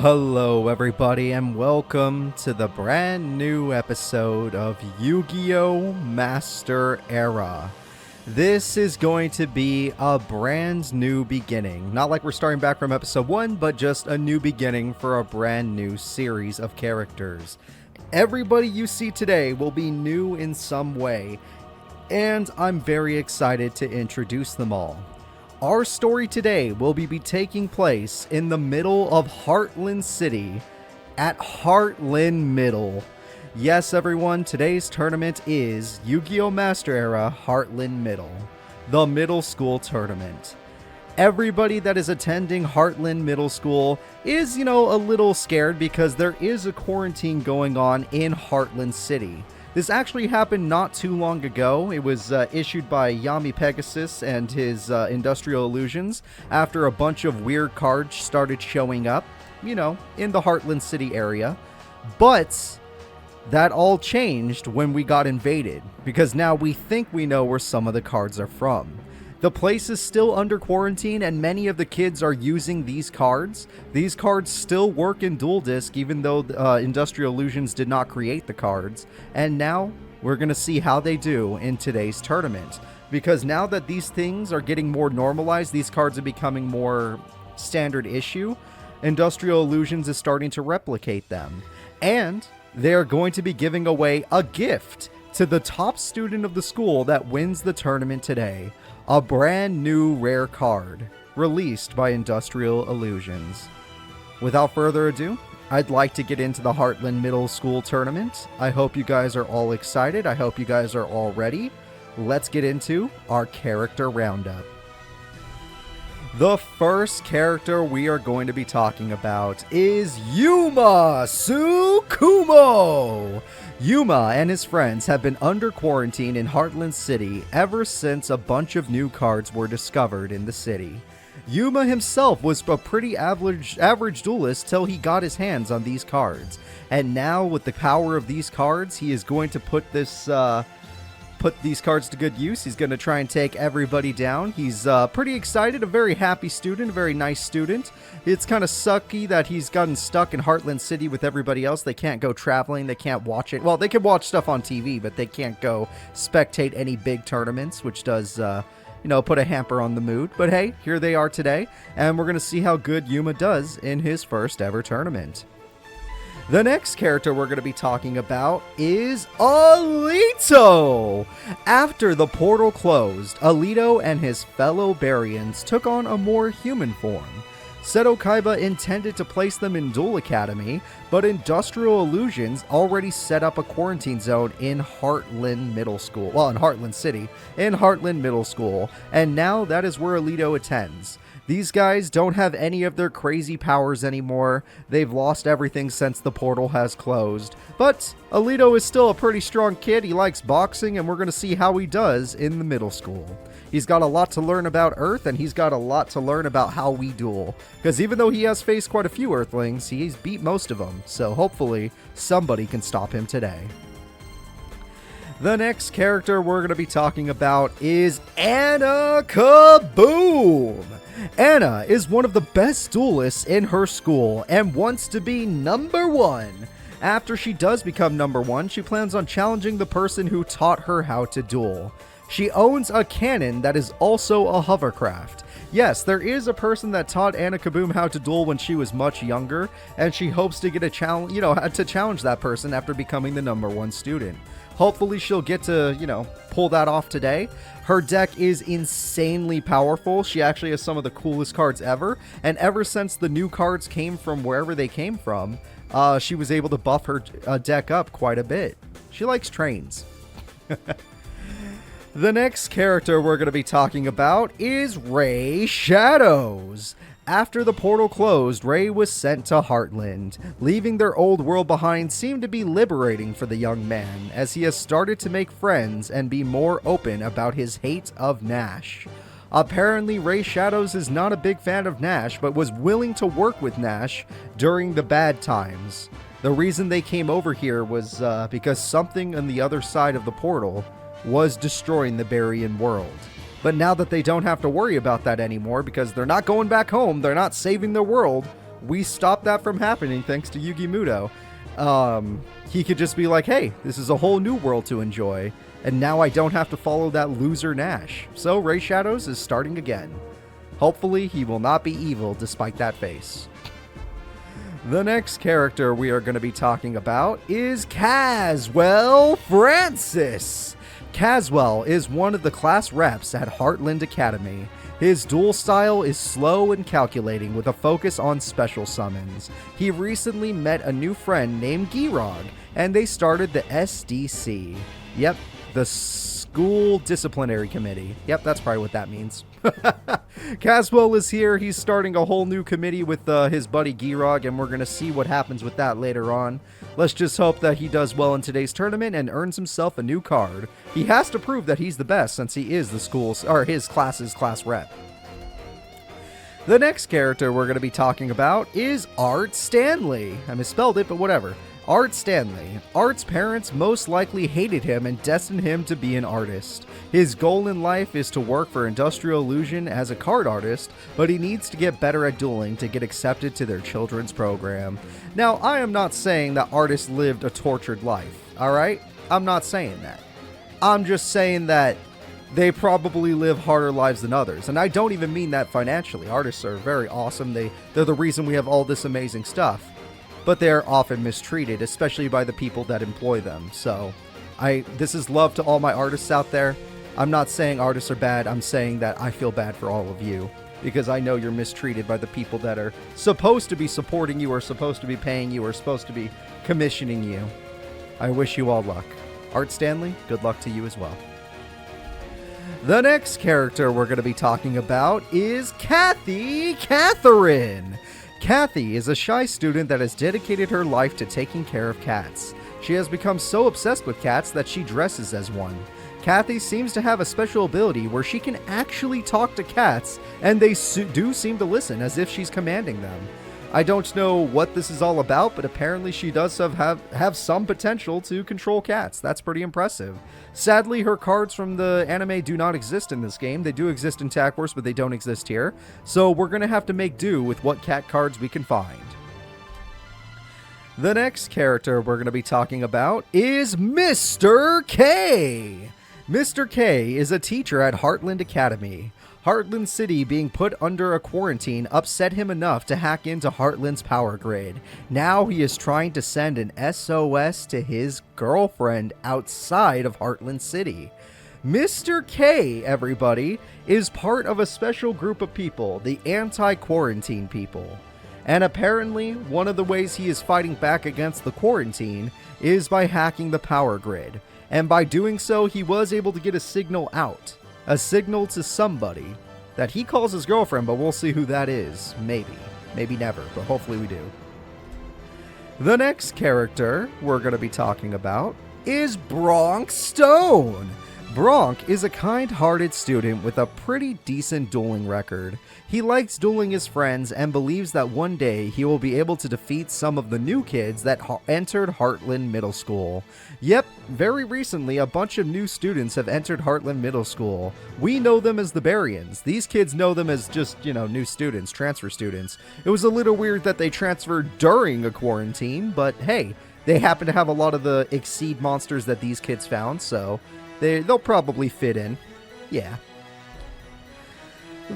Hello everybody, and welcome to the brand new episode of Yu-Gi-Oh! Master Era. This is going to be a brand new beginning. Not like we're starting back from episode 1, but just a new beginning for a brand new series of characters. Everybody you see today will be new in some way, and I'm very excited to introduce them all. Our story today will be taking place in the middle of Heartland City at Heartland Middle. Yes, everyone, today's tournament is Yu-Gi-Oh! Master Era Heartland Middle, the middle school tournament. Everybody that is attending Heartland Middle School is, a little scared because there is a quarantine going on in Heartland City. This actually happened not too long ago. It was issued by Yami Pegasus and his Industrial Illusions after a bunch of weird cards started showing up, in the Heartland City area. But that all changed when we got invaded, because now we think we know where some of the cards are from. The place is still under quarantine, and many of the kids are using these cards. These cards still work in Dual Disk, even though Industrial Illusions did not create the cards. And now, we're going to see how they do in today's tournament. Because now that these things are getting more normalized, these cards are becoming more standard issue, Industrial Illusions is starting to replicate them. And they're going to be giving away a gift to the top student of the school that wins the tournament today. A brand new rare card, released by Industrial Illusions. Without further ado, I'd like to get into the Heartland Middle School Tournament. I hope you guys are all excited. I hope you guys are all ready. Let's get into our character roundup. The first character we are going to be talking about is Yuma Tsukumo! Yuma and his friends have been under quarantine in Heartland City ever since a bunch of new cards were discovered in the city. Yuma himself was a pretty average duelist till he got his hands on these cards. And now with the power of these cards, he is going to put these cards to good use. He's going to try and take everybody down. He's pretty excited, a very happy student, a very nice student. It's kind of sucky that he's gotten stuck in Heartland City with everybody else. They can't go traveling. They can't watch it. Well, they can watch stuff on TV, but they can't go spectate any big tournaments, which does, put a hamper on the mood. But hey, here they are today, and we're going to see how good Yuma does in his first ever tournament. The next character we're going to be talking about is Alito! After the portal closed, Alito and his fellow Baryons took on a more human form. Seto Kaiba intended to place them in Duel Academy, but Industrial Illusions already set up a quarantine zone in Heartland Middle School. Well, in Heartland City, in Heartland Middle School, and now that is where Alito attends. These guys don't have any of their crazy powers anymore. They've lost everything since the portal has closed. But Alito is still a pretty strong kid. He likes boxing, and we're going to see how he does in the middle school. He's got a lot to learn about Earth, and he's got a lot to learn about how we duel. Because even though he has faced quite a few Earthlings, he's beat most of them. So hopefully somebody can stop him today. The next character we're going to be talking about is Anna Kaboom! Anna is one of the best duelists in her school and wants to be number one. After she does become number one, she plans on challenging the person who taught her how to duel. She owns a cannon that is also a hovercraft. Yes, there is a person that taught Anna Kaboom how to duel when she was much younger, and she hopes to get a challenge, to challenge that person after becoming the number one student. Hopefully she'll get to, pull that off today. Her deck is insanely powerful. She actually has some of the coolest cards ever, and ever since the new cards came from wherever they came from, she was able to buff her deck up quite a bit. She likes trains. The next character we're going to be talking about is Ray Shadows. After the portal closed, Ray was sent to Heartland. Leaving their old world behind seemed to be liberating for the young man, as he has started to make friends and be more open about his hate of Nash. Apparently, Ray Shadows is not a big fan of Nash, but was willing to work with Nash during the bad times. The reason they came over here was because something on the other side of the portal was destroying the Barian world. But now that they don't have to worry about that anymore because they're not going back home, they're not saving their world, we stopped that from happening thanks to Yugi Muto. He could just be like, hey, this is a whole new world to enjoy, and now I don't have to follow that loser Nash. So Ray Shadows is starting again. Hopefully he will not be evil despite that face. The next character we are going to be talking about is Caswell Francis. Caswell is one of the class reps at Heartland Academy. His duel style is slow and calculating with a focus on special summons. He recently met a new friend named Girog, and they started the SDC. Yep, the School Disciplinary Committee. Yep, that's probably what that means. Caswell is here. He's starting a whole new committee with his buddy Girog, and we're going to see what happens with that later on. Let's just hope that he does well in today's tournament and earns himself a new card. He has to prove that he's the best since he is the school's or his class's class rep. The next character we're going to be talking about is Art Stanley. I misspelled it, but whatever. Art Stanley. Art's parents most likely hated him and destined him to be an artist. His goal in life is to work for Industrial Illusion as a card artist, but he needs to get better at dueling to get accepted to their children's program. Now, I am not saying that artists lived a tortured life, alright? I'm not saying that. I'm just saying that they probably live harder lives than others, and I don't even mean that financially. Artists are very awesome. They're the reason we have all this amazing stuff. But they're often mistreated, especially by the people that employ them. So, this is love to all my artists out there. I'm not saying artists are bad. I'm saying that I feel bad for all of you, because I know you're mistreated by the people that are supposed to be supporting you, or supposed to be paying you, or supposed to be commissioning you. I wish you all luck. Art Stanley, good luck to you as well. The next character we're going to be talking about is Kathy Catherine. Kathy is a shy student that has dedicated her life to taking care of cats. She has become so obsessed with cats that she dresses as one. Kathy seems to have a special ability where she can actually talk to cats, and they do seem to listen as if she's commanding them. I don't know what this is all about, but apparently she does have some potential to control cats. That's pretty impressive. Sadly, her cards from the anime do not exist in this game. They do exist in Tag Force, but they don't exist here. So we're going to have to make do with what cat cards we can find. The next character we're going to be talking about is Mr. K. Mr. K is a teacher at Heartland Academy. Heartland City being put under a quarantine upset him enough to hack into Heartland's power grid. Now he is trying to send an SOS to his girlfriend outside of Heartland City. Mr. K, everybody, is part of a special group of people, the anti-quarantine people. And apparently, one of the ways he is fighting back against the quarantine is by hacking the power grid. And by doing so, he was able to get a signal out. A signal to somebody that he calls his girlfriend, but we'll see who that is. Maybe. Maybe never, but hopefully we do. The next character we're going to be talking about is Bronk Stone. Bronk is a kind-hearted student with a pretty decent dueling record. He likes dueling his friends and believes that one day he will be able to defeat some of the new kids that entered Heartland Middle School. Yep, very recently a bunch of new students have entered Heartland Middle School. We know them as the Barians. These kids know them as just, new students, transfer students. It was a little weird that they transferred during a quarantine, but hey, they happen to have a lot of the Exceed monsters that these kids found, so they'll probably fit in. Yeah.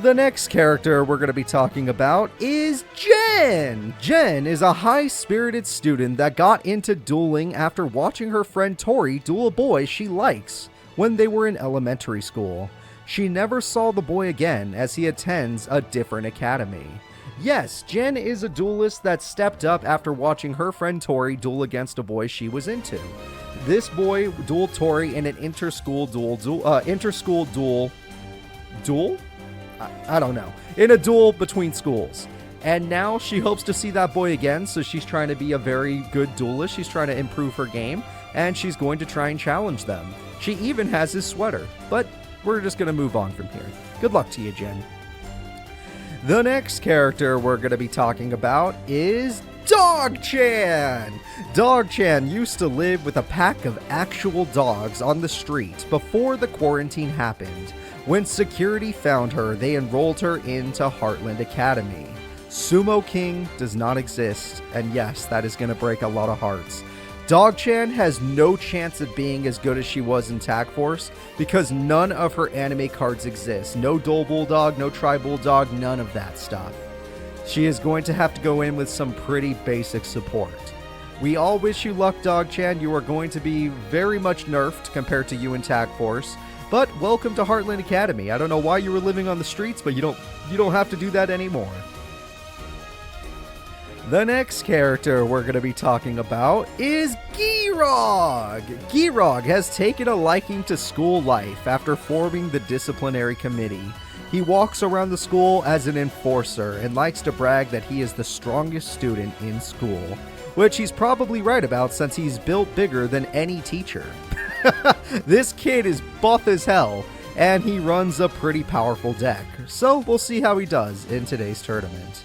The next character we're going to be talking about is Jen. Jen is a high-spirited student that got into dueling after watching her friend Tori duel a boy she likes when they were in elementary school. She never saw the boy again as he attends a different academy. Yes, Jen is a duelist that stepped up after watching her friend Tori duel against a boy she was into. This boy dueled Tori in an interschool duel? I don't know. In a duel between schools. And now she hopes to see that boy again, so she's trying to be a very good duelist. She's trying to improve her game, and she's going to try and challenge them. She even has his sweater, but we're just going to move on from here. Good luck to you, Jen. The next character we're going to be talking about is Dog-chan! Dog-chan used to live with a pack of actual dogs on the street before the quarantine happened. When security found her, they enrolled her into Heartland Academy. Sumo King does not exist, and yes, that is going to break a lot of hearts. Dog-chan has no chance of being as good as she was in Tag Force because none of her anime cards exist. No Dual Bulldog, no Tri-Bulldog, none of that stuff. She is going to have to go in with some pretty basic support. We all wish you luck, Dog-chan. You are going to be very much nerfed compared to you in Tag Force. But welcome to Heartland Academy. I don't know why you were living on the streets, but you don't have to do that anymore. The next character we're going to be talking about is Girog. Girog has taken a liking to school life after forming the disciplinary committee. He walks around the school as an enforcer and likes to brag that he is the strongest student in school, which he's probably right about since he's built bigger than any teacher. This kid is buff as hell, and he runs a pretty powerful deck, so we'll see how he does in today's tournament.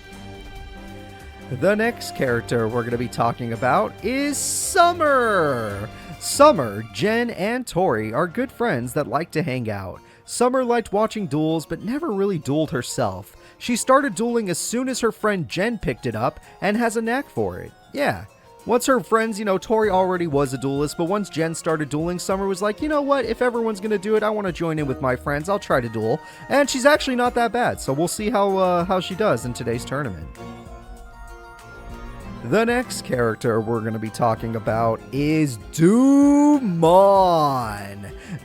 The next character we're going to be talking about is Summer! Summer, Jen, and Tori are good friends that like to hang out. Summer liked watching duels, but never really dueled herself. She started dueling as soon as her friend Jen picked it up, and has a knack for it. Yeah. Once her friends, Tori already was a duelist, but once Jen started dueling, Summer was like, you know what, if everyone's going to do it, I want to join in with my friends, I'll try to duel. And she's actually not that bad, so we'll see how she does in today's tournament. The next character we're going to be talking about is Dumon.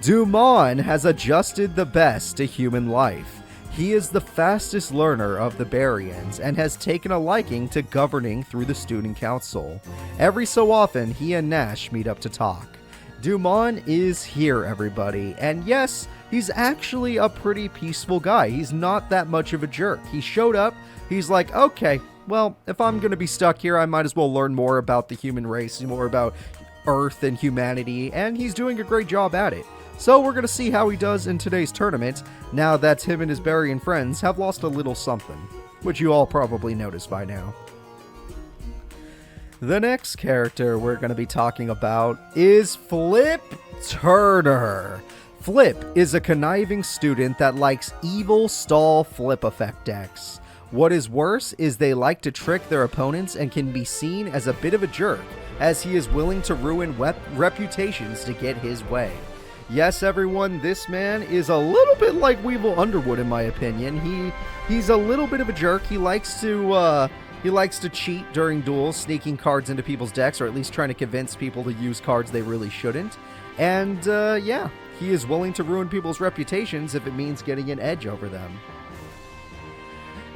Dumon has adjusted the best to human life. He is the fastest learner of the Barians and has taken a liking to governing through the student council. Every so often, he and Nash meet up to talk. Dumon is here, everybody, and yes, he's actually a pretty peaceful guy. He's not that much of a jerk. He showed up, he's like, okay, well, if I'm going to be stuck here, I might as well learn more about the human race, more about Earth and humanity, and he's doing a great job at it. So we're going to see how he does in today's tournament, now that him and his Barian friends have lost a little something, which you all probably noticed by now. The next character we're going to be talking about is Flip Turner. Flip is a conniving student that likes evil stall flip effect decks. What is worse is they like to trick their opponents and can be seen as a bit of a jerk, as he is willing to ruin reputations to get his way. Yes, everyone, this man is a little bit like Weevil Underwood, in my opinion. He's a little bit of a jerk. He likes to cheat during duels, sneaking cards into people's decks, or at least trying to convince people to use cards they really shouldn't. And yeah, he is willing to ruin people's reputations if it means getting an edge over them.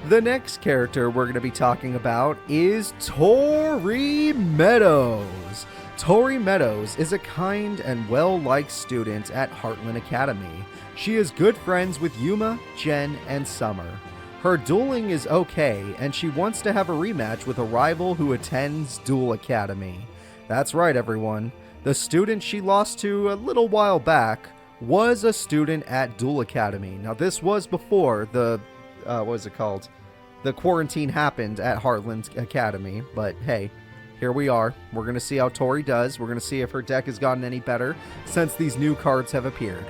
The next character we're going to be talking about is Tori Meadows. Tori Meadows is a kind and well-liked student at Heartland Academy. She is good friends with Yuma, Jen, and Summer. Her dueling is okay, and she wants to have a rematch with a rival who attends Duel Academy. That's right, everyone. The student she lost to a little while back was a student at Duel Academy. Now, this was before the the quarantine happened at Heartland Academy, but hey, here we are. We're going to see how Tori does. We're going to see if her deck has gotten any better since these new cards have appeared.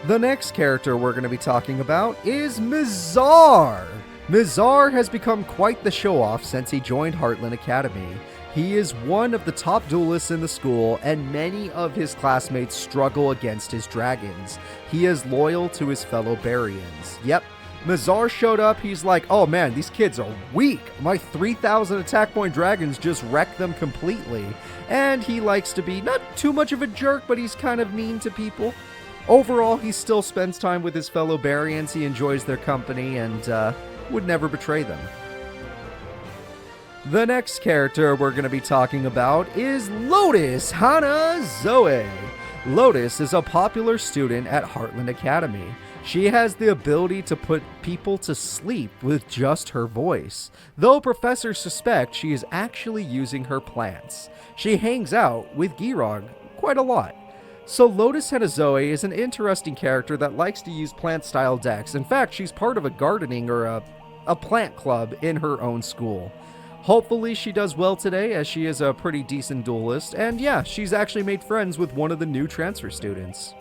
The next character we're going to be talking about is Mizar. Mizar has become quite the show-off since he joined Heartland Academy. He is one of the top duelists in the school, and many of his classmates struggle against his dragons. He is loyal to his fellow Barians. Yep, Mizar showed up, he's like, oh man, these kids are weak. My 3,000 attack point dragons just wreck them completely. And he likes to be not too much of a jerk, but he's kind of mean to people. Overall, he still spends time with his fellow Barians, he enjoys their company, and would never betray them. The next character we're going to be talking about is Lotus Hana Zoe. Lotus is a popular student at Heartland Academy. She has the ability to put people to sleep with just her voice, though professors suspect she is actually using her plants. She hangs out with Girog quite a lot. So Lotus Hana Zoe is an interesting character that likes to use plant-style decks. In fact, she's part of a gardening or a plant club in her own school. Hopefully she does well today, as she is a pretty decent duelist, and yeah, she's actually made friends with one of the new transfer students.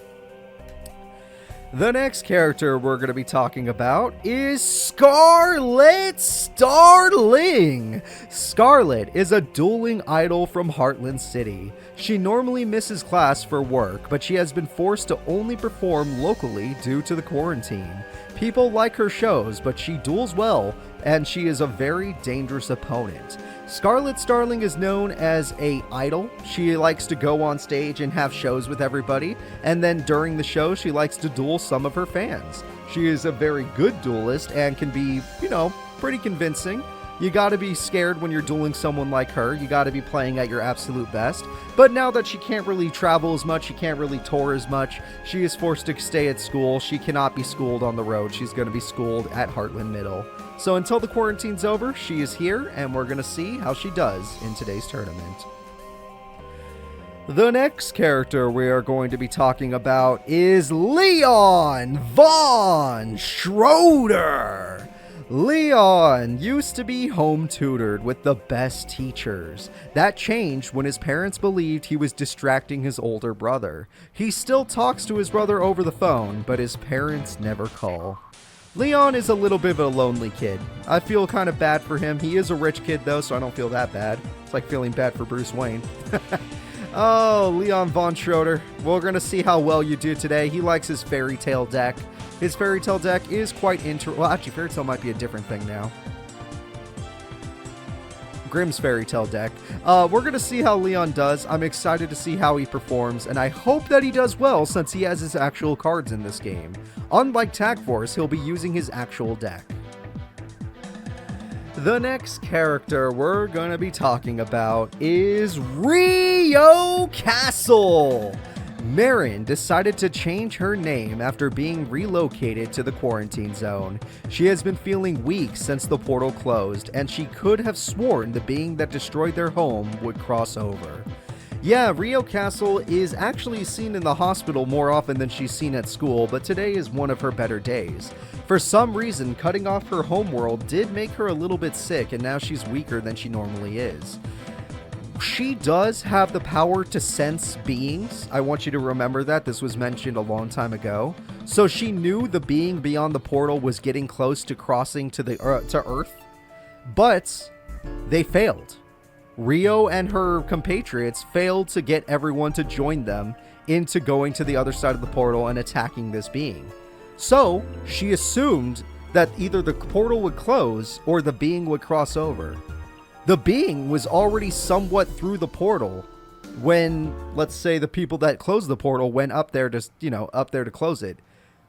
The next character we're going to be talking about is Scarlet Starling. Scarlet is a dueling idol from Heartland City. She normally misses class for work, but she has been forced to only perform locally due to the quarantine. People like her shows, but she duels well, and she is a very dangerous opponent. Scarlet Starling is known as a idol. She likes to go on stage and have shows with everybody, and then during the show, she likes to duel some of her fans. She is a very good duelist and can be, pretty convincing. You gotta be scared when you're dueling someone like her. You gotta be playing at your absolute best. But now that she can't really travel as much, she can't really tour as much, she is forced to stay at school. She cannot be schooled on the road. She's gonna be schooled at Heartland Middle. So until the quarantine's over, she is here, and we're gonna see how she does in today's tournament. The next character we are going to be talking about is Leon von Schroeder. Leon used to be home tutored with the best teachers. That changed when his parents believed he was distracting his older brother. He still talks to his brother over the phone, but his parents never call. Leon is a little bit of a lonely kid. I feel kind of bad for him. He is a rich kid though, so I don't feel that bad. It's like feeling bad for Bruce Wayne. Oh, Leon von Schroeder. We're going to see how well you do today. He likes his fairy tale deck. His fairy tale deck is quite well, actually, fairy tale might be a different thing now. Grimm's fairy tale deck. We're going to see how Leon does. I'm excited to see how he performs, and I hope that he does well since he has his actual cards in this game. Unlike Tag Force, he'll be using his actual deck. The next character we're going to be talking about is Rio Castle. Marin decided to change her name after being relocated to the quarantine zone. She has been feeling weak since the portal closed, and she could have sworn the being that destroyed their home would cross over. Yeah, Rio Castle is actually seen in the hospital more often than she's seen at school, but today is one of her better days. For some reason, cutting off her homeworld did make her a little bit sick, and now she's weaker than she normally is. She does have the power to sense beings. I want you to remember that. This was mentioned a long time ago. So she knew the being beyond the portal was getting close to crossing to Earth, but they failed. Rio and her compatriots failed to get everyone to join them into going to the other side of the portal and attacking this being. So she assumed that either the portal would close or the being would cross over. The being was already somewhat through the portal when, let's say, the people that closed the portal went up there to, up there to close it.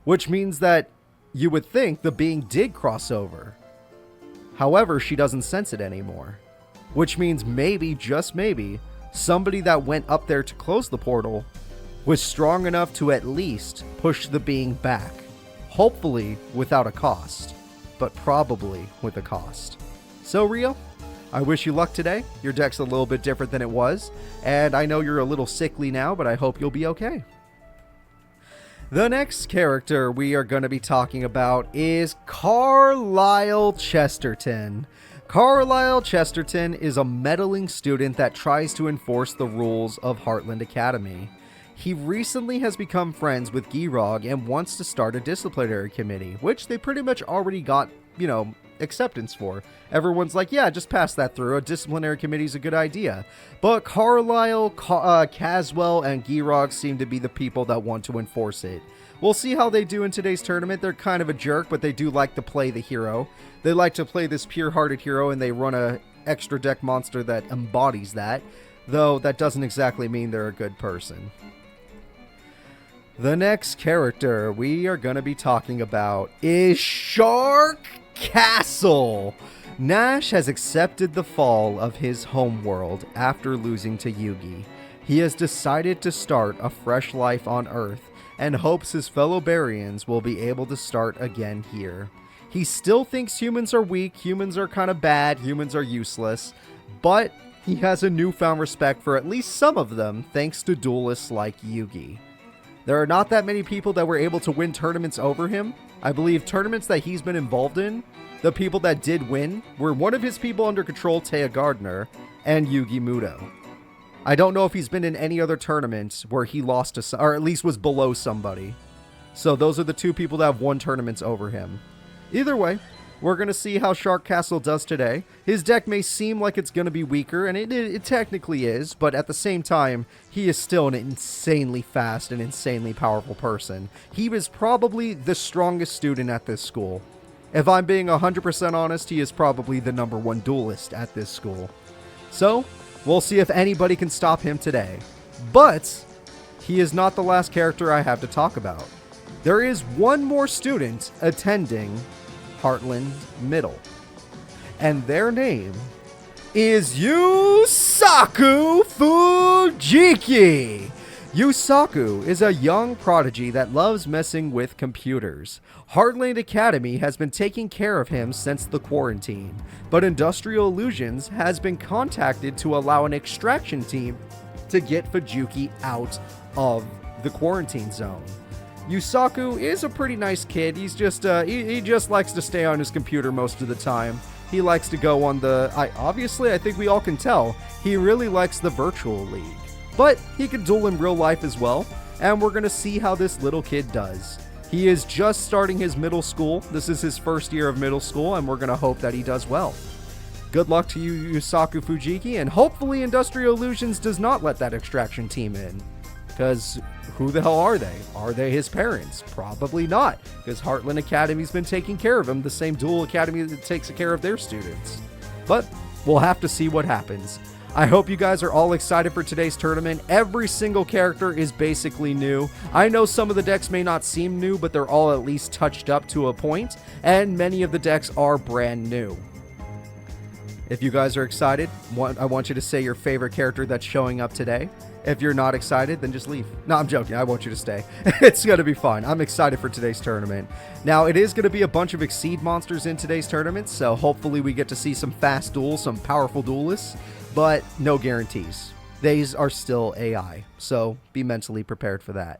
Which means that you would think the being did cross over. However, she doesn't sense it anymore. Which means maybe, just maybe, somebody that went up there to close the portal was strong enough to at least push the being back. Hopefully without a cost, but probably with a cost. So Rio, I wish you luck today. Your deck's a little bit different than it was, and I know you're a little sickly now, but I hope you'll be okay. The next character we are going to be talking about is Carlisle Chesterton. Carlisle Chesterton is a meddling student that tries to enforce the rules of Heartland Academy. He recently has become friends with Girog and wants to start a disciplinary committee, which they pretty much already got, acceptance for. Everyone's like, yeah, just pass that through. A disciplinary committee is a good idea. But Carlisle, Caswell, and Girog seem to be the people that want to enforce it. We'll see how they do in today's tournament. They're kind of a jerk, but they do like to play the hero. They like to play this pure-hearted hero, and they run a extra deck monster that embodies that, though that doesn't exactly mean they're a good person. The next character we are going to be talking about is Shark Castle. Nash has accepted the fall of his homeworld after losing to Yugi. He has decided to start a fresh life on Earth and hopes his fellow Barians will be able to start again here. He still thinks humans are weak, humans are kind of bad, humans are useless, but he has a newfound respect for at least some of them thanks to duelists like Yugi. There are not that many people that were able to win tournaments over him. I believe tournaments that he's been involved in, the people that did win were one of his people under control, Taya Gardner, and Yugi Muto. I don't know if he's been in any other tournaments where he lost to, or at least was below somebody. So those are the two people that have won tournaments over him. Either way, we're going to see how Shark Castle does today. His deck may seem like it's going to be weaker, and it technically is, but at the same time, he is still an insanely fast and insanely powerful person. He was probably the strongest student at this school. If I'm being 100% honest, he is probably the #1 duelist at this school. So, we'll see if anybody can stop him today. But, he is not the last character I have to talk about. There is one more student attending Heartland Middle, and their name is Yusaku Fujiki. Yusaku is a young prodigy that loves messing with computers. Heartland Academy has been taking care of him since the quarantine, but Industrial Illusions has been contacted to allow an extraction team to get Fujiki out of the quarantine zone. Yusaku is a pretty nice kid. He's just he just likes to stay on his computer most of the time. He likes to go on the obviously I think we all can tell he really likes the virtual league. But he can duel in real life as well, and we're going to see how this little kid does. He is just starting his middle school. This is his first year of middle school, and we're going to hope that he does well. Good luck to you, Yusaku Fujiki, and hopefully Industrial Illusions does not let that extraction team in. Because who the hell are they? Are they his parents? Probably not, because Heartland Academy's been taking care of him, the same dual academy that takes care of their students. But we'll have to see what happens. I hope you guys are all excited for today's tournament. Every single character is basically new. I know some of the decks may not seem new, but they're all at least touched up to a point, and many of the decks are brand new. If you guys are excited, I want you to say your favorite character that's showing up today. If you're not excited, then just leave. No, I'm joking. I want you to stay. It's going to be fun. I'm excited for today's tournament. Now, it is going to be a bunch of Exceed monsters in today's tournament, so hopefully we get to see some fast duels, some powerful duelists, but no guarantees. These are still AI, so be mentally prepared for that.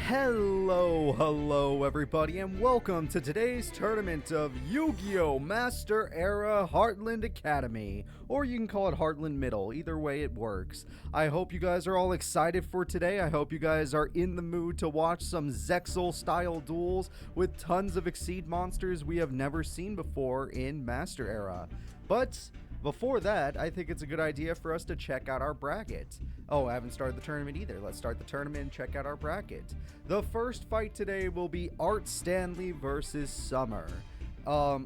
Hello everybody, and welcome to today's tournament of Yu-Gi-Oh! Master Era Heartland Academy, or you can call it Heartland Middle, either way it works. I hope you guys are all excited for today. I hope you guys are in the mood to watch some Zexal-style duels with tons of Exceed monsters we have never seen before in Master Era. But before that, I think it's a good idea for us to check out our bracket. Oh, I haven't started the tournament either. Let's start the tournament and check out our bracket. The first fight today will be Art Stanley versus Summer.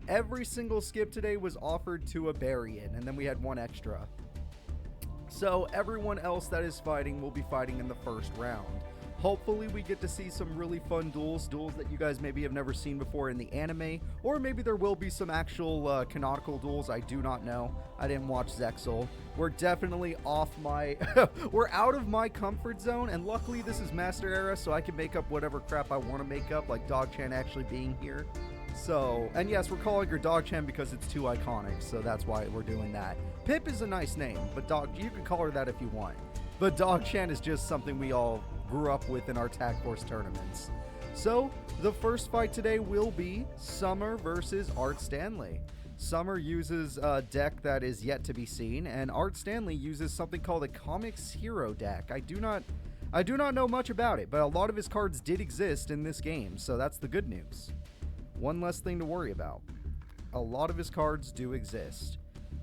Every single skip today was offered to a Barian, and then we had one extra. So everyone else that is fighting will be fighting in the first round. Hopefully we get to see some really fun duels that you guys maybe have never seen before in the anime, or maybe there will be some actual canonical duels. I do not know. I didn't watch Zexal. We're definitely off my we're out of my comfort zone, and luckily this is Master Era, so I can make up whatever crap I want to make up, like Dog-chan actually being here. So, and yes, we're calling her Dog-chan because it's too iconic, so that's why we're doing that. Pip is a nice name, but you can call her that if you want. But Dog-chan is just something we all grew up with in our Tag Force tournaments. So, the first fight today will be Summer versus Art Stanley. Summer uses a deck that is yet to be seen, and Art Stanley uses something called a Comics Hero deck. I do not know much about it, but a lot of his cards did exist in this game, so that's the good news. One less thing to worry about. A lot of his cards do exist.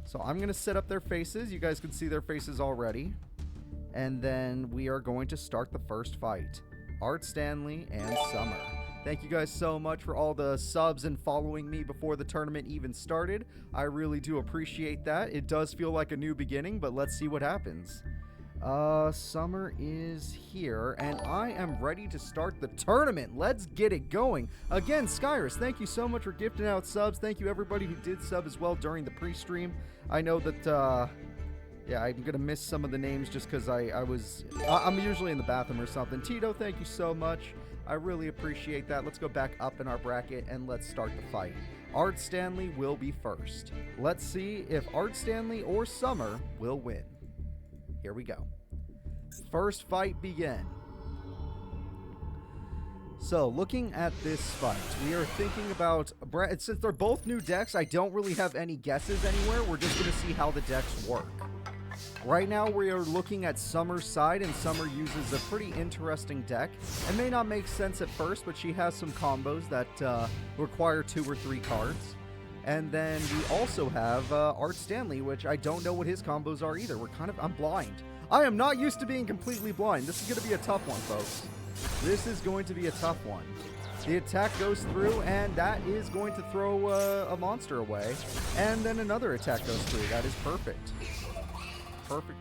So I'm going to set up their faces. You guys can see their faces already. And then we are going to start the first fight. Art Stanley and Summer. Thank you guys so much for all the subs and following me before the tournament even started. I really do appreciate that. It does feel like a new beginning, but let's see what happens. Summer is here, and I am ready to start the tournament. Let's get it going. Again, Skyrus, thank you so much for gifting out subs. Thank you everybody who did sub as well during the pre-stream. I know that, yeah, I'm going to miss some of the names just because I'm usually in the bathroom or something. Tito, thank you so much. I really appreciate that. Let's go back up in our bracket and let's start the fight. Art Stanley will be first. Let's see if Art Stanley or Summer will win. Here we go. First fight begin. So, looking at this fight, we are thinking about, since they're both new decks, I don't really have any guesses anywhere. We're just going to see how the decks work. Right now, we are looking at Summer's side, and Summer uses a pretty interesting deck. It may not make sense at first, but she has some combos that require 2 or 3 cards. And then we also have Art Stanley, which I don't know what his combos are either. I'm blind. I am not used to being completely blind. This is going to be a tough one, folks. This is going to be a tough one. The attack goes through, and that is going to throw a monster away. And then another attack goes through. That is perfect. Perfect.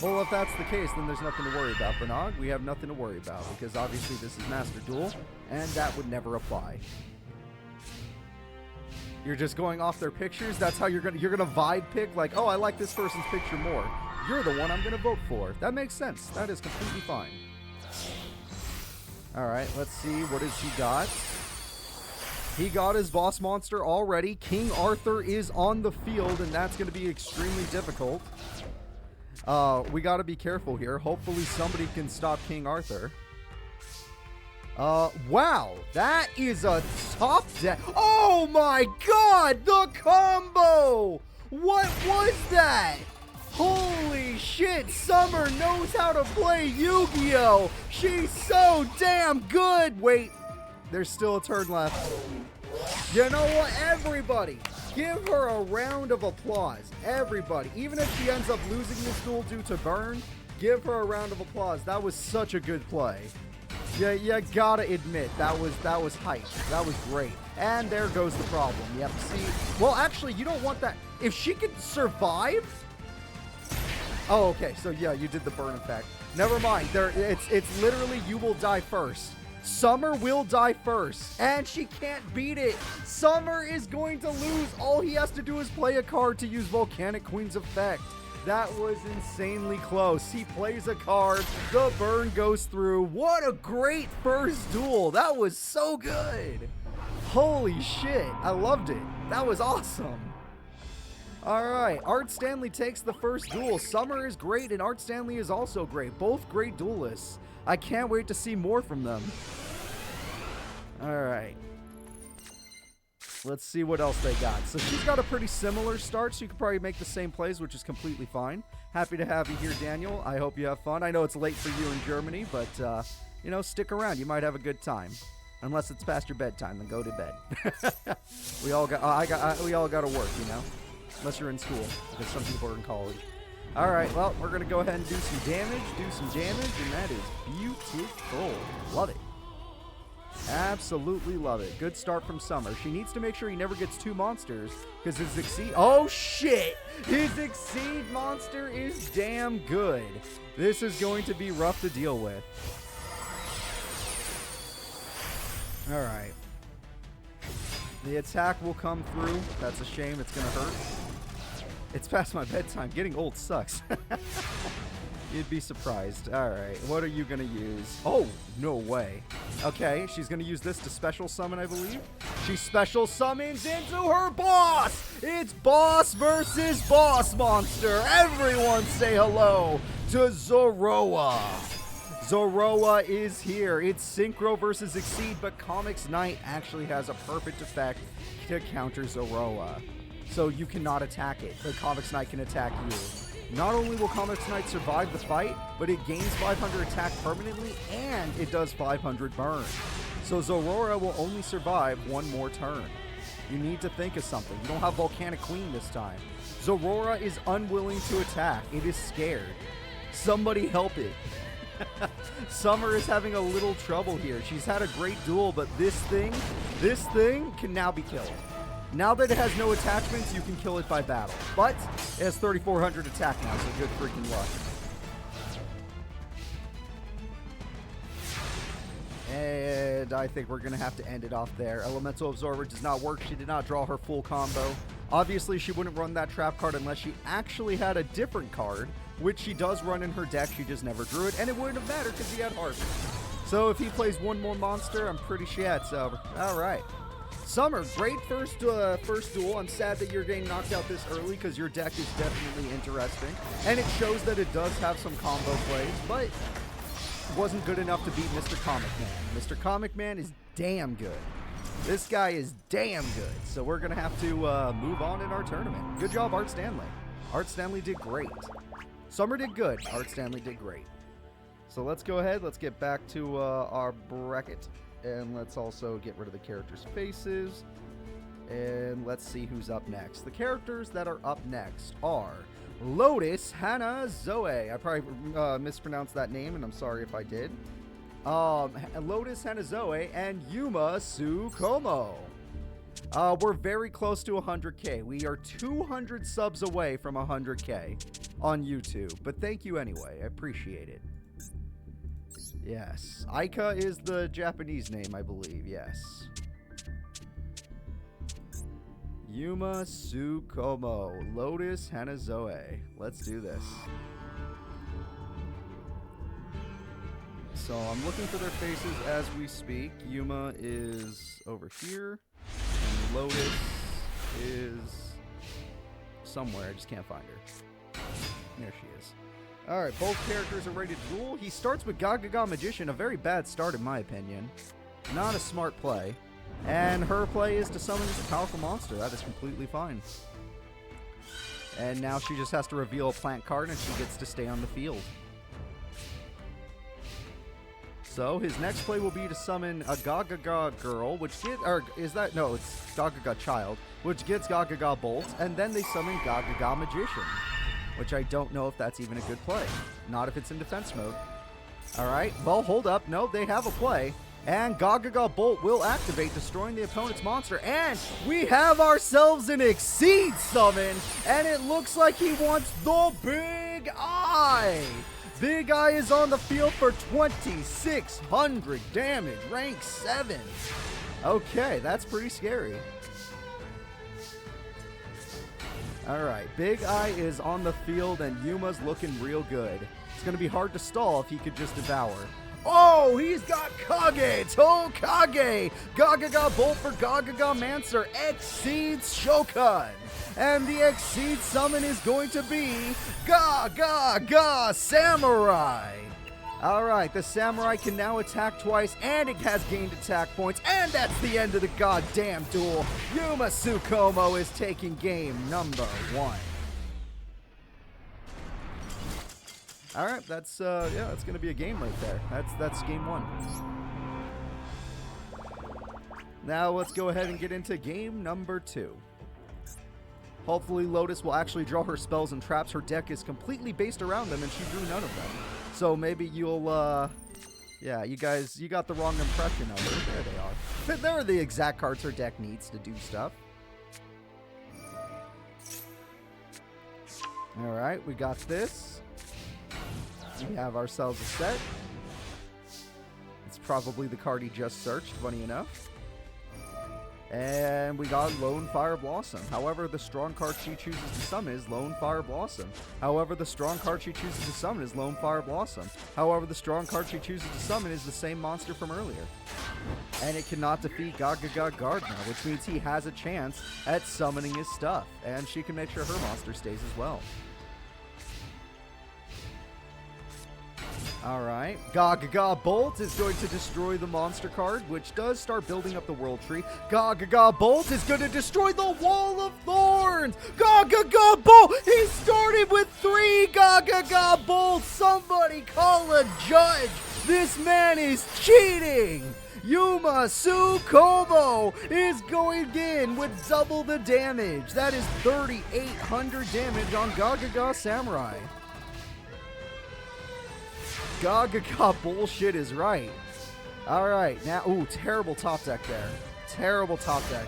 Well, if that's the case, then there's nothing to worry about, Bernard. We have nothing to worry about, because obviously this is Master Duel, and that would never apply. You're just going off their pictures? That's how you're gonna vibe pick? Like, oh, I like this person's picture more. You're the one I'm gonna vote for. That makes sense. That is completely fine. Alright, let's see. What has he got? He got his boss monster already. King Arthur is on the field, and that's going to be extremely difficult. We got to be careful here. Hopefully somebody can stop King Arthur. Wow. That is a top deck. Oh my god, the combo! What was that? Holy shit, Summer knows how to play Yu-Gi-Oh! She's so damn good! Wait. There's still a turn left. You know what? Everybody, give her a round of applause. Everybody. Even if she ends up losing this duel due to burn, give her a round of applause. That was such a good play. Yeah, you gotta admit, that was hype. That was great. And there goes the problem. Yep, see? Well, actually, you don't want that. If she could survive... Oh, okay. So, yeah, you did the burn effect. Never mind. It's literally you will die first. Summer will die first, and she can't beat it. Summer is going to lose. All he has to do is play a card to use Volcanic Queen's effect. That was insanely close. He plays a card, the burn goes through. What a great first duel. That was so good. Holy shit, I loved it. That was awesome. Alright, Art Stanley takes the first duel. Summer is great and Art Stanley is also great. Both great duelists. I can't wait to see more from them. Alright. Let's see what else they got. So she's got a pretty similar start, so you could probably make the same plays, which is completely fine. Happy to have you here, Daniel. I hope you have fun. I know it's late for you in Germany, but, you know, stick around. You might have a good time. Unless it's past your bedtime, then go to bed. We all got to work, you know? Unless you're in school, because some people are in college. All right, well, we're going to go ahead and do some damage, and that is beautiful. Love it. Absolutely love it. Good start from Summer. She needs to make sure he never gets 2 monsters, because his Exceed... Oh, shit! His Exceed monster is damn good. This is going to be rough to deal with. All right. The attack will come through. That's a shame. It's going to hurt. It's past my bedtime. Getting old sucks. You'd be surprised. All right. What are you going to use? Oh, no way. Okay. She's going to use this to special summon, I believe. She special summons into her boss. It's boss versus boss monster. Everyone say hello to Zoroa. Zoroa is here. It's Synchro versus Exceed, but Comics Knight actually has a perfect effect to counter Zoroa. So you cannot attack it, but Comics Knight can attack you. Not only will Comics Knight survive the fight, but it gains 500 attack permanently, and it does 500 burn. So Zoroa will only survive 1 more turn. You need to think of something. You don't have Volcanic Queen this time. Zoroa is unwilling to attack. It is scared. Somebody help it. Summer is having a little trouble here. She's had a great duel, but this thing can now be killed. Now that it has no attachments, you can kill it by battle. But it has 3,400 attack now, so good freaking luck. And I think we're going to have to end it off there. Elemental Absorber does not work. She did not draw her full combo. Obviously, she wouldn't run that trap card unless she actually had a different card, which she does run in her deck. She just never drew it, and it wouldn't have mattered because he had Harvest. So if he plays 1 more monster, I'm pretty sure it's over. All right. Summer, great first duel. I'm sad that you're getting knocked out this early because your deck is definitely interesting. And it shows that it does have some combo plays, but wasn't good enough to beat Mr. Comic Man. Mr. Comic Man is damn good. This guy is damn good. So we're going to have to move on in our tournament. Good job, Art Stanley. Art Stanley did great. Summer did good. Art Stanley did great. So let's go ahead. Let's get back to our bracket. And let's also get rid of the characters' faces. And let's see who's up next. The characters that are up next are Lotus, Hana, Zoe. I probably mispronounced that name, and I'm sorry if I did. Lotus, Hana, Zoe, and Yuma Tsukumo. We're very close to 100K. We are 200 subs away from 100K on YouTube. But thank you anyway. I appreciate it. Yes. Aika is the Japanese name, I believe. Yes. Yuma Tsukumo. Lotus Hanazoe. Let's do this. So I'm looking for their faces as we speak. Yuma is over here. And Lotus is somewhere. I just can't find her. There she is. Alright, both characters are ready to duel. He starts with Gagaga Magician, a very bad start in my opinion. Not a smart play. And her play is to summon this powerful monster. That is completely fine. And now she just has to reveal a plant card and she gets to stay on the field. So his next play will be to summon a Gagaga Girl, which gets, or is that, no, it's Gagaga Child, which gets Gagaga Bolt, and then they summon Gagaga Magician. Which I don't know if that's even a good play. Not if it's in defense mode. Alright, well, hold up. No, they have a play. And Gagaga Bolt will activate, destroying the opponent's monster. And we have ourselves an Exceed summon. And it looks like he wants the Big Eye. Big Eye is on the field for 2,600 damage. Rank 7. Okay, that's pretty scary. Alright, Big Eye is on the field and Yuma's looking real good. It's going to be hard to stall if he could just devour. Oh, he's got Kage, Tokage, Gagaga Bolt for Gagaga Mancer, exceeds Shokan. And the exceed summon is going to be Ga Samurai. Alright, the Samurai can now attack twice, and it has gained attack points, and that's the end of the goddamn duel. Yuma Tsukumo is taking game number 1. Alright, that's gonna be a game right there. That's game 1. Now let's go ahead and get into game number 2. Hopefully Lotus will actually draw her spells and traps. Her deck is completely based around them, and she drew none of them. So maybe you'll, yeah, you got the wrong impression of her. There they are. There are the exact cards her deck needs to do stuff. Alright, we got this. We have ourselves a set. It's probably the card he just searched, funny enough. And we got Lone Fire Blossom. However, the strong card she chooses to summon is Lone Fire Blossom. However, the strong card she chooses to summon is Lone Fire Blossom. However, the strong card she chooses to summon is the same monster from earlier. And it cannot defeat Gagaga Gardener, which means he has a chance at summoning his stuff. And she can make sure her monster stays as well. Alright, Gagaga Bolt is going to destroy the monster card, which does start building up the world tree. Gagaga Bolt is going to destroy the Wall of Thorns! Gagaga Bolt! He started with 3 Gagaga Bolts! Somebody call a judge! This man is cheating! Yuma Tsukumo is going in with double the damage. That is 3,800 damage on Gagaga Samurai. Gagaga bullshit is right. Alright, now, ooh, terrible top deck there. Terrible top deck.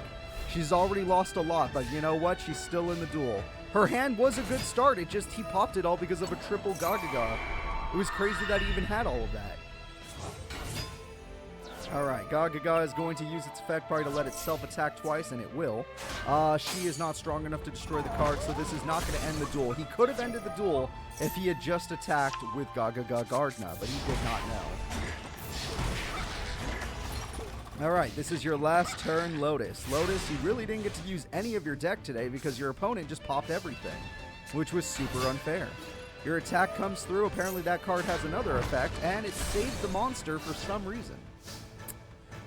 She's already lost a lot, but you know what? She's still in the duel. Her hand was a good start, it just, he popped it all because of a triple Gagaga. It was crazy that he even had all of that. Alright, Gagaga is going to use its effect probably to let itself attack twice, and it will. She is not strong enough to destroy the card, so this is not going to end the duel. He could have ended the duel if he had just attacked with Gagaga Gardener, but he did not know. Alright, this is your last turn, Lotus. Lotus, you really didn't get to use any of your deck today because your opponent just popped everything, which was super unfair. Your attack comes through, apparently that card has another effect, and it saved the monster for some reason.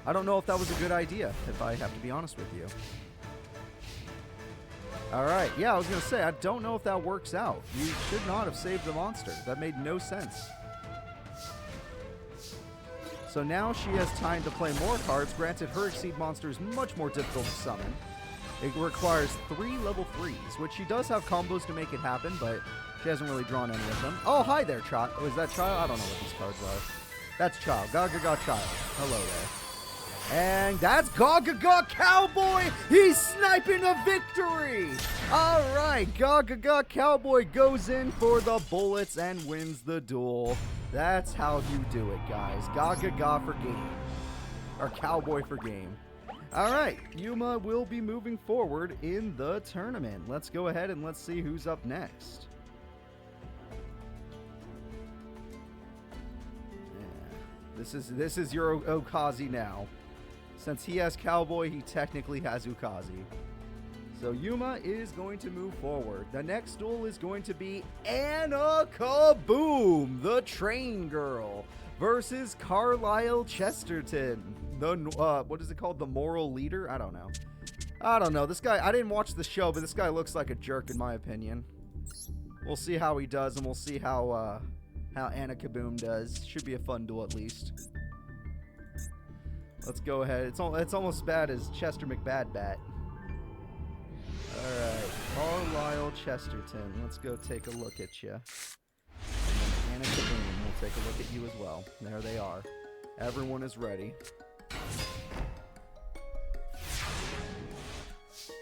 I don't know if that was a good idea, if I have to be honest with you. Alright, yeah, I was going to say, I don't know if that works out. You should not have saved the monster. That made no sense. So now she has time to play more cards. Granted, her Exceed monster is much more difficult to summon. It requires 3 level 3s, which she does have combos to make it happen, but she hasn't really drawn any of them. Oh, hi there, Child. Oh, is that Child? I don't know what these cards are. That's Child. Gagaga Child. Hello there. And that's Gagaga Cowboy! He's sniping a victory! Alright, Gagaga Cowboy goes in for the bullets and wins the duel. That's how you do it, guys. Gagaga for game. Or Cowboy for game. Alright, Yuma will be moving forward in the tournament. Let's go ahead and let's see who's up next. Yeah. This is your Okazi now. Since he has Cowboy, he technically has Ukazi. So Yuma is going to move forward. The next duel is going to be Anna Kaboom, the Train Girl, versus Carlisle Chesterton, the, what is it called? The Moral Leader? I don't know. This guy, I didn't watch the show, but this guy looks like a jerk in my opinion. We'll see how he does, and we'll see how Anna Kaboom does. Should be a fun duel at least. Let's go ahead. It's almost as bad as Chester McBadbat. Alright, Carlisle Chesterton. Let's go take a look at you. And then Anna Kaboom, we'll take a look at you as well. There they are. Everyone is ready.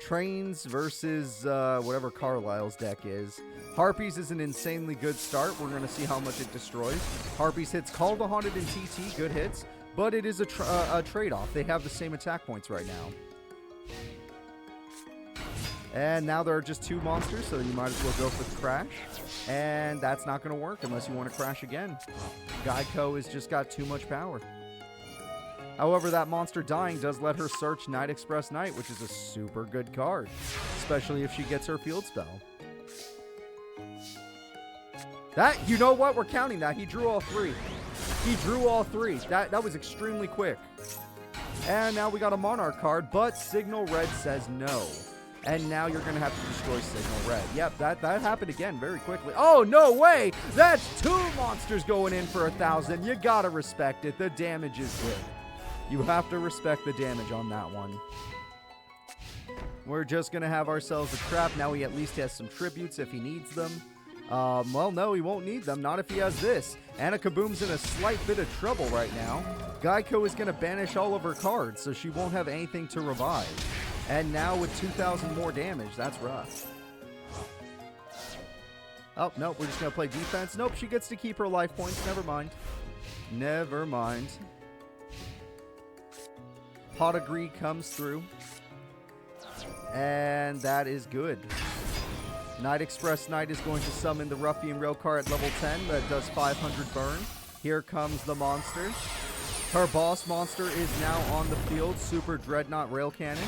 Trains versus whatever Carlisle's deck is. Harpies is an insanely good start. We're going to see how much it destroys. Harpies hits Call the Haunted and TT, good hits. But it is a trade-off. They have the same attack points right now. And now there are just 2 monsters, so you might as well go for the crash. And that's not going to work unless you want to crash again. Geico has just got too much power. However, that monster dying does let her search Night Express Knight, which is a super good card, especially if she gets her field spell. You know what? We're counting that. He drew all 3. He drew all 3. That was extremely quick. And now we got a Monarch card, but Signal Red says no. And now you're going to have to destroy Signal Red. Yep, that happened again very quickly. Oh, no way! That's 2 monsters going in for 1,000. You got to respect it. The damage is good. You have to respect the damage on that one. We're just going to have ourselves a trap. Now he at least has some tributes if he needs them. Well, no, he won't need them. Not if he has this. Anna Kaboom's in a slight bit of trouble right now. Geico is going to banish all of her cards, so she won't have anything to revive. And now with 2,000 more damage, that's rough. Oh, nope, we're just going to play defense. Nope, she gets to keep her life points. Never mind. Never mind. Pot of Greed comes through. And that is good. Night Express Knight is going to summon the Ruffian Railcar at level 10 that does 500 burn. Here comes the monster. Her boss monster is now on the field. Super Dreadnought Rail Cannon.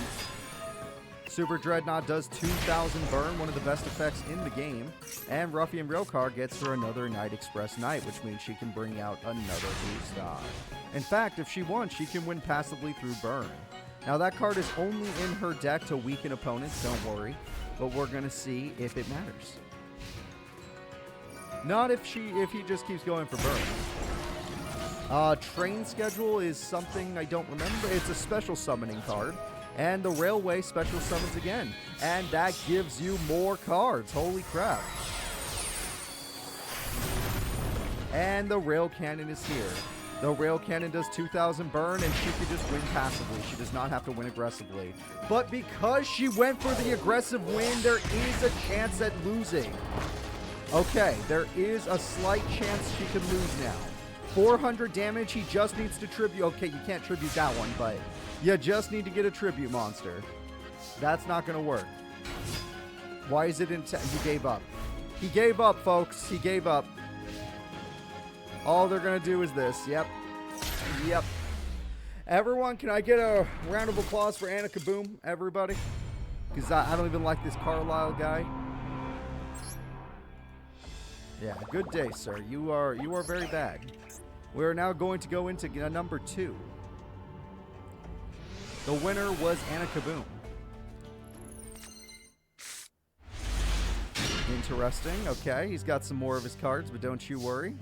Super Dreadnought does 2,000 burn, one of the best effects in the game. And Ruffian Railcar gets her another Night Express Knight, which means she can bring out another Gustav. In fact, if she wants, she can win passively through burn. Now that card is only in her deck to weaken opponents, don't worry. But we're going to see if it matters. Not if he just keeps going for burn. Train Schedule is something I don't remember. It's a special summoning card. And the Railway special summons again. And that gives you more cards. Holy crap. And the Rail Cannon is here. The Rail Cannon does 2,000 burn, and she could just win passively. She does not have to win aggressively. But because she went for the aggressive win, there is a chance at losing. Okay, there is a slight chance she could lose now. 400 damage, he just needs to tribute. Okay, you can't tribute that one, but you just need to get a tribute monster. That's not going to work. Why is it in... He gave up. He gave up, folks. He gave up. All they're going to do is this. Yep. Yep. Everyone, can I get a round of applause for Anna Kaboom, everybody? Because I don't even like this Carlisle guy. Yeah, good day, sir. You are very bad. We're now going to go into number 2. The winner was Anna Kaboom. Interesting. Okay, he's got some more of his cards, but don't you worry.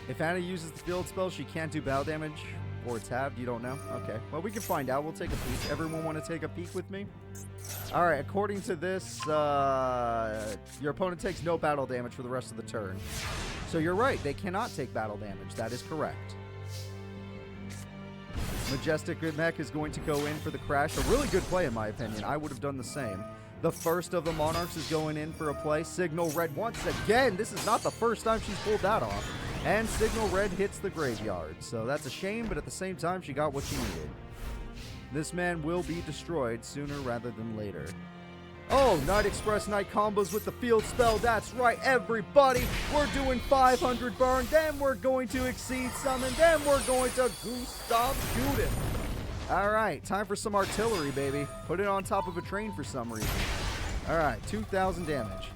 If Anna uses the field spell, she can't do battle damage, or it's halved. You don't know? Okay. Well, we can find out. We'll take a peek. Everyone want to take a peek with me? All right. According to this, your opponent takes no battle damage for the rest of the turn. So you're right. They cannot take battle damage. That is correct. Majestic Mech is going to go in for the crash. A really good play, in my opinion. I would have done the same. The first of the Monarchs is going in for a play. Signal Red once again. This is not the first time she's pulled that off. And Signal Red hits the graveyard. So that's a shame, but at the same time, she got what she needed. This man will be destroyed sooner rather than later. Oh, Night Express Knight combos with the field spell. That's right, everybody. We're doing 500 burn. Then we're going to exceed summon. Then we're going to Gustav shoot him. All right, time for some artillery, baby. Put it on top of a train for some reason. All right, 2,000 damage.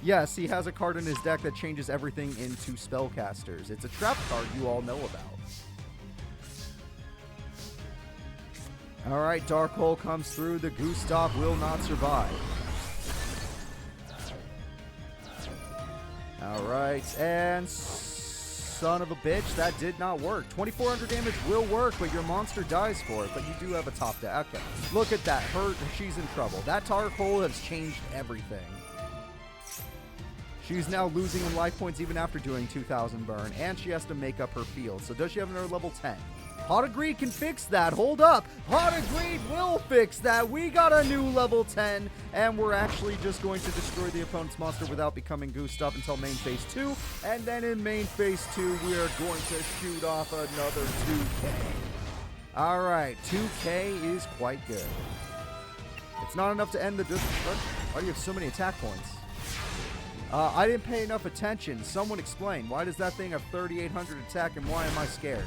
Yes, he has a card in his deck that changes everything into spellcasters. It's a trap card you all know about. All right, Dark Hole comes through. The Gustav will not survive. All right, and son of a bitch, that did not work. 2,400 damage will work, but your monster dies for it. But you do have a top deck. Okay, look at that. She's in trouble. That Dark Hole has changed everything. She's now losing in life points even after doing 2,000 burn, and she has to make up her field. So does she have another level 10? Pot of Greed can fix that. Hold up. Pot of Greed will fix that. We got a new level 10, and we're actually just going to destroy the opponent's monster without becoming Gustav until main phase 2. And then in main phase 2, we are going to shoot off another 2K. Alright, 2k is quite good. It's not enough to end the destruction. Why do you have so many attack points? I didn't pay enough attention. Someone explain. Why does that thing have 3,800 attack and why am I scared?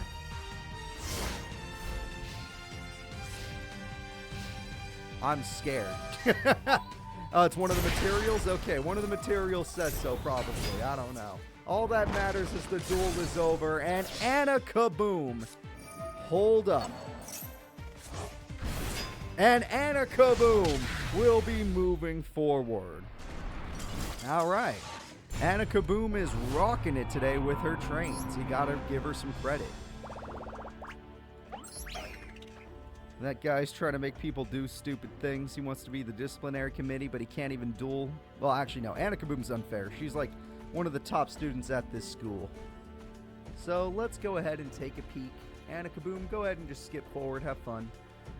I'm scared. It's one of the materials? Okay, one of the materials says so, probably. I don't know. All that matters is the duel is over, and Anna Kaboom. Hold up. And Anna Kaboom will be moving forward. All right. Anna Kaboom is rocking it today with her trains. You gotta give her some credit. That guy's trying to make people do stupid things. He wants to be the disciplinary committee, but he can't even duel. Well, actually, no. Anna Kaboom's unfair. She's like one of the top students at this school. So let's go ahead and take a peek. Anna Kaboom, go ahead and just skip forward. Have fun.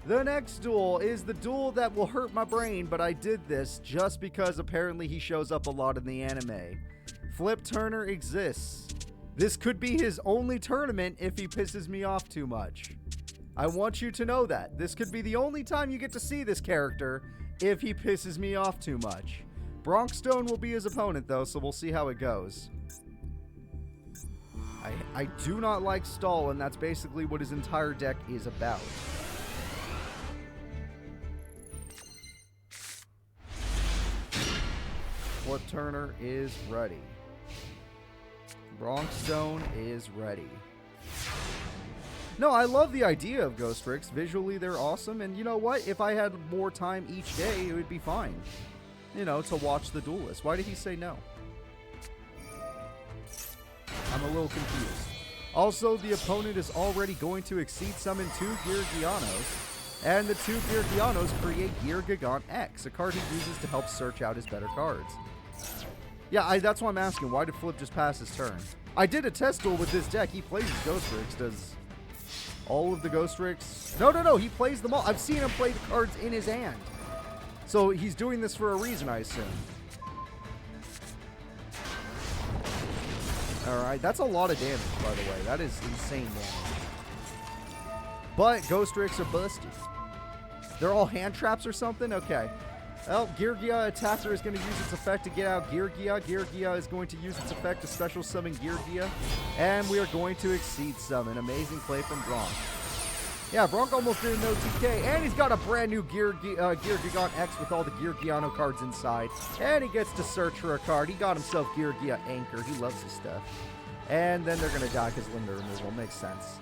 The next duel is the duel that will hurt my brain, but I did this just because apparently he shows up a lot in the anime. Flip Turner exists. This could be his only tournament if he pisses me off too much. I want you to know that. This could be the only time you get to see this character if he pisses me off too much. Bronxstone will be his opponent, though, so we'll see how it goes. I do not like Stall, and that's basically what his entire deck is about. Flip Turner is ready. Bronxstone is ready. No, I love the idea of Ghost Tricks. Visually, they're awesome. And you know what? If I had more time each day, it would be fine. You know, to watch the duelist. Why did he say no? I'm a little confused. Also, the opponent is already going to exceed summon 2 Gear-Gianos. And the 2 Gear-Gianos create Gear-Gigant X, a card he uses to help search out his better cards. Yeah, that's why I'm asking. Why did Flip just pass his turn? I did a test duel with this deck. He plays Ghost Tricks. Does all of the Ghost Tricks? No. He plays them all. I've seen him play the cards in his hand. So he's doing this for a reason, I assume. Alright, that's a lot of damage, by the way. That is insane damage. But Ghost Tricks are busted. They're all hand traps or something? Okay. Well, Gear-Gia Attacker is going to use its effect to get out Gear-Gia. Gear-Gia is going to use its effect to special summon Gear-Gia. And we are going to exceed summon. Amazing play from Bronk. Yeah, Bronk almost did an OTK. And he's got a brand new Gear-Gigant X with all the Gear-Giano cards inside. And he gets to search for a card. He got himself Gear-Gia Anchor. He loves this stuff. And then they're going to die because limit removal. Makes sense.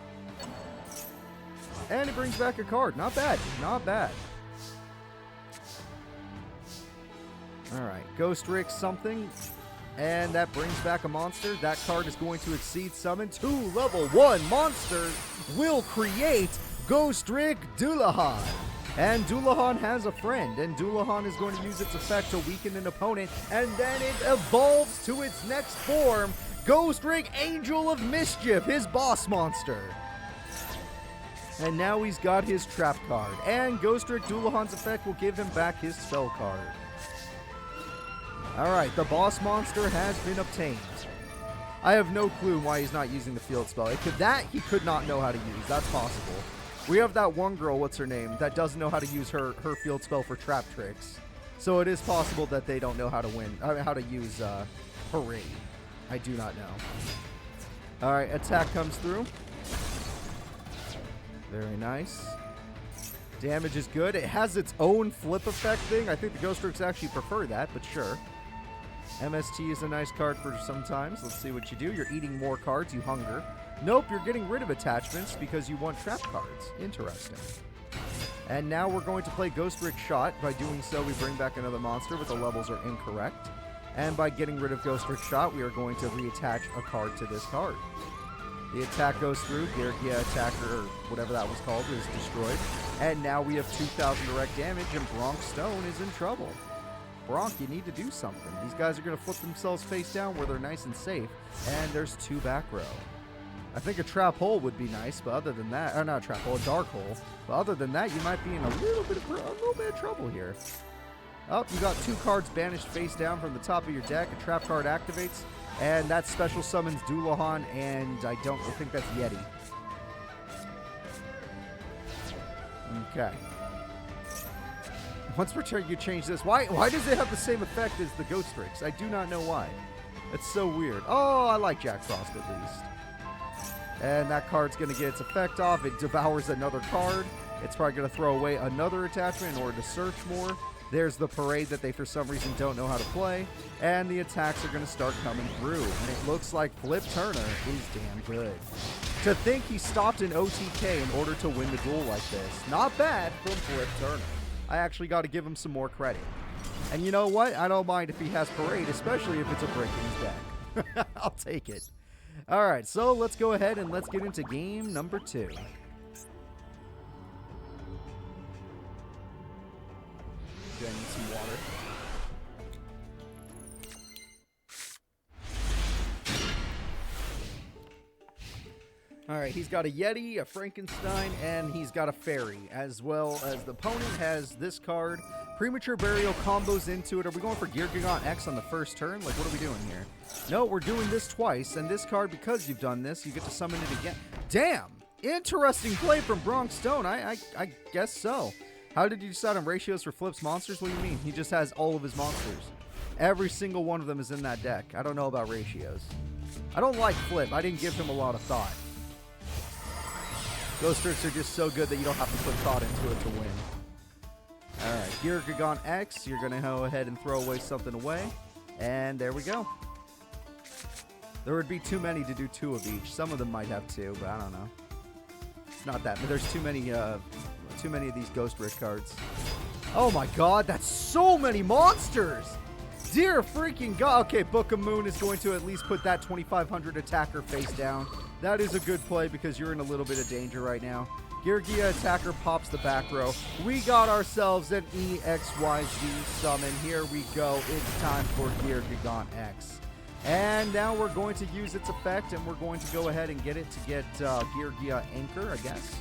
And he brings back a card. Not bad. Not bad. Alright, Ghost Rick something, and that brings back a monster. That card is going to exceed summon. 2 level 1 monsters will create Ghost Rick Dullahan. And Dullahan has a friend, and Dullahan is going to use its effect to weaken an opponent, and then it evolves to its next form, Ghost Rick Angel of Mischief, his boss monster. And now he's got his trap card, and Ghost Rick Dullahan's effect will give him back his spell card. Alright, the boss monster has been obtained. I have no clue why he's not using the field spell. He could not know how to use. That's possible. We have that one girl, what's her name, that doesn't know how to use her field spell for trap tricks. So it is possible that they don't know how to use Parade. I do not know. Alright, attack comes through. Very nice. Damage is good. It has its own flip effect thing. I think the Ghost Tricks actually prefer that, but sure. MST is a nice card for sometimes. Let's see what you do. You're eating more cards. You hunger. Nope, you're getting rid of attachments because you want trap cards. Interesting. And now we're going to play Ghost Rick Shot. By doing so, we bring back another monster, but the levels are incorrect. And by getting rid of Ghost Rick Shot, we are going to reattach a card to this card. The attack goes through. Gear Attacker, or whatever that was called, is destroyed. And now we have 2,000 direct damage, and Bronxstone is in trouble. Bronk, you need to do something. These guys are going to flip themselves face down where they're nice and safe. And there's 2 back row. I think a trap hole would be nice, but other than that, or not a trap hole, a dark hole. But other than that, you might be in a little bit of trouble here. Oh, you got 2 cards banished face down from the top of your deck. A trap card activates, and that special summons Dullahan, and I don't think that's Yeti. Okay. Once per turn, you change this. Why does it have the same effect as the Ghost Tricks? I do not know why. It's so weird. Oh, I like Jack Frost at least. And that card's going to get its effect off. It devours another card. It's probably going to throw away another attachment in order to search more. There's the parade that they, for some reason, don't know how to play. And the attacks are going to start coming through. And it looks like Flip Turner is damn good. To think he stopped an OTK in order to win the duel like this. Not bad from Flip Turner. I actually got to give him some more credit. And you know what? I don't mind if he has parade, especially if it's a break in his deck. I'll take it. All right, so let's go ahead and let's get into game number 2. Okay, I need some water. All right, he's got a Yeti, a Frankenstein, and he's got a Fairy, as well as the opponent has this card. Premature Burial combos into it. Are we going for Gear Gigant X on the first turn? Like, what are we doing here? No, we're doing this twice, and this card, because you've done this, you get to summon it again. Damn! Interesting play from Bronx Stone. I guess so. How did you decide on ratios for Flip's monsters? What do you mean? He just has all of his monsters. Every single one of them is in that deck. I don't know about ratios. I don't like Flip. I didn't give him a lot of thought. Ghost Tricks are just so good that you don't have to put thought into it to win. Alright, Gear Gigant X, you're going to go ahead and throw away something away. And there we go. There would be too many to do 2 of each. Some of them might have 2, but I don't know. It's not that, but there's too many of these Ghost Trick cards. Oh my god, that's so many monsters! Dear freaking god. Okay, Book of Moon is going to at least put that 2,500 attacker face down. That is a good play because you're in a little bit of danger right now. Geargia attacker pops the back row. We got ourselves an EXYZ summon. Here we go. It's time for Gear Gigant X. And now we're going to use its effect, and we're going to go ahead and get it to get Geargia Anchor, I guess.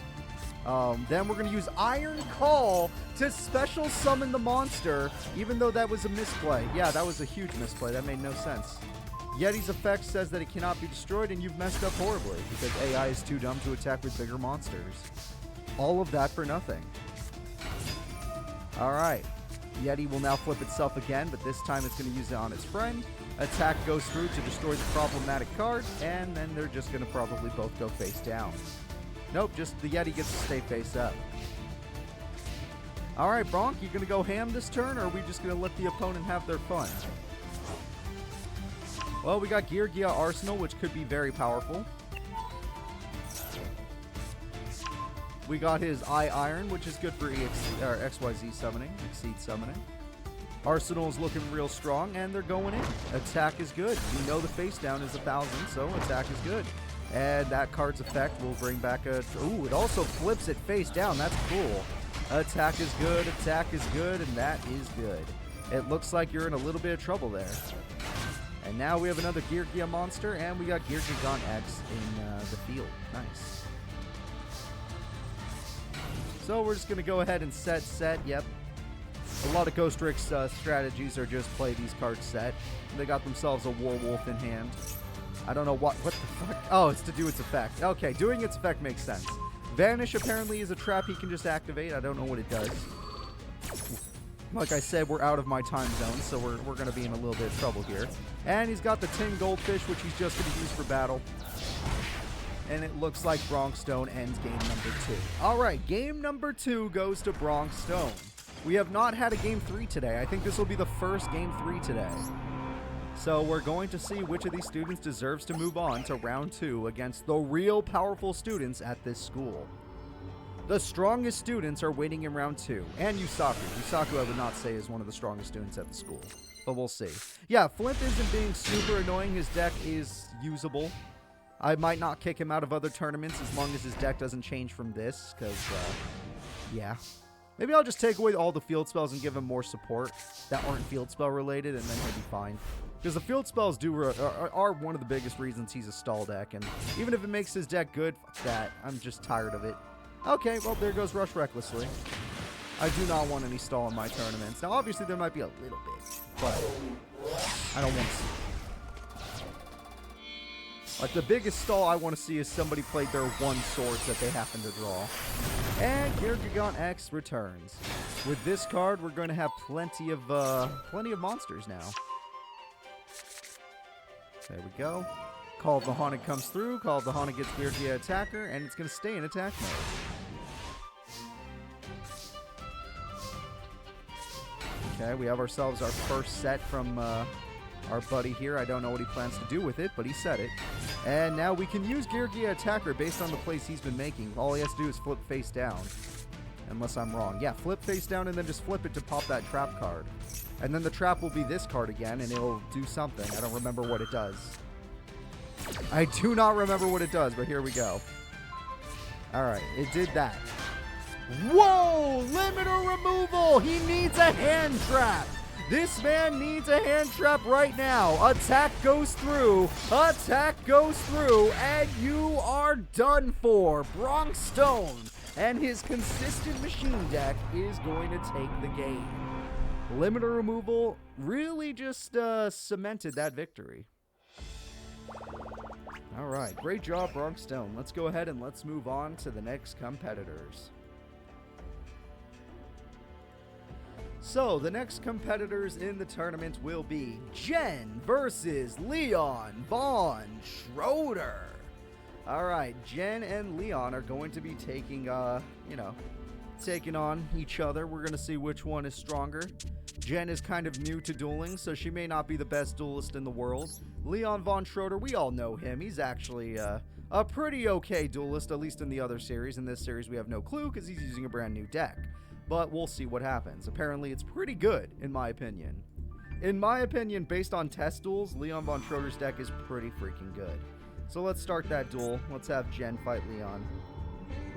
Then we're going to use Iron Call to special summon the monster, even though that was a misplay. Yeah, that was a huge misplay. That made no sense. Yeti's effect says that it cannot be destroyed, and you've messed up horribly because AI is too dumb to attack with bigger monsters. All of that for nothing. Alright. Yeti will now flip itself again, but this time it's going to use it on its friend. Attack goes through to destroy the problematic card, and then they're just going to probably both go face down. Nope, just the Yeti gets to stay face up. Alright, Bronk, you going to go ham this turn, or are we just going to let the opponent have their fun? Well, we got Geargia Arsenal, which could be very powerful. We got his Eye Iron, which is good for XYZ summoning, Exceed summoning. Arsenal is looking real strong, and they're going in. Attack is good. You know the face down is 1,000, so attack is good. And that card's effect will bring back a... Ooh, it also flips it face down. That's cool. Attack is good, and that is good. It looks like you're in a little bit of trouble there. And now we have another Geargia monster, and we got Gear Gigant X in the field. Nice. So we're just going to go ahead and set. Yep. A lot of Ghost Trick's strategies are just play these cards set. They got themselves a Warwolf in hand. I don't know what the fuck. Oh, it's to do its effect. Okay, doing its effect makes sense. Vanish apparently is a trap he can just activate. I don't know what it does. Like I said, we're out of my time zone, so we're going to be in a little bit of trouble here. And he's got the Tin Goldfish, which he's just going to use for battle. And it looks like Bronx Stone ends game number 2. All right, game number 2 goes to Bronx Stone. We have not had a game 3 today. I think this will be the first game 3 today. So we're going to see which of these students deserves to move on to round 2 against the real powerful students at this school. The strongest students are waiting in round 2. And Yusaku. Yusaku, I would not say, is one of the strongest students at the school. But we'll see. Yeah, Flint isn't being super annoying. His deck is usable. I might not kick him out of other tournaments as long as his deck doesn't change from this. Because, yeah. Maybe I'll just take away all the field spells and give him more support that aren't field spell related, and then he'll be fine. Because the field spells are one of the biggest reasons he's a stall deck. And even if it makes his deck good, fuck that. I'm just tired of it. Okay, well, there goes Rush Recklessly. I do not want any stall in my tournaments. Now, obviously, there might be a little bit, but I don't want to see it. Like, the biggest stall I want to see is somebody played their 1 swords that they happen to draw. And Geargigon X returns. With this card, we're going to have plenty of monsters now. There we go. Call of the Haunted comes through. Call of the Haunted gets Geargia Attacker, and it's going to stay in attack mode. Okay, we have ourselves our first set from our buddy here. I don't know what he plans to do with it, but he said it. And now we can use Geargia Attacker based on the plays he's been making. All he has to do is flip face down. Unless I'm wrong. Yeah, flip face down and then just flip it to pop that trap card. And then the trap will be this card again, and it'll do something. I don't remember what it does. I do not remember what it does, but here we go. Alright, it did that. Whoa! Limiter removal! He needs a hand trap! This man needs a hand trap right now. Attack goes through. Attack goes through. And you are done for. Bronx Stone and his consistent machine deck is going to take the game. Limiter removal really just cemented that victory. All right. Great job, Bronx Stone. Let's go ahead and let's move on to the next competitors. So, the next competitors in the tournament will be Jen versus Leon Von Schroeder. Alright, Jen and Leon are going to be taking, taking on each other. We're going to see which one is stronger. Jen is kind of new to dueling, so she may not be the best duelist in the world. Leon Von Schroeder, we all know him. He's actually a pretty okay duelist, at least in the other series. In this series, we have no clue because he's using a brand new deck. But we'll see what happens. Apparently, it's pretty good, in my opinion. In my opinion, based on test duels, Leon Von Schroeder's deck is pretty freaking good. So let's start that duel. Let's have Jen fight Leon.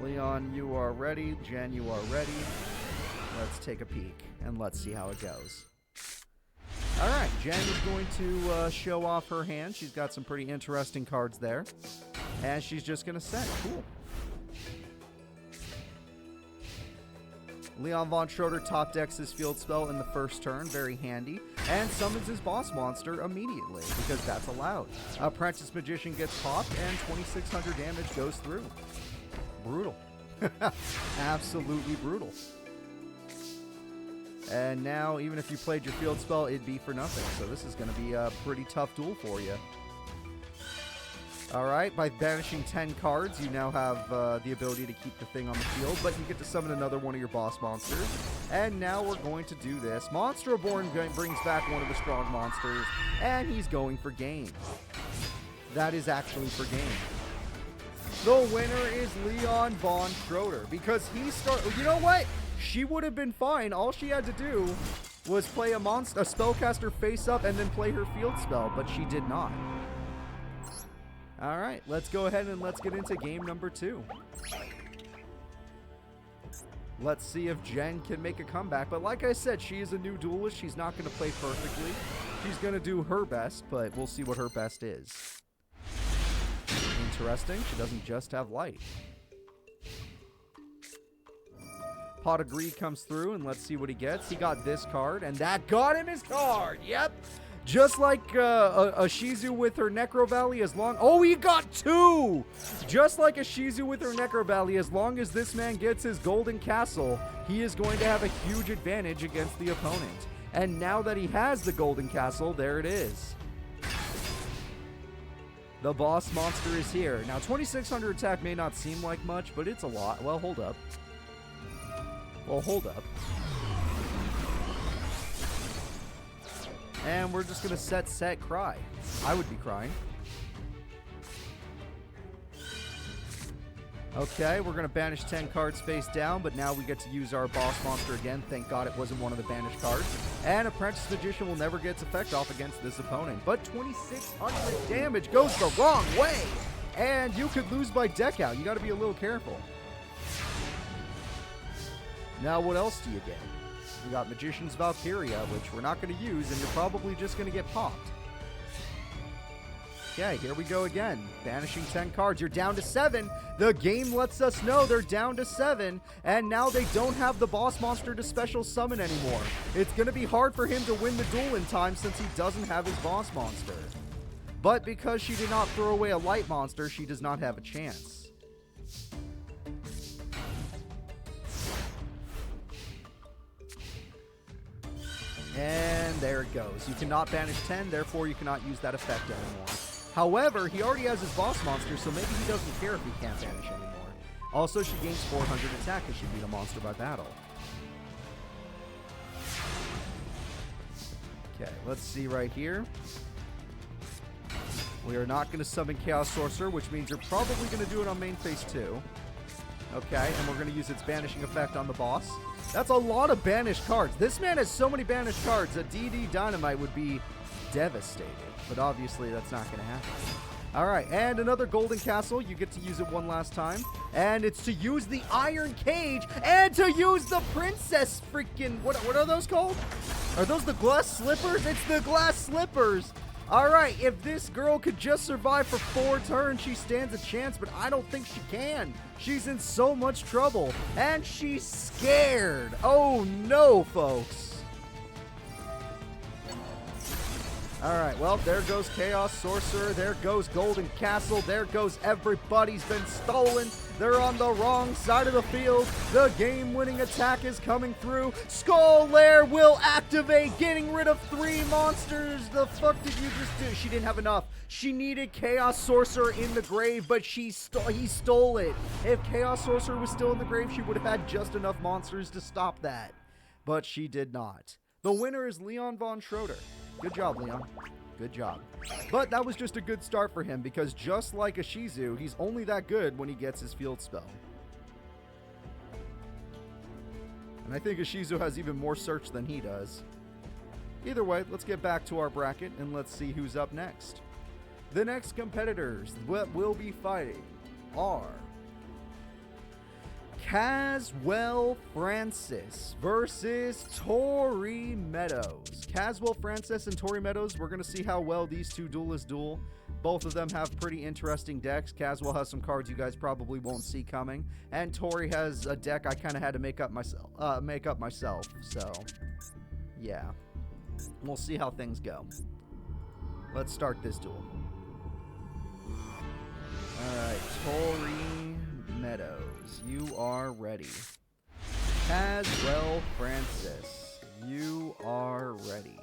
Leon, you are ready. Jen, you are ready. Let's take a peek, and let's see how it goes. Alright, Jen is going to show off her hand. She's got some pretty interesting cards there. And she's just going to set. Cool. Leon Von Schroeder top decks his field spell in the first turn, very handy, and summons his boss monster immediately, because that's allowed. Apprentice Magician gets popped, and 2600 damage goes through. Brutal. Absolutely brutal. And now, even if you played your field spell, it'd be for nothing, so this is going to be a pretty tough duel for you. Alright, by banishing 10 cards, you now have the ability to keep the thing on the field, but you get to summon another one of your boss monsters. And now we're going to do this. Monster Reborn brings back one of the strong monsters, and he's going for game. That is actually for game. The winner is Leon Von Schroeder, because he started... You know what? She would have been fine. All she had to do was play a spellcaster face up and then play her field spell, but she did not. All right, let's go ahead and let's get into game number 2. Let's see if Jen can make a comeback. But like I said, she is a new duelist. She's not going to play perfectly. She's going to do her best, but we'll see what her best is. Interesting. She doesn't just have light. Pot of Greed comes through, and let's see what he gets. He got this card, and that got him his card. Yep. Just like a Shizu with her Necro Valley, as long... Oh, he got 2! Just like a Shizu with her Necro Valley, as long as this man gets his Golden Castle, he is going to have a huge advantage against the opponent. And now that he has the Golden Castle, there it is. The boss monster is here. Now, 2600 attack may not seem like much, but it's a lot. Well, hold up. Well, hold up. And we're just going to set, cry. I would be crying. Okay, we're going to banish 10 cards face down, but now we get to use our boss monster again. Thank God it wasn't one of the banished cards. And Apprentice Magician will never get its effect off against this opponent. But 2600 damage goes the wrong way. And you could lose by deck out. You got to be a little careful. Now, what else do you get? We got Magician's Valkyria, which we're not going to use, and you're probably just going to get popped. Okay, here we go again. Banishing 10 cards. You're down to 7. The game lets us know they're down to 7, and now they don't have the boss monster to special summon anymore. It's going to be hard for him to win the duel in time since he doesn't have his boss monster. But because she did not throw away a light monster, she does not have a chance. And there it goes. You cannot banish 10, therefore you cannot use that effect anymore. However, he already has his boss monster, so maybe he doesn't care if he can't banish anymore. Also, she gains 400 attack if she beat a monster by battle. Okay, let's see right here. We are not going to summon Chaos Sorcerer, which means you're probably going to do it on main phase 2. Okay, and we're going to use its banishing effect on the boss. That's a lot of banished cards. This man has so many banished cards. A DD Dynamite would be devastated. But obviously, that's not going to happen. Alright, and another Golden Castle. You get to use it one last time. And it's to use the Iron Cage and to use the Princess freaking... What are those called? Are those the Glass Slippers? It's the Glass Slippers! Alright, if this girl could just survive for 4 turns, she stands a chance, but I don't think she can. She's in so much trouble. And she's scared. Oh no, folks. Alright, well, there goes Chaos Sorcerer, there goes Golden Castle, there goes everybody's been stolen. They're on the wrong side of the field. The game-winning attack is coming through. Skull Lair will activate, getting rid of 3 monsters. The fuck did you just do? She didn't have enough. She needed Chaos Sorcerer in the grave, but he stole it. If Chaos Sorcerer was still in the grave, she would have had just enough monsters to stop that. But she did not. The winner is Leon Von Schroeder. Good job, Leon. Good job. But that was just a good start for him because just like Ishizu, he's only that good when he gets his field spell. And I think Ishizu has even more search than he does. Either way, let's get back to our bracket and let's see who's up next. The next competitors that will be fighting are Caswell Francis versus Tori Meadows. Caswell Francis and Tori Meadows, we're going to see how well these two duelists duel. Both of them have pretty interesting decks. Caswell has some cards you guys probably won't see coming. And Tori has a deck I kind of had to make up myself. So, yeah. We'll see how things go. Let's start this duel. Alright, Tori Meadows, you are ready. Caswell Francis, you are ready.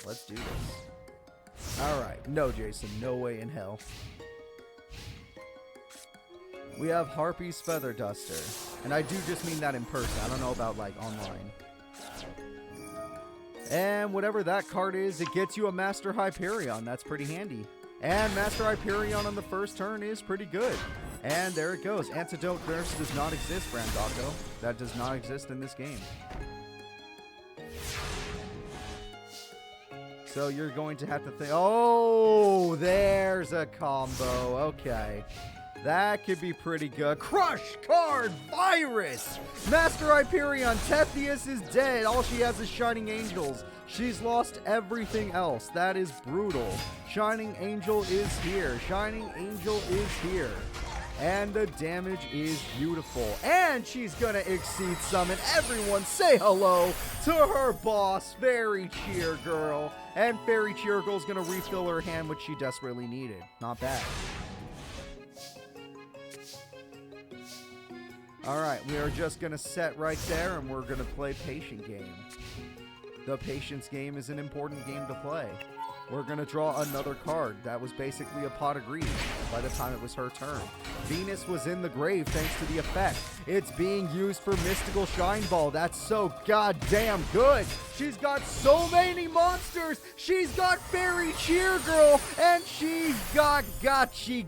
Let's do this. Alright, no Jason, no way in hell. We have Harpy's Feather Duster. And I do just mean that in person. I don't know about like online. And whatever that card is, it gets you a Master Hyperion. That's pretty handy. And Master Hyperion on the first turn is pretty good. And there it goes. Antidote Nurse does not exist, Brandocco. That does not exist in this game. So you're going to have to think... Oh, there's a combo. Okay. That could be pretty good. Crush Card Virus! Master Hyperion, Tethius is dead. All she has is Shining Angels. She's lost everything else. That is brutal. Shining Angel is here. Shining Angel is here. And the damage is beautiful. And she's gonna Exceed Summon. Everyone say hello to her boss, Fairy Cheer Girl. And Fairy Cheer Girl's gonna refill her hand, which she desperately needed. Not bad. Alright, we are just gonna set right there and we're gonna play Patient Game. The Patience game is an important game to play. We're going to draw another card. That was basically a pot of greed by the time it was her turn. Venus was in the grave thanks to the effect. It's being used for Mystical Shine Ball. That's so goddamn good. She's got so many monsters. She's got Fairy Cheer Girl. And she's got Gachi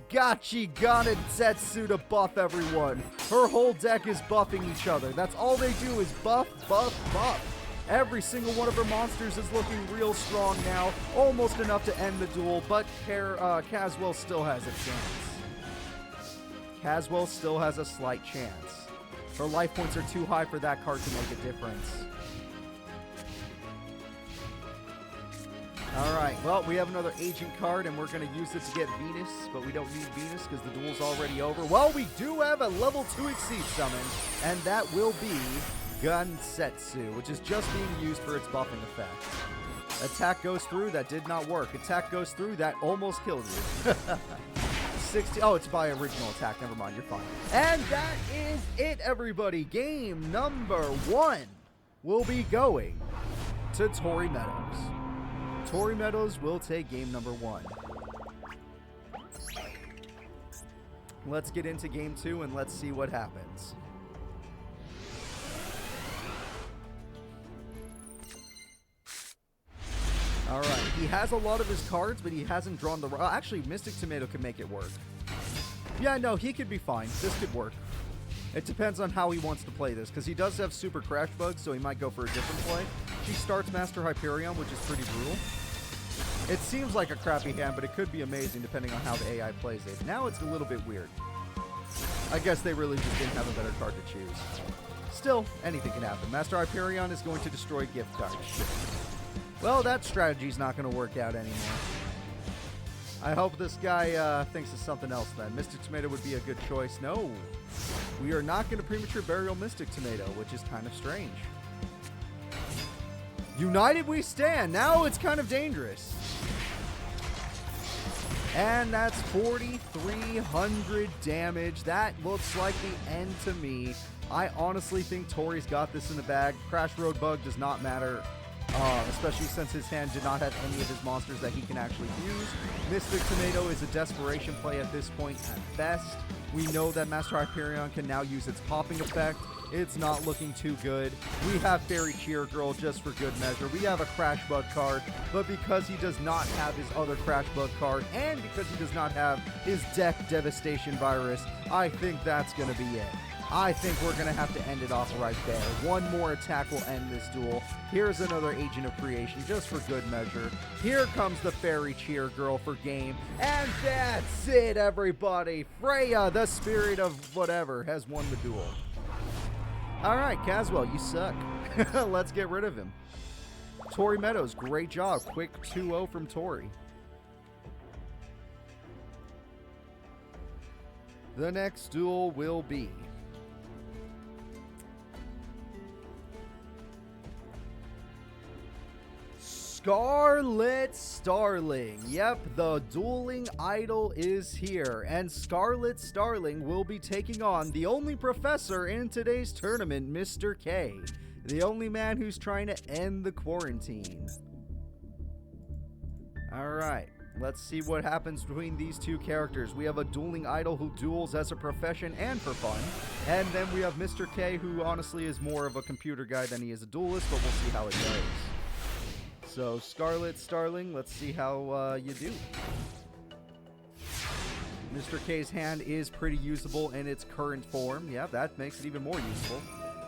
Setsu to buff everyone. Her whole deck is buffing each other. That's all they do is buff, buff, buff. Every single one of her monsters is looking real strong now. Almost enough to end the duel, but Caswell still has a chance. Caswell still has a slight chance. Her life points are too high for that card to make a difference. Alright, well, we have another agent card, and we're going to use it to get Venus, but we don't need Venus because the duel's already over. Well, we do have a level 2 Exceed Summon, and that will be Gunsetsu, which is just being used for its buffing effect. Attack goes through, that did not work. Attack goes through, that almost killed you. 60, oh, it's by original attack, never mind, you're fine. And that is it, everybody. Game number 1 will be going to Tori Meadows. Tori Meadows will take game number 1. Let's get into game 2 and let's see what happens. Alright, he has a lot of his cards, but he hasn't drawn the... actually, Mystic Tomato can make it work. Yeah, no, he could be fine. This could work. It depends on how he wants to play this, because he does have Super Crash Bugs, so he might go for a different play. She starts Master Hyperion, which is pretty brutal. It seems like a crappy hand, but it could be amazing depending on how the AI plays it. Now it's a little bit weird. I guess they really just didn't have a better card to choose. Still, anything can happen. Master Hyperion is going to destroy gift cards. Well, that strategy's not going to work out anymore. I hope this guy thinks of something else then. Mystic Tomato would be a good choice. No. We are not going to premature burial Mystic Tomato, which is kind of strange. United we stand. Now it's kind of dangerous. And that's 4,300 damage. That looks like the end to me. I honestly think Tori's got this in the bag. Crash Road Bug does not matter. Especially since his hand did not have any of his monsters that he can actually use. Mystic Tomato is a desperation play at this point at best. We know that Master Hyperion can now use its popping effect. It's not looking too good. We have Fairy Cheer Girl just for good measure. We have a Crash Bug card, but because he does not have his other Crash Bug card, and because he does not have his deck Devastation Virus, I think that's going to be it. I think we're going to have to end it off right there. One more attack will end this duel. Here's another Agent of Creation, just for good measure. Here comes the Fairy Cheer Girl for game. And that's it, everybody. Freya, the spirit of whatever, has won the duel. All right, Caswell, you suck. Let's get rid of him. Tori Meadows, great job. Quick 2-0 from Tori. The next duel will be... Scarlet Starling. Yep, the dueling idol is here, and Scarlet Starling will be taking on the only professor in today's tournament, Mr. K, the only man who's trying to end the quarantine. Alright, let's see what happens between these two characters. We have a dueling idol who duels as a profession and for fun, and then we have Mr. K, who honestly is more of a computer guy than he is a duelist, but we'll see how it goes. So, Scarlet Starling, let's see how you do. Mr. K's hand is pretty usable in its current form. Yeah, that makes it even more useful.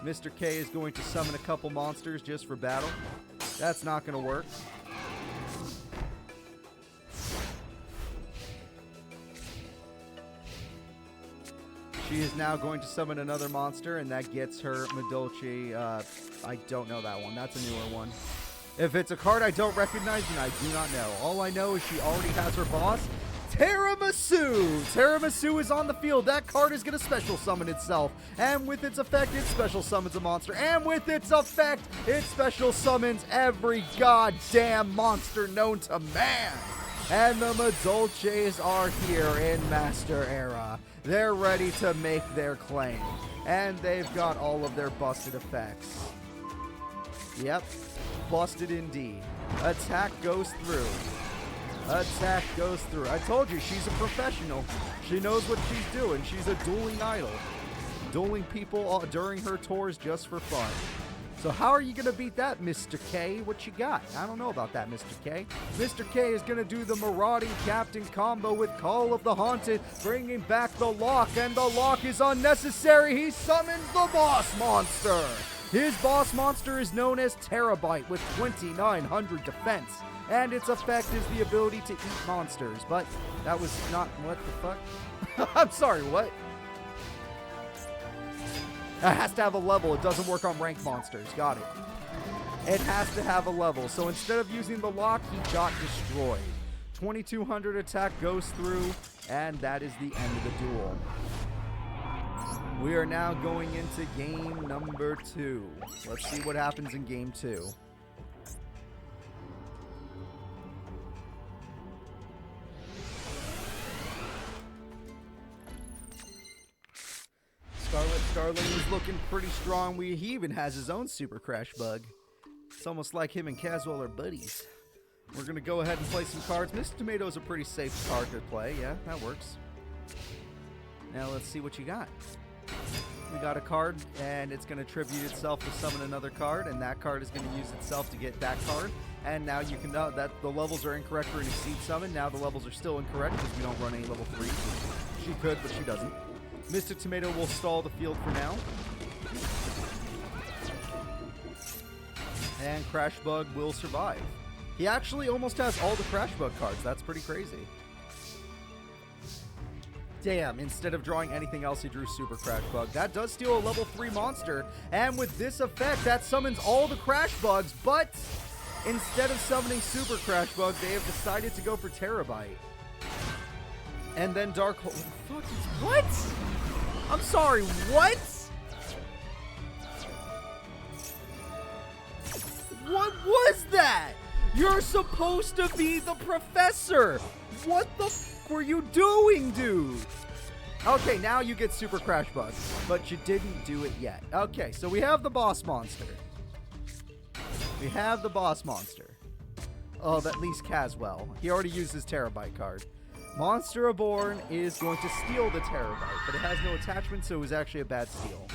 Mr. K is going to summon a couple monsters just for battle. That's not going to work. She is now going to summon another monster, and that gets her Madolche. I don't know that one. That's a newer one. If it's a card I don't recognize, then I do not know. All I know is she already has her boss, Tiramisu. Tiramisu is on the field. That card is going to special summon itself. And with its effect, it special summons a monster. And with its effect, it special summons every goddamn monster known to man. And the Madolches are here in Master Era. They're ready to make their claim. And they've got all of their busted effects. Yep. Busted indeed. Attack goes through. Attack goes through. I told you, she's a professional. She knows what she's doing. She's a dueling idol. Dueling people during her tours just for fun. So how are you going to beat that, Mr. K? What you got? I don't know about that, Mr. K. Mr. K is going to do the Marauding Captain combo with Call of the Haunted, bringing back the lock, and the lock is unnecessary. He summons the boss monster. His boss monster is known as Terabyte with 2,900 defense, and its effect is the ability to eat monsters, but that was not... What the fuck? I'm sorry, what? It has to have a level. It doesn't work on ranked monsters. Got it. It has to have a level, so instead of using the lock, he got destroyed. 2,200 attack goes through, and that is the end of the duel. We are now going into game number 2. Let's see what happens in game 2. Scarlet Starling is looking pretty strong. He even has his own Super Crash Bug. It's almost like him and Caswell are buddies. We're going to go ahead and play some cards. Mr. Tomato is a pretty safe card to play. Yeah, that works. Now let's see what you got. We got a card, and it's going to tribute itself to summon another card, and that card is going to use itself to get that card. And now you can know that the levels are incorrect for an Exceed Summon. Now the levels are still incorrect because we don't run any level 3s. She could, but she doesn't. Mr. Tomato will stall the field for now. And Crash Bug will survive. He actually almost has all the Crash Bug cards. That's pretty crazy. Damn, instead of drawing anything else, he drew Super Crash Bug. That does steal a level 3 monster, and with this effect, that summons all the Crash Bugs, but instead of summoning Super Crash Bug, they have decided to go for Terabyte. And then Dark Hole... What? I'm sorry, what? What was that? You're supposed to be the professor! What the f were you doing, dude? Okay, now you get Super Crash Bug, but you didn't do it yet. Okay, so we have the boss monster. We have the boss monster. Oh, at least Caswell. He already used his Terabyte card. Monster Reborn is going to steal the Terabyte, but it has no attachment, so it was actually a bad steal.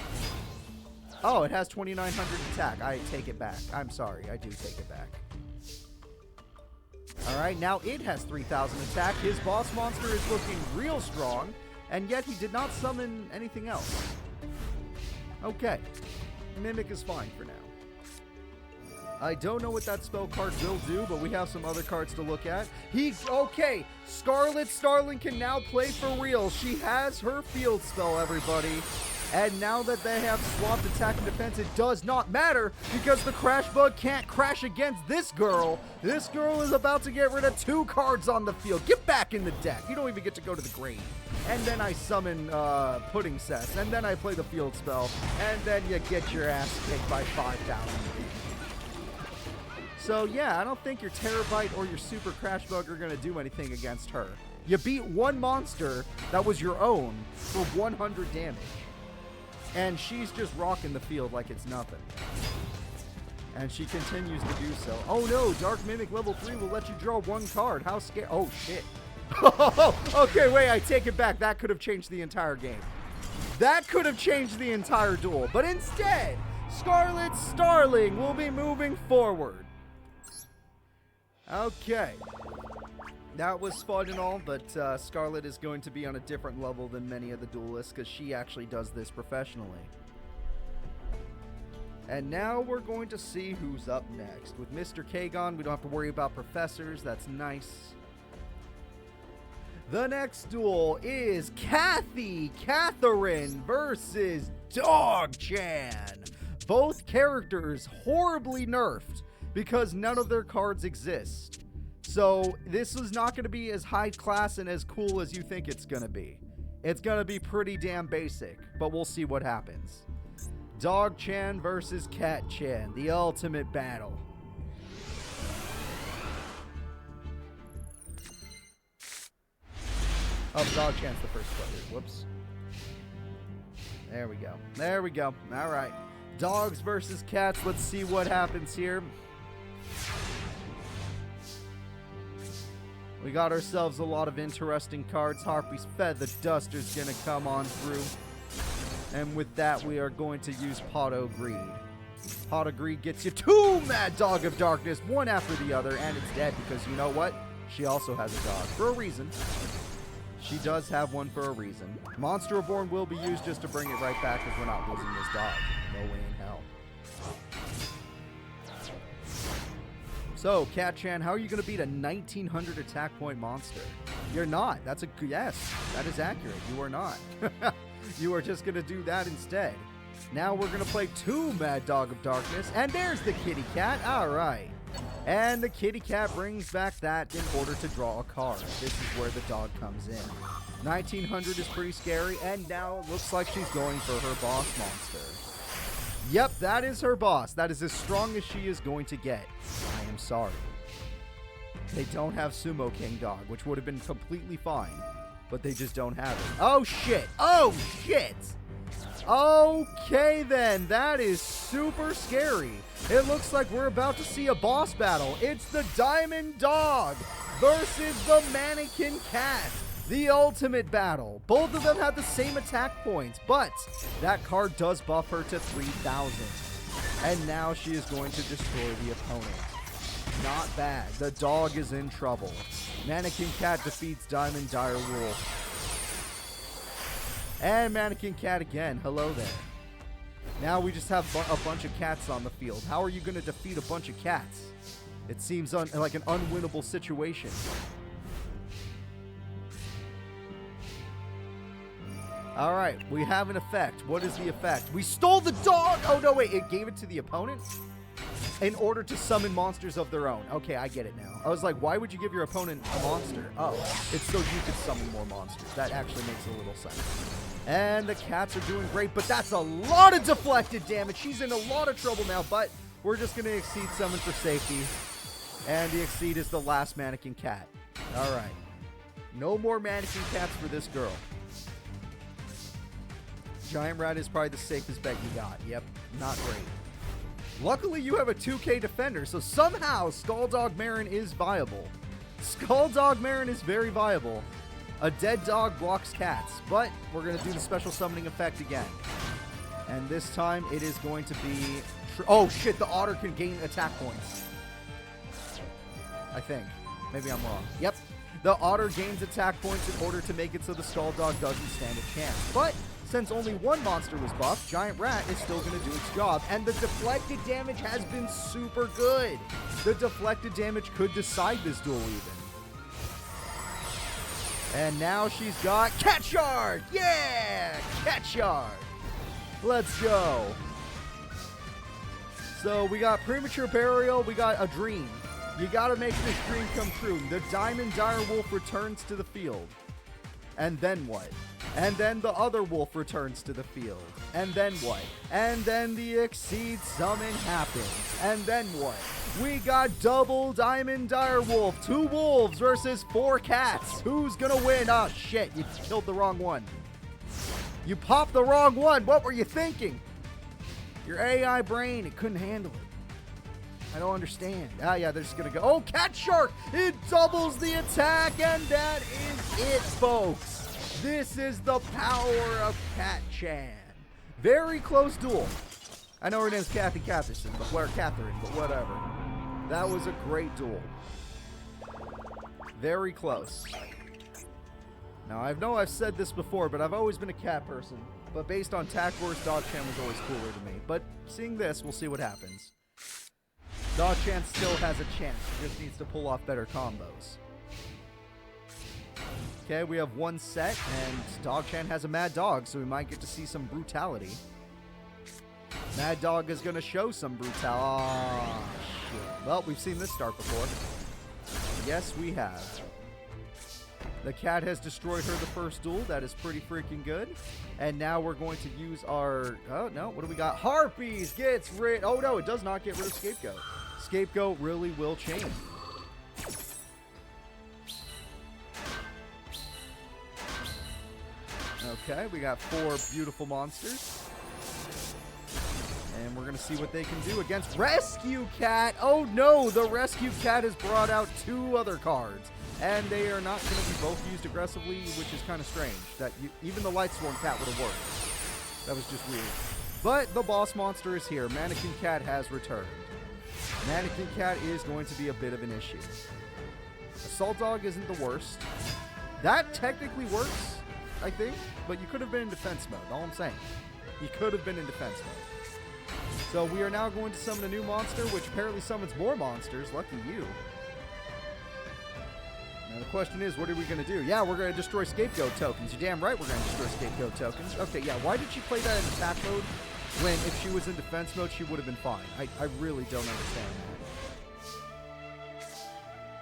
Oh, it has 2,900 attack. I take it back. I'm sorry, I do take it back. Alright, now it has 3,000 attack. His boss monster is looking real strong, and yet he did not summon anything else. Okay. Mimic is fine for now. I don't know what that spell card will do, but we have some other cards to look at. Okay, Scarlet Starling can now play for real. She has her field spell, everybody. And now that they have swapped attack and defense, it does not matter because the Crash Bug can't crash against this girl. This girl is about to get rid of 2 cards on the field. Get back in the deck. You don't even get to go to the grave. And then I summon Pudding Cess, and then I play the field spell, and then you get your ass kicked by 5,000. So yeah, I don't think your Terabyte or your Super Crash Bug are going to do anything against her. You beat one monster that was your own for 100 damage. And she's just rocking the field like it's nothing. And she continues to do so. Oh no, Dark Mimic level 3 will let you draw 1 card. How scary. Oh shit. Okay, wait, I take it back. That could have changed the entire game. That could have changed the entire duel. But instead, Scarlet Starling will be moving forward. Okay. That was fun and all, but Scarlet is going to be on a different level than many of the duelists because she actually does this professionally. And now we're going to see who's up next. With Mr. Kagon, we don't have to worry about professors. That's nice. The next duel is Catherine versus Dog-chan. Both characters horribly nerfed because none of their cards exist. So this is not going to be as high class and as cool as you think it's going to be. It's going to be pretty damn basic, but we'll see what happens. Dog-chan versus Cat-chan, the ultimate battle. Oh, Dog-chan's the first player. Whoops. There we go. There we go. All right. Dogs versus cats. Let's see what happens here. We got ourselves a lot of interesting cards. Harpy's Feather Duster's gonna come on through. And with that, we are going to use Pot of Greed. Pot of Greed gets you 2 Mad Dog of Darkness, one after the other, and it's dead because you know what? She also has a dog. For a reason. She does have one for a reason. Monster Reborn will be used just to bring it right back because we're not losing this dog. No way in hell. So, Cat-chan, how are you going to beat a 1900 attack point monster? You're not. That's a... Yes, that is accurate. You are not. You are just going to do that instead. Now we're going to play 2 Mad Dog of Darkness. And there's the kitty cat. All right. And the kitty cat brings back that in order to draw a card. This is where the dog comes in. 1900 is pretty scary. And now it looks like she's going for her boss monster. Yep, that is her boss. That is as strong as she is going to get. I am sorry. They don't have Sumo King Dog, which would have been completely fine. But they just don't have it. Oh, shit. Oh, shit. Okay, then. That is super scary. It looks like we're about to see a boss battle. It's the Diamond Dog versus the Mannequin Cat. The ultimate battle. Both of them have the same attack points, but that card does buff her to 3,000. And now she is going to destroy the opponent. Not bad. The dog is in trouble. Mannequin Cat defeats Diamond Dire Wolf. And Mannequin Cat again. Hello there. Now we just have a bunch of cats on the field. How are you going to defeat a bunch of cats? It seems like an unwinnable situation. All right, we have an effect. What is the effect? We stole the dog! Oh, no, wait. It gave it to the opponent in order to summon monsters of their own. Okay, I get it now. I was like, why would you give your opponent a monster? Oh, it's so you could summon more monsters. That actually makes a little sense. And the cats are doing great, but that's a lot of deflected damage. She's in a lot of trouble now, but we're just going to Exceed summon for safety. And the Exceed is the last Mannequin Cat. All right. No more Mannequin Cats for this girl. Giant Rat is probably the safest bet you got. Yep, not great. Luckily, you have a 2K defender, so somehow Skulldog Marin is viable. Skulldog Marin is very viable. A dead dog blocks cats, but we're going to do the special summoning effect again. And this time, it is going to be... Oh, shit, the otter can gain attack points. I think. Maybe I'm wrong. Yep. The otter gains attack points in order to make it so the Skulldog doesn't stand a chance. But since only one monster was buffed, Giant Rat is still going to do its job. And the deflected damage has been super good. The deflected damage could decide this duel even. And now she's got Cat Shard! Yeah! Cat Shard! Let's go. So we got Premature Burial, we got a Dream. You gotta make this dream come true. The Diamond Dire Wolf returns to the field. And then what? And then the other wolf returns to the field. And then what? And then the Exceed summon happens. And then what? We got double Diamond Dire Wolf. 2 wolves versus 4 cats. Who's gonna win? Oh, shit. You killed the wrong one. You popped the wrong one. What were you thinking? Your AI brain, it couldn't handle it. I don't understand. Ah, yeah, they're just gonna go. Oh, Cat Shark! It doubles the attack, and that is it, folks. This is the power of Cat-chan. Very close duel. I know her name's Kathy Catherson, Catherine, but whatever. That was a great duel. Very close. Now, I know I've said this before, but I've always been a cat person. But based on Tag Wars, Dog-chan was always cooler to me. But seeing this, we'll see what happens. Dog-chan still has a chance. He just needs to pull off better combos. Okay, we have one set, and Dog-chan has a Mad Dog, so we might get to see some brutality. Mad Dog is going to show some brutality. Oh, shit. Well, we've seen this start before. Yes, we have. The cat has destroyed her the first duel. That is pretty freaking good. And now we're going to use our... Oh, no. What do we got? Harpies gets rid... Oh, no. It does not get rid of Scapegoat. Scapegoat really will change. Okay. We got 4 beautiful monsters. And we're going to see what they can do against Rescue Cat. Oh, no. The Rescue Cat has brought out 2 other cards. And they are not going to be both used aggressively, which is kind of strange. That even the Lightsworn Cat would have worked. That was just weird. But the boss monster is here. Mannequin Cat has returned. Mannequin Cat is going to be a bit of an issue. Assault Dog isn't the worst. That technically works, I think. But you could have been in defense mode. All I'm saying. You could have been in defense mode. So we are now going to summon a new monster, which apparently summons more monsters. Lucky you. Now the question is, what are we going to do? Yeah, we're going to destroy Scapegoat tokens. You're damn right we're going to destroy Scapegoat tokens. Okay, yeah, why did she play that in attack mode when if she was in defense mode, she would have been fine? I really don't understand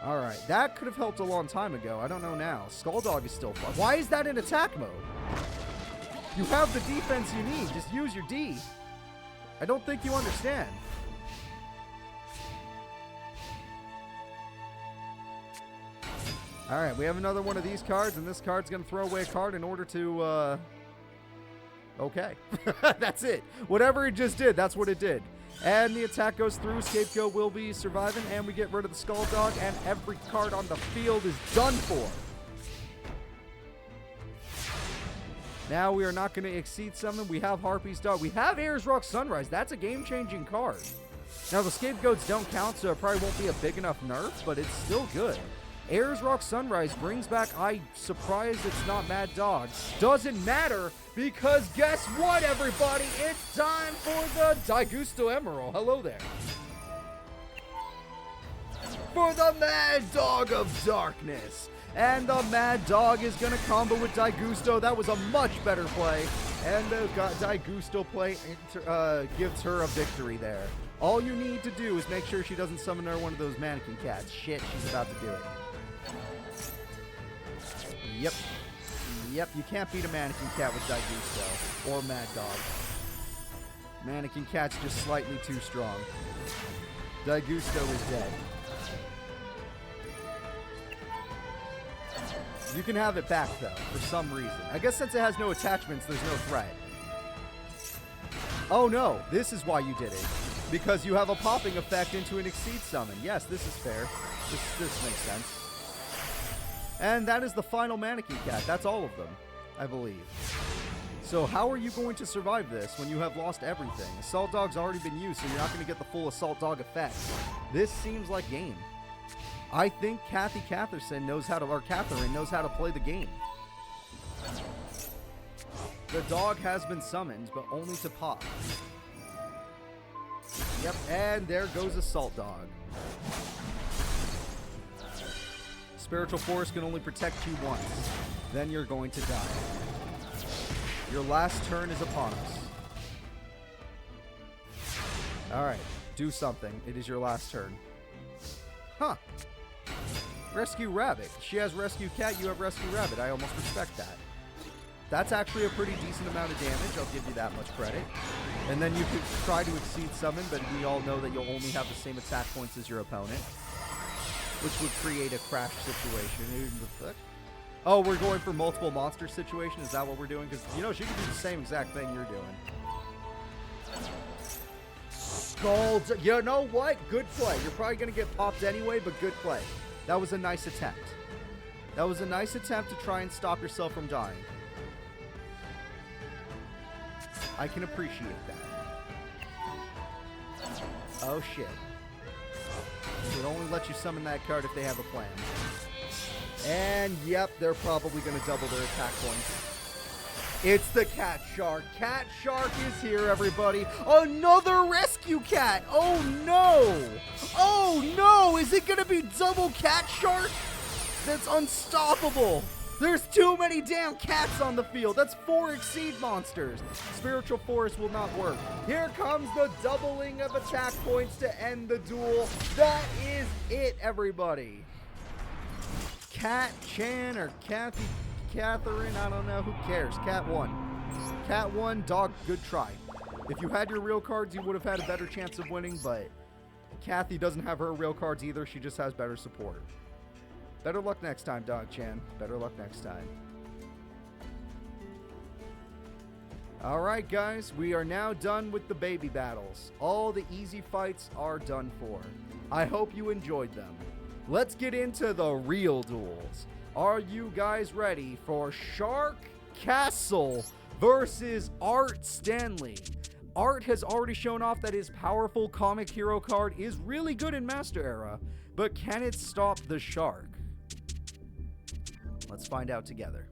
that. Alright, that could have helped a long time ago. I don't know now. Skulldog is still fun. Why is that in attack mode? You have the defense you need. Just use your D. I don't think you understand. Alright, we have another one of these cards, and this card's going to throw away a card in order to Okay. That's it. Whatever it just did, that's what it did. And the attack goes through. Scapegoat will be surviving, and we get rid of the Skull Dog, and every card on the field is done for. Now we are not going to exceed summon. We have Harpy's Dog. We have Ayers Rock Sunrise. That's a game-changing card. Now, the Scapegoats don't count, so it probably won't be a big enough nerf, but it's still good. Ayers Rock Sunrise brings back, I'm surprised it's not Mad Dog. Doesn't matter, because guess what, everybody? It's time for the Daigusto Emerald. Hello there. For the Mad Dog of Darkness. And the Mad Dog is going to combo with Daigusto. That was a much better play. And the Daigusto play gives her a victory there. All you need to do is make sure she doesn't summon her one of those mannequin cats. Shit, she's about to do it. Yep. Yep, you can't beat a mannequin cat with Daigusto or Mad Dog. Mannequin cat's just slightly too strong. Daigusto is dead. You can have it back, though, for some reason. I guess since it has no attachments, there's no threat. Oh, no. This is why you did it. Because you have a popping effect into an Exceed summon. Yes, this is fair. This makes sense. And that is the final Mannequin Cat. That's all of them, I believe. So how are you going to survive this when you have lost everything? Assault Dog's already been used, so you're not going to get the full Assault Dog effect. This seems like game. I think Catherine knows how to play the game. The dog has been summoned, but only to pop. Yep, and there goes Assault Dog. Spiritual Force can only protect you once. Then you're going to die. Your last turn is upon us. Alright, do something. It is your last turn. Huh. Rescue Rabbit. She has Rescue Cat, you have Rescue Rabbit. I almost respect that. That's actually a pretty decent amount of damage. I'll give you that much credit. And then you could try to Exceed Summon, but we all know that you'll only have the same attack points as your opponent, which would create a crash situation. Oh, we're going for multiple monster situation? Is that what we're doing? Because, you know, she could do the same exact thing you're doing. Scald. You know what? Good play. You're probably going to get popped anyway, but good play. That was a nice attempt. That was a nice attempt to try and stop yourself from dying. I can appreciate that. Oh, shit. It only lets you summon that card if they have a plan. And, yep, they're probably going to double their attack points. It's the Cat Shark. Cat Shark is here, everybody. Another Rescue Cat. Oh, no. Oh, no. Is it going to be double Cat Shark? That's unstoppable. There's too many damn cats on the field. That's 4 Exceed monsters. Spiritual Force will not work. Here comes the doubling of attack points to end the duel. That is it, everybody. Cat Chan or Catherine, I don't know. Who cares? Cat won. Cat won. Dog, good try. If you had your real cards, you would have had a better chance of winning, but Kathy doesn't have her real cards either. She just has better support. Better luck next time, Dog Chan. Better luck next time. Alright, guys. We are now done with the baby battles. All the easy fights are done for. I hope you enjoyed them. Let's get into the real duels. Are you guys ready for Shark Castle versus Art Stanley? Art has already shown off that his powerful comic hero card is really good in Master Era, but can it stop the Shark? Let's find out together.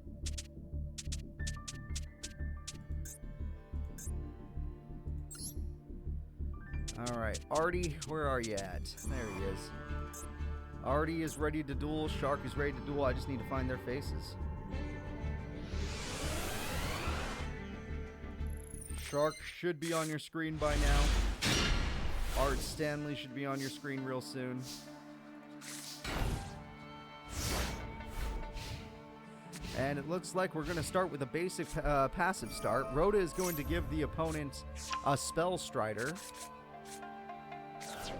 Alright, Artie, where are you at? There he is. Artie is ready to duel, Shark is ready to duel, I just need to find their faces. Shark should be on your screen by now. Art Stanley should be on your screen real soon. And it looks like we're going to start with a basic passive start. Rhoda is going to give the opponent a Spell Strider.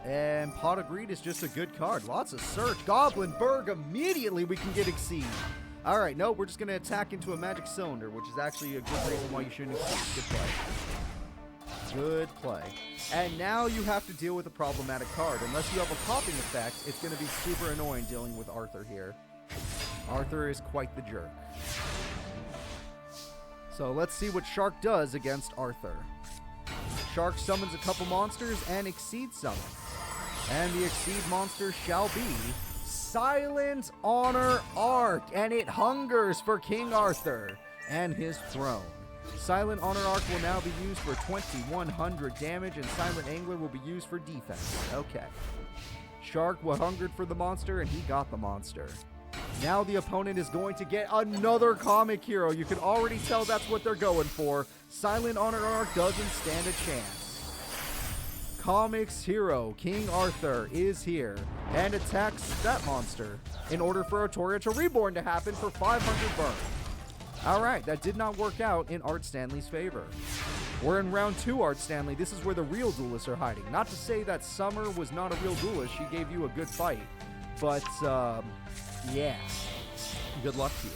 And Pot of Greed is just a good card. Lots of search. Goblin Berg, immediately we can get Exceed. Alright, no, we're just going to attack into a magic cylinder, which is actually a good reason why you shouldn't exceed. Good play. Good play. And now you have to deal with a problematic card. Unless you have a popping effect, it's going to be super annoying dealing with Arthur here. Arthur is quite the jerk. So let's see what Shark does against Arthur. Shark summons a couple monsters and Exceed summons. And the Exceed monster shall be Silent Honor Arc, and it hungers for King Arthur and his throne. Silent Honor Arc will now be used for 2100 damage, and Silent Angler will be used for defense. Okay. Shark hungered for the monster, and he got the monster. Now the opponent is going to get another comic hero. You can already tell that's what they're going for. Silent Honor Arc doesn't stand a chance. Comics hero King Arthur is here and attacks that monster in order for a Torrential Reborn to happen for 500 burn. Alright, that did not work out in Art Stanley's favor. We're in round 2, Art Stanley. This is where the real duelists are hiding. Not to say that Summer was not a real duelist. She gave you a good fight. But, yeah. Good luck to you.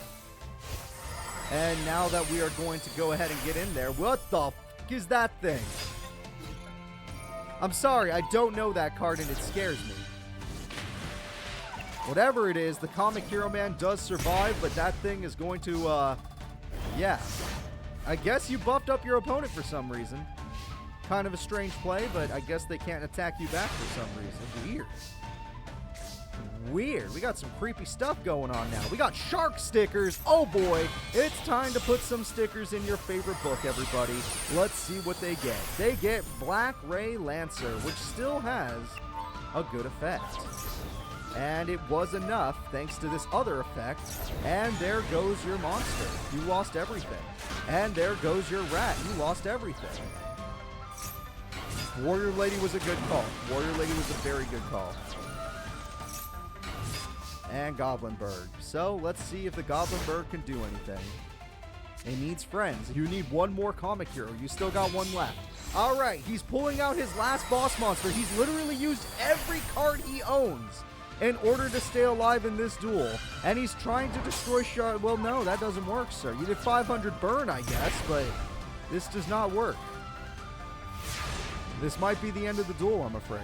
And now that we are going to go ahead and get in there, what the f*** is that thing? I'm sorry, I don't know that card and it scares me. Whatever it is, the Comic Hero Man does survive, but that thing is going to, yeah. I guess you buffed up your opponent for some reason. Kind of a strange play, but I guess they can't attack you back for some reason. Weird. Weird. We got some creepy stuff going on now. We got shark stickers. Oh boy, it's time to put some stickers in your favorite book, everybody. Let's see what they get. They get Black Ray Lancer, which still has a good effect. And it was enough thanks to this other effect. And there goes your monster. You lost everything. And there goes your rat. You lost everything. Warrior Lady was a good call. Warrior Lady was a very good call. And Goblin Bird. So let's see if the Goblin Bird can do anything. It needs friends. You need one more comic hero. You still got one left. Alright, he's pulling out his last boss monster. He's literally used every card he owns in order to stay alive in this duel. And he's trying to destroy Shard. Well, no, that doesn't work, sir. You did 500 burn, I guess, but this does not work. This might be the end of the duel, I'm afraid.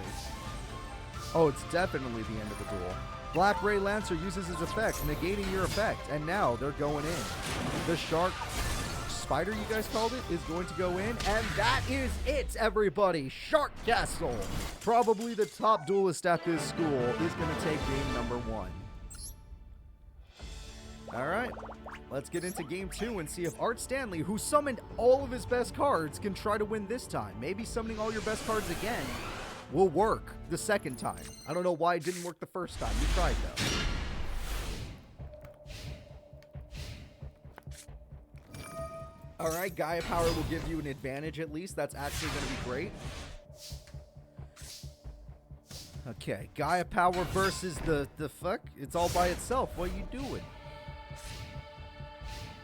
Oh, it's definitely the end of the duel. Black Ray Lancer uses his effect, negating your effect, and now they're going in. The shark spider, you guys called it, is going to go in, and that is it, everybody. Shark Castle, probably the top duelist at this school, is going to take game number 1. All right, let's get into game 2 and see if Art Stanley, who summoned all of his best cards, can try to win this time. Maybe summoning all your best cards again will work the second time. I don't know why it didn't work the first time. You tried, though. Alright, Gaia Power will give you an advantage at least. That's actually going to be great. Okay, Gaia Power versus the fuck? It's all by itself. What are you doing?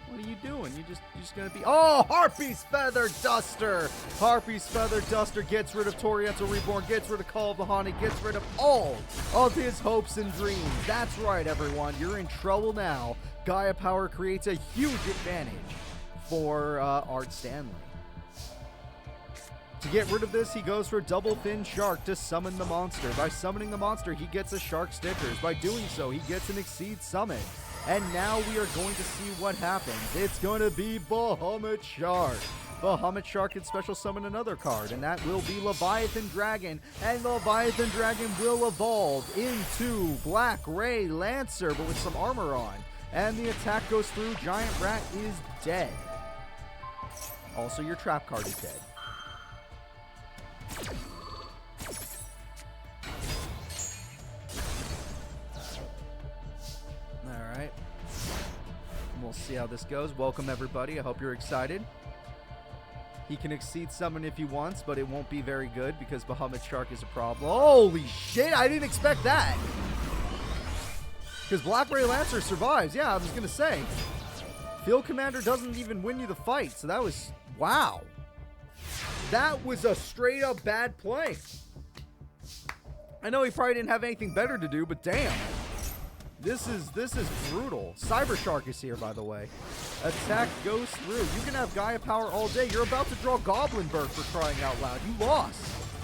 What are you doing? You're just gonna be... Oh, Harpy's Feather Duster! Harpy's Feather Duster gets rid of Torrential Reborn, gets rid of Call of the Haunted, gets rid of all of his hopes and dreams. That's right, everyone. You're in trouble now. Gaia Power creates a huge advantage for Art Stanley. To get rid of this, he goes for Double Fin Shark to summon the monster. By summoning the monster, he gets a Shark Stickers. By doing so, he gets an Exceed Summon. And now we are going to see what happens. It's going to be Bahamut Shark. Bahamut Shark can special summon another card, and that will be Leviathan Dragon. And Leviathan Dragon will evolve into Black Ray Lancer, but with some armor on. And the attack goes through. Giant Rat is dead. Also, your trap card is dead. Alright. We'll see how this goes. Welcome, everybody. I hope you're excited. He can Exceed Summon if he wants, but it won't be very good because Bahamut Shark is a problem. Holy shit, I didn't expect that! Because Black Ray Lancer survives. Yeah, I was going to say. Field Commander doesn't even win you the fight, so that was... Wow. That was a straight-up bad play. I know he probably didn't have anything better to do, but damn. This is brutal. Cyber Shark is here, by the way. Attack goes through. You can have Gaia power all day. You're about to draw Goblinberg for crying out loud. You lost.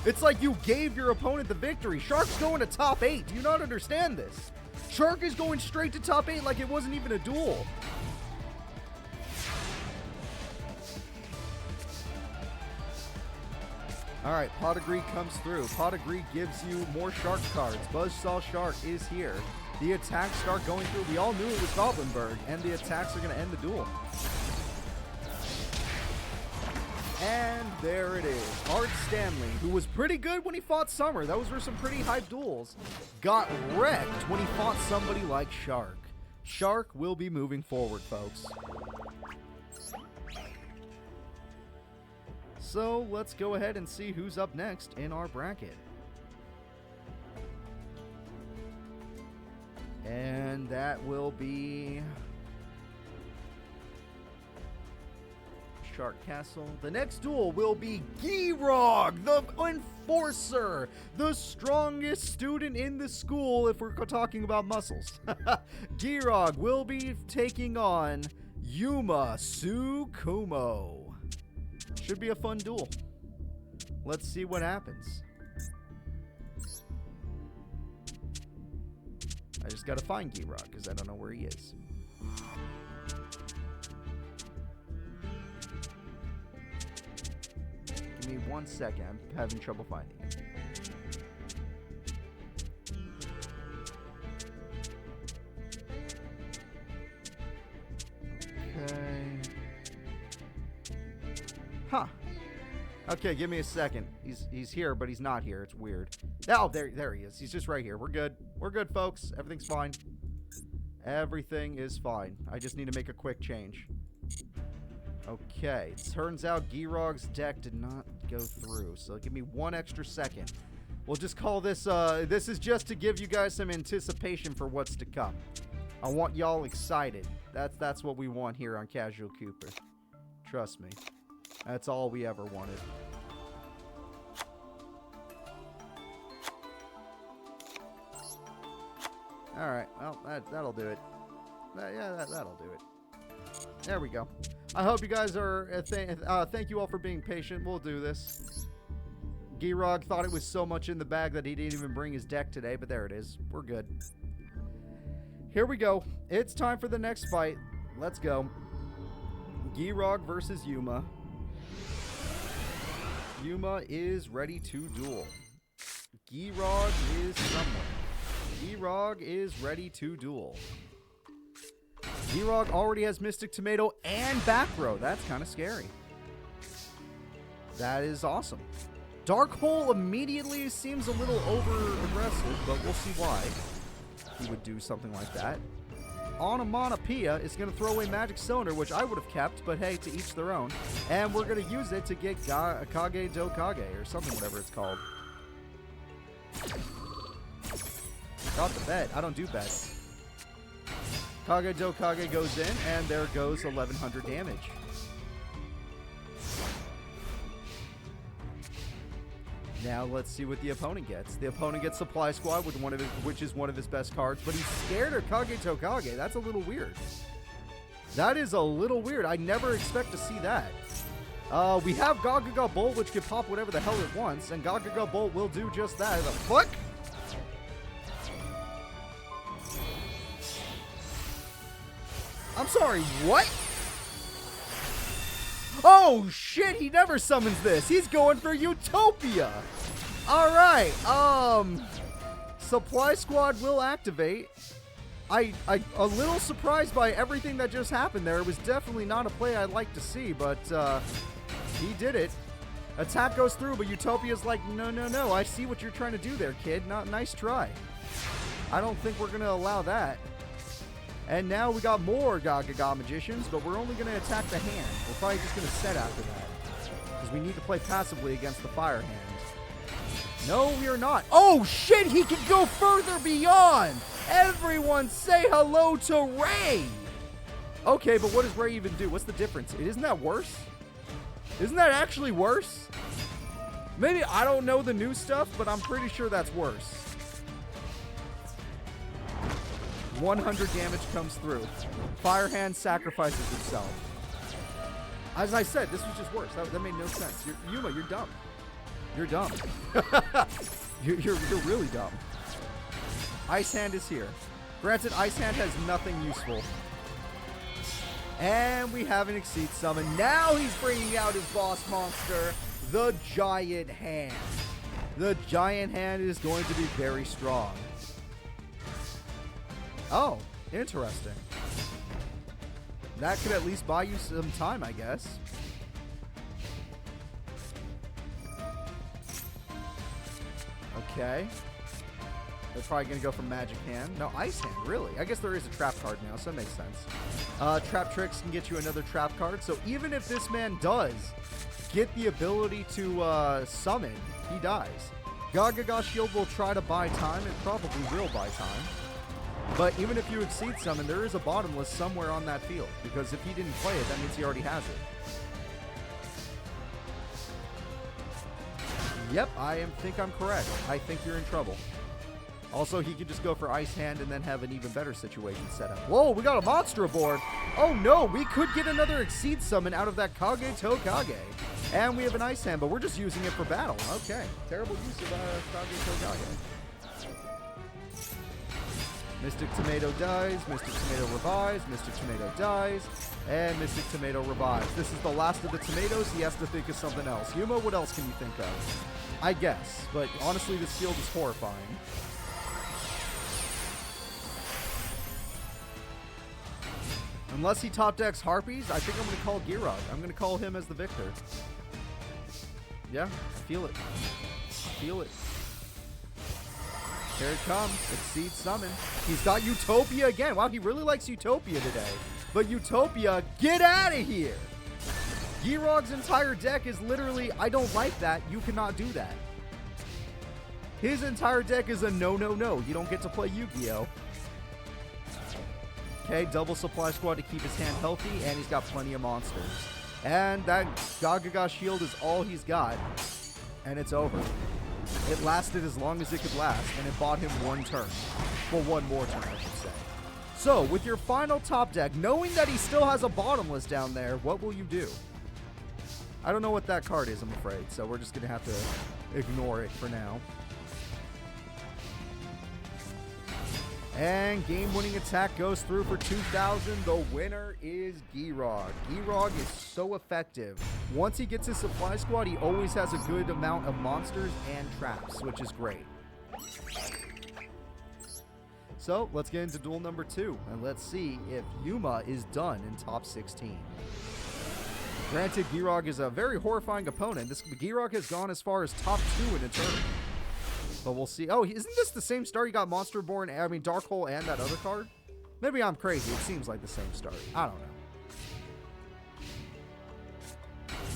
It's like you gave your opponent the victory. Shark's going to top 8. Do you not understand this? Shark is going straight to top 8 like it wasn't even a duel. Alright, Pedigree comes through. Pedigree gives you more Shark cards. Buzzsaw Shark is here. The attacks start going through. We all knew it was Goblinberg, and the attacks are going to end the duel. And there it is. Art Stanley, who was pretty good when he fought Summer. Those were some pretty hype duels. Got wrecked when he fought somebody like Shark. Shark will be moving forward, folks. So let's go ahead and see who's up next in our bracket. And that will be Shark Castle. The next duel will be Girogue, the Enforcer, the strongest student in the school if we're talking about muscles. Girogue will be taking on Yuma Tsukumo. Should be a fun duel. Let's see what happens. I just gotta find Girogue because I don't know where he is. Give me 1 second. I'm having trouble finding him. Okay. Huh. Okay, give me a second. He's here, but he's not here. It's weird. Oh, there he is. He's just right here. We're good. We're good, folks. Everything's fine. Everything is fine. I just need to make a quick change. Okay. Turns out Girogue's deck did not go through, so give me 1 extra second. We'll just call this, this is just to give you guys some anticipation for what's to come. I want y'all excited. That's what we want here on Casual Cooper. Trust me. That's all we ever wanted. Alright, well, that'll do it. That'll do it. There we go. I hope you guys are... thank you all for being patient. We'll do this. Girogue thought it was so much in the bag that he didn't even bring his deck today, but there it is. We're good. Here we go. It's time for the next fight. Let's go. Girogue versus Yuma. Yuma is ready to duel. Girogue is somewhere. Girogue is ready to duel. Girogue already has Mystic Tomato and Back Row. That's kind of scary. That is awesome. Dark Hole immediately seems a little over-aggressive, but we'll see why he would do something like that. Onomatopoeia is going to throw away Magic Cylinder, which I would have kept, but hey, to each their own. And we're going to use it to get Kage do Kage, or something, whatever it's called. Got the bet. I don't do bets. Kage do Kage goes in, and there goes 1100 damage. Now let's see what the opponent gets. The opponent gets Supply Squad, with which is one of his best cards, but he's scared of Kage to Kage. That's a little weird. That is a little weird. I never expect to see that. We have Gagaga Bolt, which can pop whatever the hell it wants, and Gagaga Bolt will do just that. The fuck? I'm sorry, what? Oh, shit, he never summons this. He's going for Utopia. All right, Supply Squad will activate. I'm a little surprised by everything that just happened there. It was definitely not a play I'd like to see, but he did it. Attack goes through, but Utopia's like, no, I see what you're trying to do there, kid. Nice try. I don't think we're going to allow that. And now we got more Gagaga Magicians, but we're only going to attack the hand. We're probably just going to set after that, because we need to play passively against the fire hand. No, we are not. Oh, shit, he can go further beyond. Everyone say hello to Ray. Okay, but what does Ray even do? What's the difference? Isn't that worse? Isn't that actually worse? Maybe I don't know the new stuff, but I'm pretty sure that's worse. 100 damage comes through. Fire Hand sacrifices itself. As I said, this was just worse. That made no sense. Yuma, you're dumb. You're dumb. you're really dumb. Ice Hand is here. Granted, Ice Hand has nothing useful. And we have an Exceed Summon. Now he's bringing out his boss monster, the Giant Hand. The Giant Hand is going to be very strong. Oh, interesting. That could at least buy you some time, I guess. Okay. They're probably going to go for Magic Hand. No, Ice Hand, really? I guess there is a Trap card now, so that makes sense. Trap Tricks can get you another Trap card. So even if this man does get the ability to summon, he dies. Gagaga Shield will try to buy time. It probably will buy time. But even if you Exceed Summon, there is a Bottomless somewhere on that field. Because if he didn't play it, that means he already has it. Yep, I think I'm correct. I think you're in trouble. Also, he could just go for Ice Hand and then have an even better situation set up. Whoa, we got a monster aboard. Oh no, we could get another Exceed Summon out of that Kage Tokage. And we have an Ice Hand, but we're just using it for battle. Okay, terrible use of Kage Tokage. Mystic Tomato dies, Mystic Tomato revives, Mystic Tomato dies, and Mystic Tomato revives. This is the last of the tomatoes. He has to think of something else. Yuma, what else can you think of? I guess, but honestly, this field is horrifying. Unless he top decks Harpies, I think I'm going to call Girog. I'm going to call him as the victor. Yeah, I feel it. I feel it. Here it comes. Exceed Summon. He's got Utopia again. Wow, he really likes Utopia today. But Utopia, get out of here! Girog's entire deck is literally, I don't like that. You cannot do that. His entire deck is a no, no, no. You don't get to play Yu-Gi-Oh! Okay, double Supply Squad to keep his hand healthy, and he's got plenty of monsters. And that Gagaga Shield is all he's got, and it's over. It lasted as long as it could last, and it bought him one turn. Well, one more turn, I should say. So, with your final top deck, knowing that he still has a Bottomless down there, what will you do? I don't know what that card is, I'm afraid, so we're just going to have to ignore it for now. And game-winning attack goes through for 2,000. The winner is Girog. Girog is so effective. Once he gets his Supply Squad, he always has a good amount of monsters and traps, which is great. So, let's get into duel number 2, and let's see if Yuma is done in top 16. Granted, Girog is a very horrifying opponent. Girog has gone as far as top 2 in a tournament. But we'll see. Oh, isn't this the same star? You got Monsterborn, I mean Dark Hole and that other card? Maybe I'm crazy. It seems like the same star. I don't know.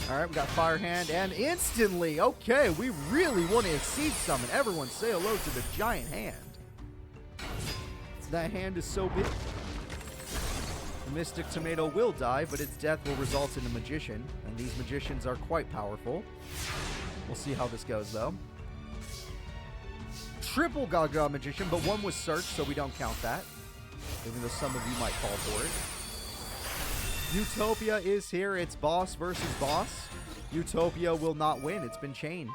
Alright, we got Fire Hand, and instantly, okay, we really want to Exceed Summon. Everyone say hello to the Giant Hand. That hand is so big. The Mystic Tomato will die, but its death will result in a Magician, and these Magicians are quite powerful. We'll see how this goes, though. Triple Gaga Magician, but one was searched, so we don't count that. Even though some of you might fall for it. Utopia is here. It's boss versus boss. Utopia will not win. It's been chained.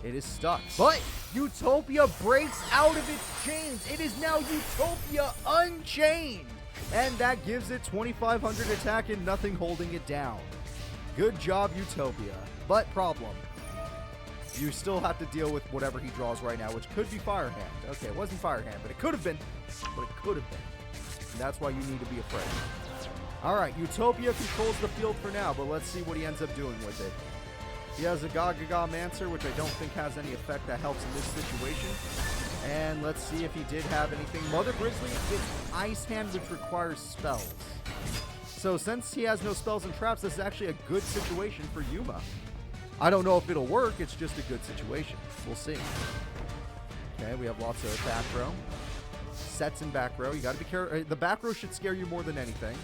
It is stuck. But Utopia breaks out of its chains. It is now Utopia Unchained. And that gives it 2,500 attack and nothing holding it down. Good job, Utopia. But problem. You still have to deal with whatever he draws right now, which could be Fire Hand. Okay, it wasn't Fire Hand, but it could have been. But it could have been. And that's why you need to be afraid. Alright, Utopia controls the field for now, but let's see what he ends up doing with it. He has a Gagaga Mancer, which I don't think has any effect that helps in this situation. And let's see if he did have anything. Mother Grizzly is Ice Hand, which requires spells. So since he has no spells and traps, this is actually a good situation for Yuma. I don't know if it'll work, it's just a good situation. We'll see. Okay, we have lots of back row. Sets in back row. You gotta be careful. The back row should scare you more than anything.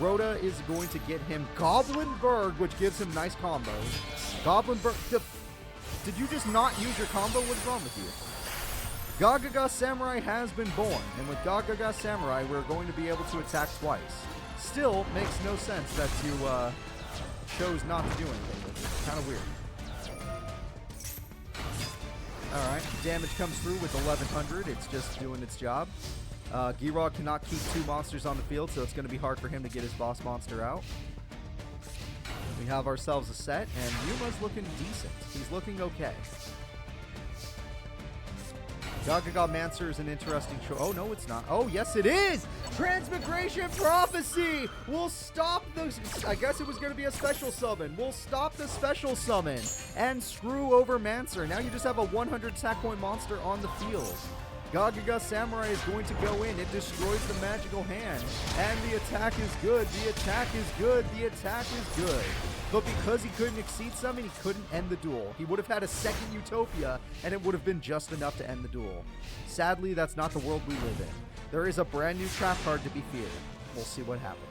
Rhoda is going to get him Goblin Berg, which gives him nice combos. Goblin Berg. Did you just not use your combo? What's wrong with you? Gagaga Samurai has been born, and with Gagaga Samurai, we're going to be able to attack twice. Still, makes no sense that you chose not to do anything with it. Kind of weird. Alright, damage comes through with 1100. It's just doing its job. Giroud cannot keep 2 monsters on the field, so it's going to be hard for him to get his boss monster out. We have ourselves a set, and Yuma's looking decent. He's looking okay. Gagaga Mancer is an interesting choice. Oh, no, it's not. Oh, yes, it is! Transmigration Prophecy! We'll stop the... I guess it was going to be a special summon. We'll stop the special summon and screw over Mancer. Now you just have a 100 attack point monster on the field. Gagaga Samurai is going to go in. It destroys the magical hand. And the attack is good. The attack is good. The attack is good. But because he couldn't exceed summon, he couldn't end the duel. He would have had a second Utopia, and it would have been just enough to end the duel. Sadly, that's not the world we live in. There is a brand new trap card to be feared. We'll see what happens.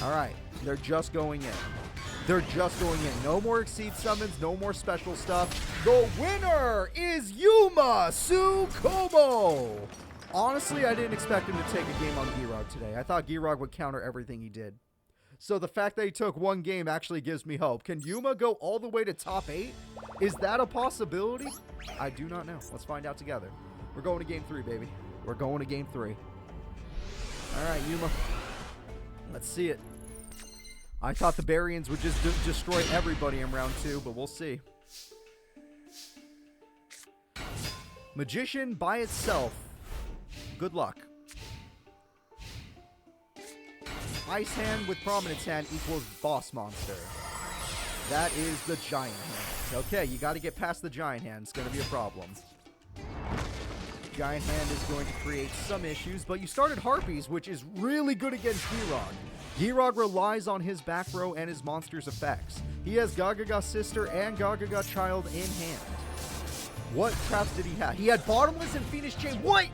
Alright, they're just going in. They're just going in. No more exceed summons, no more special stuff. The winner is Yuma Tsukumo! Honestly, I didn't expect him to take a game on Giroud today. I thought Giroud would counter everything he did. So the fact that he took one game actually gives me hope. Can Yuma go all the way to top 8? Is that a possibility? I do not know. Let's find out together. We're going to game 3, baby. We're going to game 3. All right, Yuma. Let's see it. I thought the Barians would just destroy everybody in round 2, but we'll see. Magician by itself. Good luck. Ice hand with prominence hand equals boss monster. That is the giant hand. Okay, you got to get past the giant hand. It's going to be a problem. Giant hand is going to create some issues, but you started Harpies, which is really good against Giroud. Giroud relies on his back row and his monster's effects. He has Gagaga Sister and Gagaga Child in hand. What traps did he have? He had Bottomless and Phoenix Chain. What?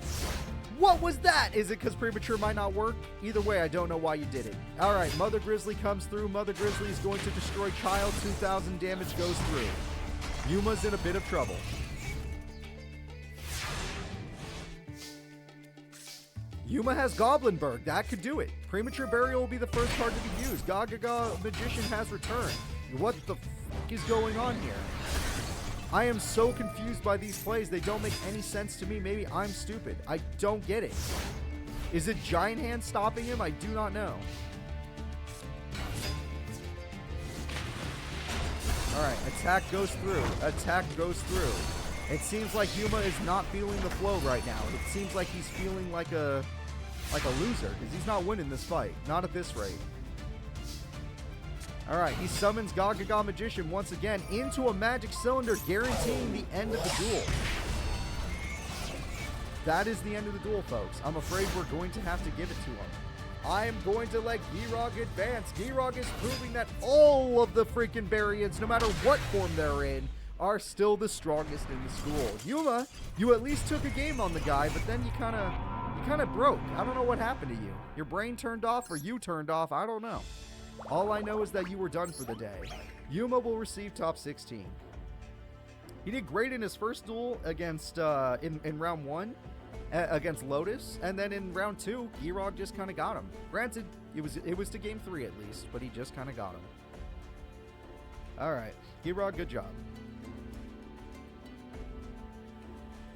What was that? Is it because Premature might not work? Either way, I don't know why you did it. All right, Mother Grizzly comes through. Mother Grizzly is going to destroy Child. 2,000 damage goes through. Yuma's in a bit of trouble. Yuma has Goblinberg. That could do it. Premature Burial will be the first card to be used. Gagaga Magician has returned. What the f*** is going on here? I am so confused by these plays. They don't make any sense to me. Maybe I'm stupid. I don't get it. Is it Giant Hand stopping him? I do not know. Alright, attack goes through. Attack goes through. It seems like Yuma is not feeling the flow right now. It seems like he's feeling like a loser, because he's not winning this fight. Not at this rate. Alright, he summons Gagaga Magician once again into a magic cylinder, guaranteeing the end of the duel. That is the end of the duel, folks. I'm afraid we're going to have to give it to him. I'm going to let Giroud advance. Giroud is proving that all of the freaking Barians, no matter what form they're in, are still the strongest in the school. Yuma, you at least took a game on the guy, but then you kind of broke. I don't know what happened to you. Your brain turned off or you turned off. I don't know. All I know is that you were done for the day. Yuma will receive top 16. He did great in his first duel against in round 1 against Lotus, and then in round 2, Giroud just kind of got him. Granted, it was to game 3 at least, but he just kind of got him. All right, Giroud, good job.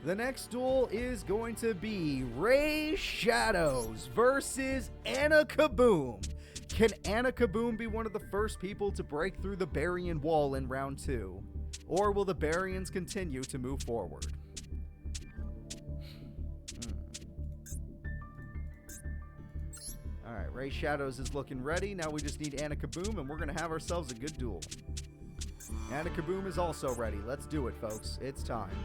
The next duel is going to be Ray Shadows versus Anna Kaboom. Can Anna Kaboom be one of the first people to break through the Barian wall in round 2? Or will the Barians continue to move forward? Alright, Ray Shadows is looking ready. Now we just need Anna Kaboom, and we're going to have ourselves a good duel. Anna Kaboom is also ready. Let's do it, folks. It's time.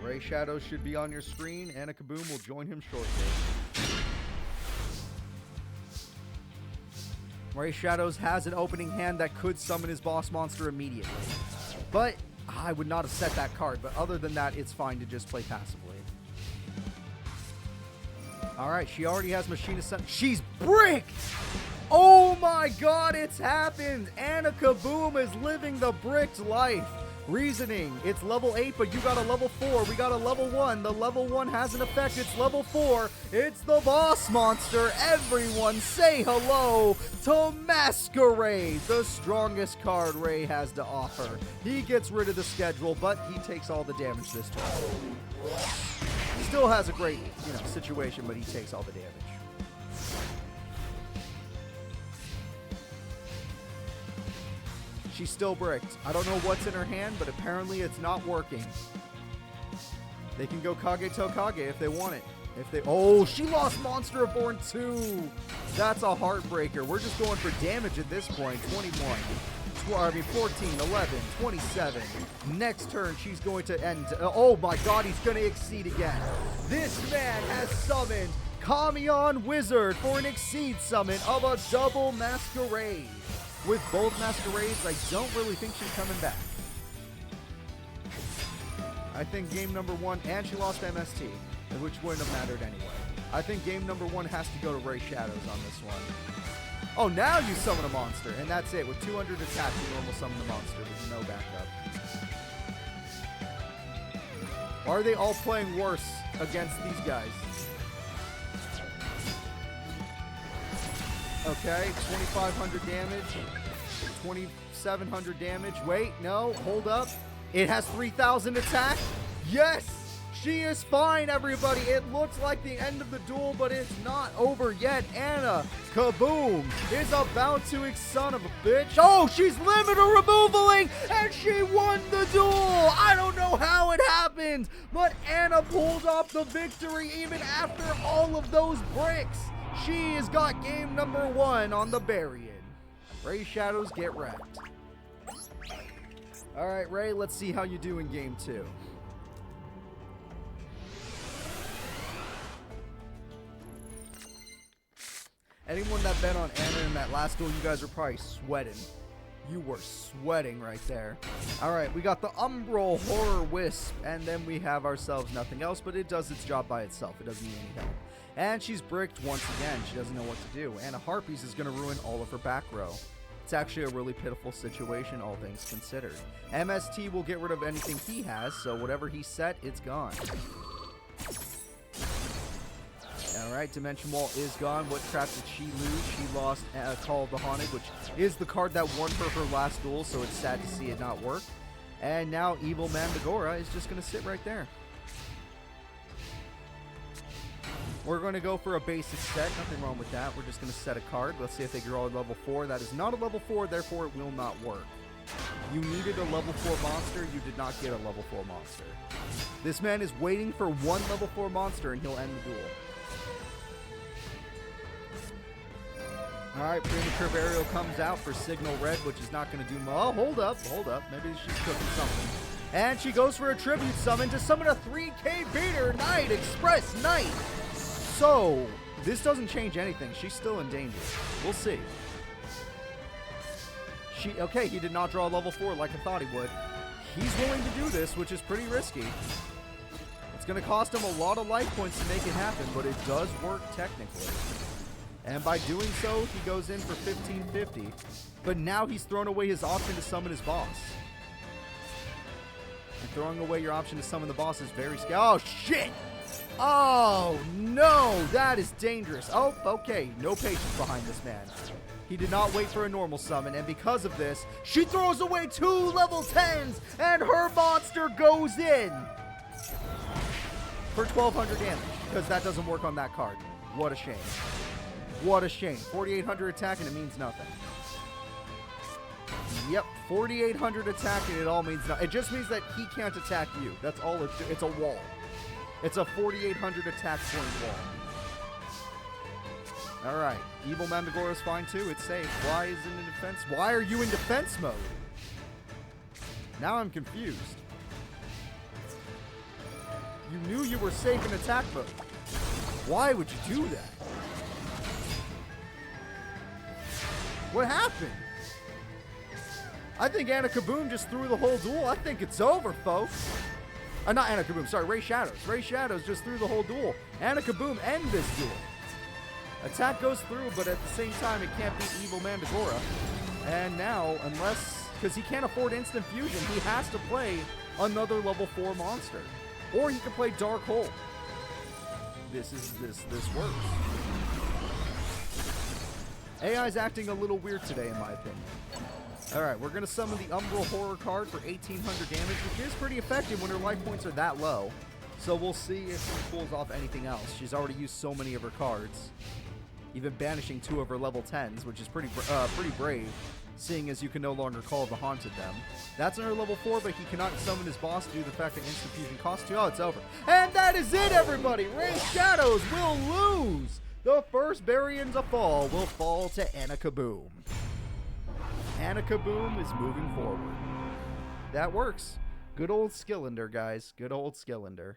Ray Shadows should be on your screen. Anna Kaboom will join him shortly. Ray Shadows has an opening hand that could summon his boss monster immediately. But I would not have set that card. But other than that, it's fine to just play passively. Alright, she already has Machina Sun. She's bricked! Oh my god, it's happened! Anna Kaboom is living the bricked life. Reasoning, it's level 8, but you got a level 4. We got a level 1. The level 1 has an effect. It's level 4. It's the boss monster. Everyone say hello to Masquerade, the strongest card Ray has to offer. He gets rid of the schedule, but he takes all the damage this turn. Still has a great, situation, but he takes all the damage. She's still bricked. I don't know what's in her hand, but apparently it's not working. They can go Kage Tokage if they want it. Oh, she lost Monster Reborn too. That's a heartbreaker. We're just going for damage at this point. 14, 11, 27. Next turn, she's going to end. Oh my god, he's going to exceed again. This man has summoned Kamion Wizard for an exceed summon of a double Masquerade. With both Masquerades, I don't really think she's coming back. I think game number 1, and she lost MST, which wouldn't have mattered anyway. I think game number 1 has to go to Ray Shadows on this one. Oh, now you summon a monster, and that's it. With 200 attack, you normal summon the monster with no backup. Why are they all playing worse against these guys? Okay, 2,500 damage, 2,700 damage. Wait, no, hold up. It has 3,000 attack. Yes, she is fine, everybody. It looks like the end of the duel, but it's not over yet. Anna Kaboom is about to son of a bitch. Oh, she's limiter removaling, and she won the duel. I don't know how it happened, but Anna pulled off the victory even after all of those bricks. She has got game number 1 on the bury-in. Ray Shadows get wrecked. All right, Ray, let's see how you do in game 2. Anyone that bet on Anna in that last duel, you guys are probably sweating. You were sweating right there. All right, we got the Umbral Horror Wisp, and then we have ourselves nothing else, but it does its job by itself. It doesn't need any help. And she's bricked once again. She doesn't know what to do. And a Harpies is going to ruin all of her back row. It's actually a really pitiful situation, all things considered. MST will get rid of anything he has, so whatever he set, it's gone. Alright, Dimension Wall is gone. What crap did she lose? She lost Call of the Haunted, which is the card that won her last duel, so it's sad to see it not work. And now Evil Mandagora is just going to sit right there. We're going to go for a basic set. Nothing wrong with that. We're just going to set a card. Let's see if they draw a level 4. That is not a level 4, therefore it will not work. You needed a level 4 monster. You did not get a level 4 monster. This man is waiting for one level 4 monster and he'll end the duel. Alright, Premature Burial comes out for Signal Red, which is not going to do much. Oh, hold up. Maybe she's cooking something. And she goes for a Tribute Summon to summon a 3K beater, Knight, Express Knight. So, this doesn't change anything. She's still in danger. We'll see. Okay, he did not draw a level 4 like I thought he would. He's willing to do this, which is pretty risky. It's going to cost him a lot of life points to make it happen, but it does work technically. And by doing so, he goes in for 1550. But now he's thrown away his option to summon his boss. And throwing away your option to summon the boss is very scary. Oh, shit! Oh, no! That is dangerous. Oh, okay. No patience behind this man. He did not wait for a normal summon, and because of this, she throws away 2 level 10s, and her monster goes in for 1200 damage, because that doesn't work on that card. What a shame. What a shame. 4800 attack, and it means nothing. Yep, 4,800 attack, and it all means nothing. It just means that he can't attack you. That's all it's a wall. It's a 4,800 attack point wall. Alright, Evil Mandagora is fine too. It's safe. Why is it in defense? Why are you in defense mode? Now I'm confused. You knew you were safe in attack mode. Why would you do that? What happened? I think Anna Kaboom just threw the whole duel. I think it's over, folks. Not Anna Kaboom, sorry, Ray Shadows. Ray Shadows just threw the whole duel. Anna Kaboom end this duel. Attack goes through, but at the same time, it can't beat Evil Mandragora. And now, unless, because he can't afford instant fusion, he has to play another level 4 monster. Or he can play Dark Hole. This works. AI's acting a little weird today, in my opinion. Alright, we're going to summon the Umbral Horror card for 1800 damage, which is pretty effective when her life points are that low. So we'll see if she pulls off anything else. She's already used so many of her cards. Even banishing 2 of her level 10s, which is pretty brave, seeing as you can no longer call the Haunted them. That's in her level 4, but he cannot summon his boss due to the fact that instant fusion costs 2. Oh, it's over. And that is it, everybody! Ray Shadows will lose! The first Baryons of Fall will fall to Anna Kaboom. Anna Kaboom is moving forward. That works. Good old Skillender, guys. Good old Skillender.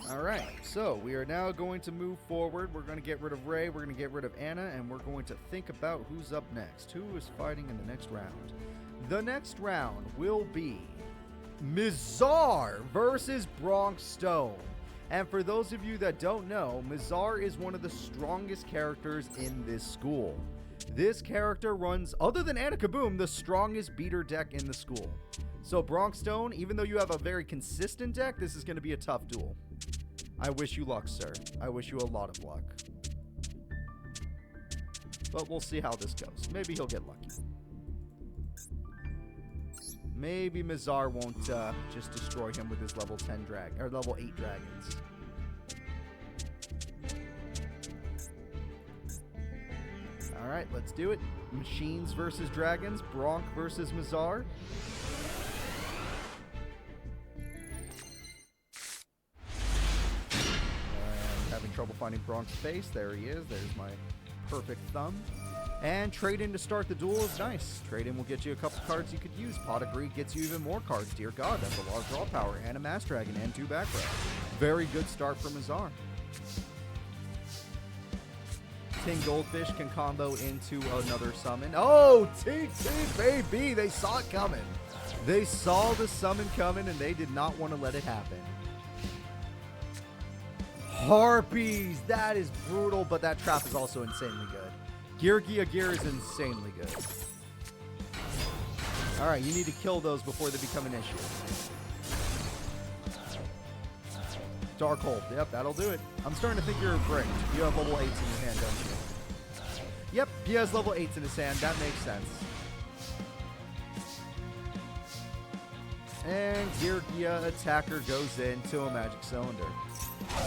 Alright, so we are now going to move forward. We're going to get rid of Ray, we're going to get rid of Anna, and we're going to think about who's up next. Who is fighting in the next round? The next round will be Mizar versus Bronx Stone. And for those of you that don't know, Mizar is one of the strongest characters in this school. This character runs, other than Anna Kaboom, the strongest beater deck in the school. So Bronx Stone, even though you have a very consistent deck, this is going to be a tough duel. I wish you luck, sir. I wish you a lot of luck. But we'll see how this goes. Maybe he'll get lucky. Maybe Mizar won't just destroy him with his level 10 drag or level 8 dragons. All right, let's do it. Machines versus dragons. Bronk versus Mizar. Having trouble finding Bronk's face. There he is. There's my perfect thumb. And trade-in to start the duel is nice. Trade-in will get you a couple cards you could use. Pot of Greed gets you even more cards. Dear God, that's a lot of draw power. And a Mass Dragon and 2 back row. Very good start for Mizar. Ting Goldfish can combo into another summon. Oh, TT, baby! They saw it coming. They saw the summon coming, and they did not want to let it happen. Harpies! That is brutal, but that trap is also insanely good. Gear Gear is insanely good. Alright, you need to kill those before they become an issue. Dark Hold. Yep, that'll do it. I'm starting to think you're bricked. You have level 8s in your hand, don't you? Yep, he has level 8s in his hand. That makes sense. And Gear Attacker goes into a Magic Cylinder.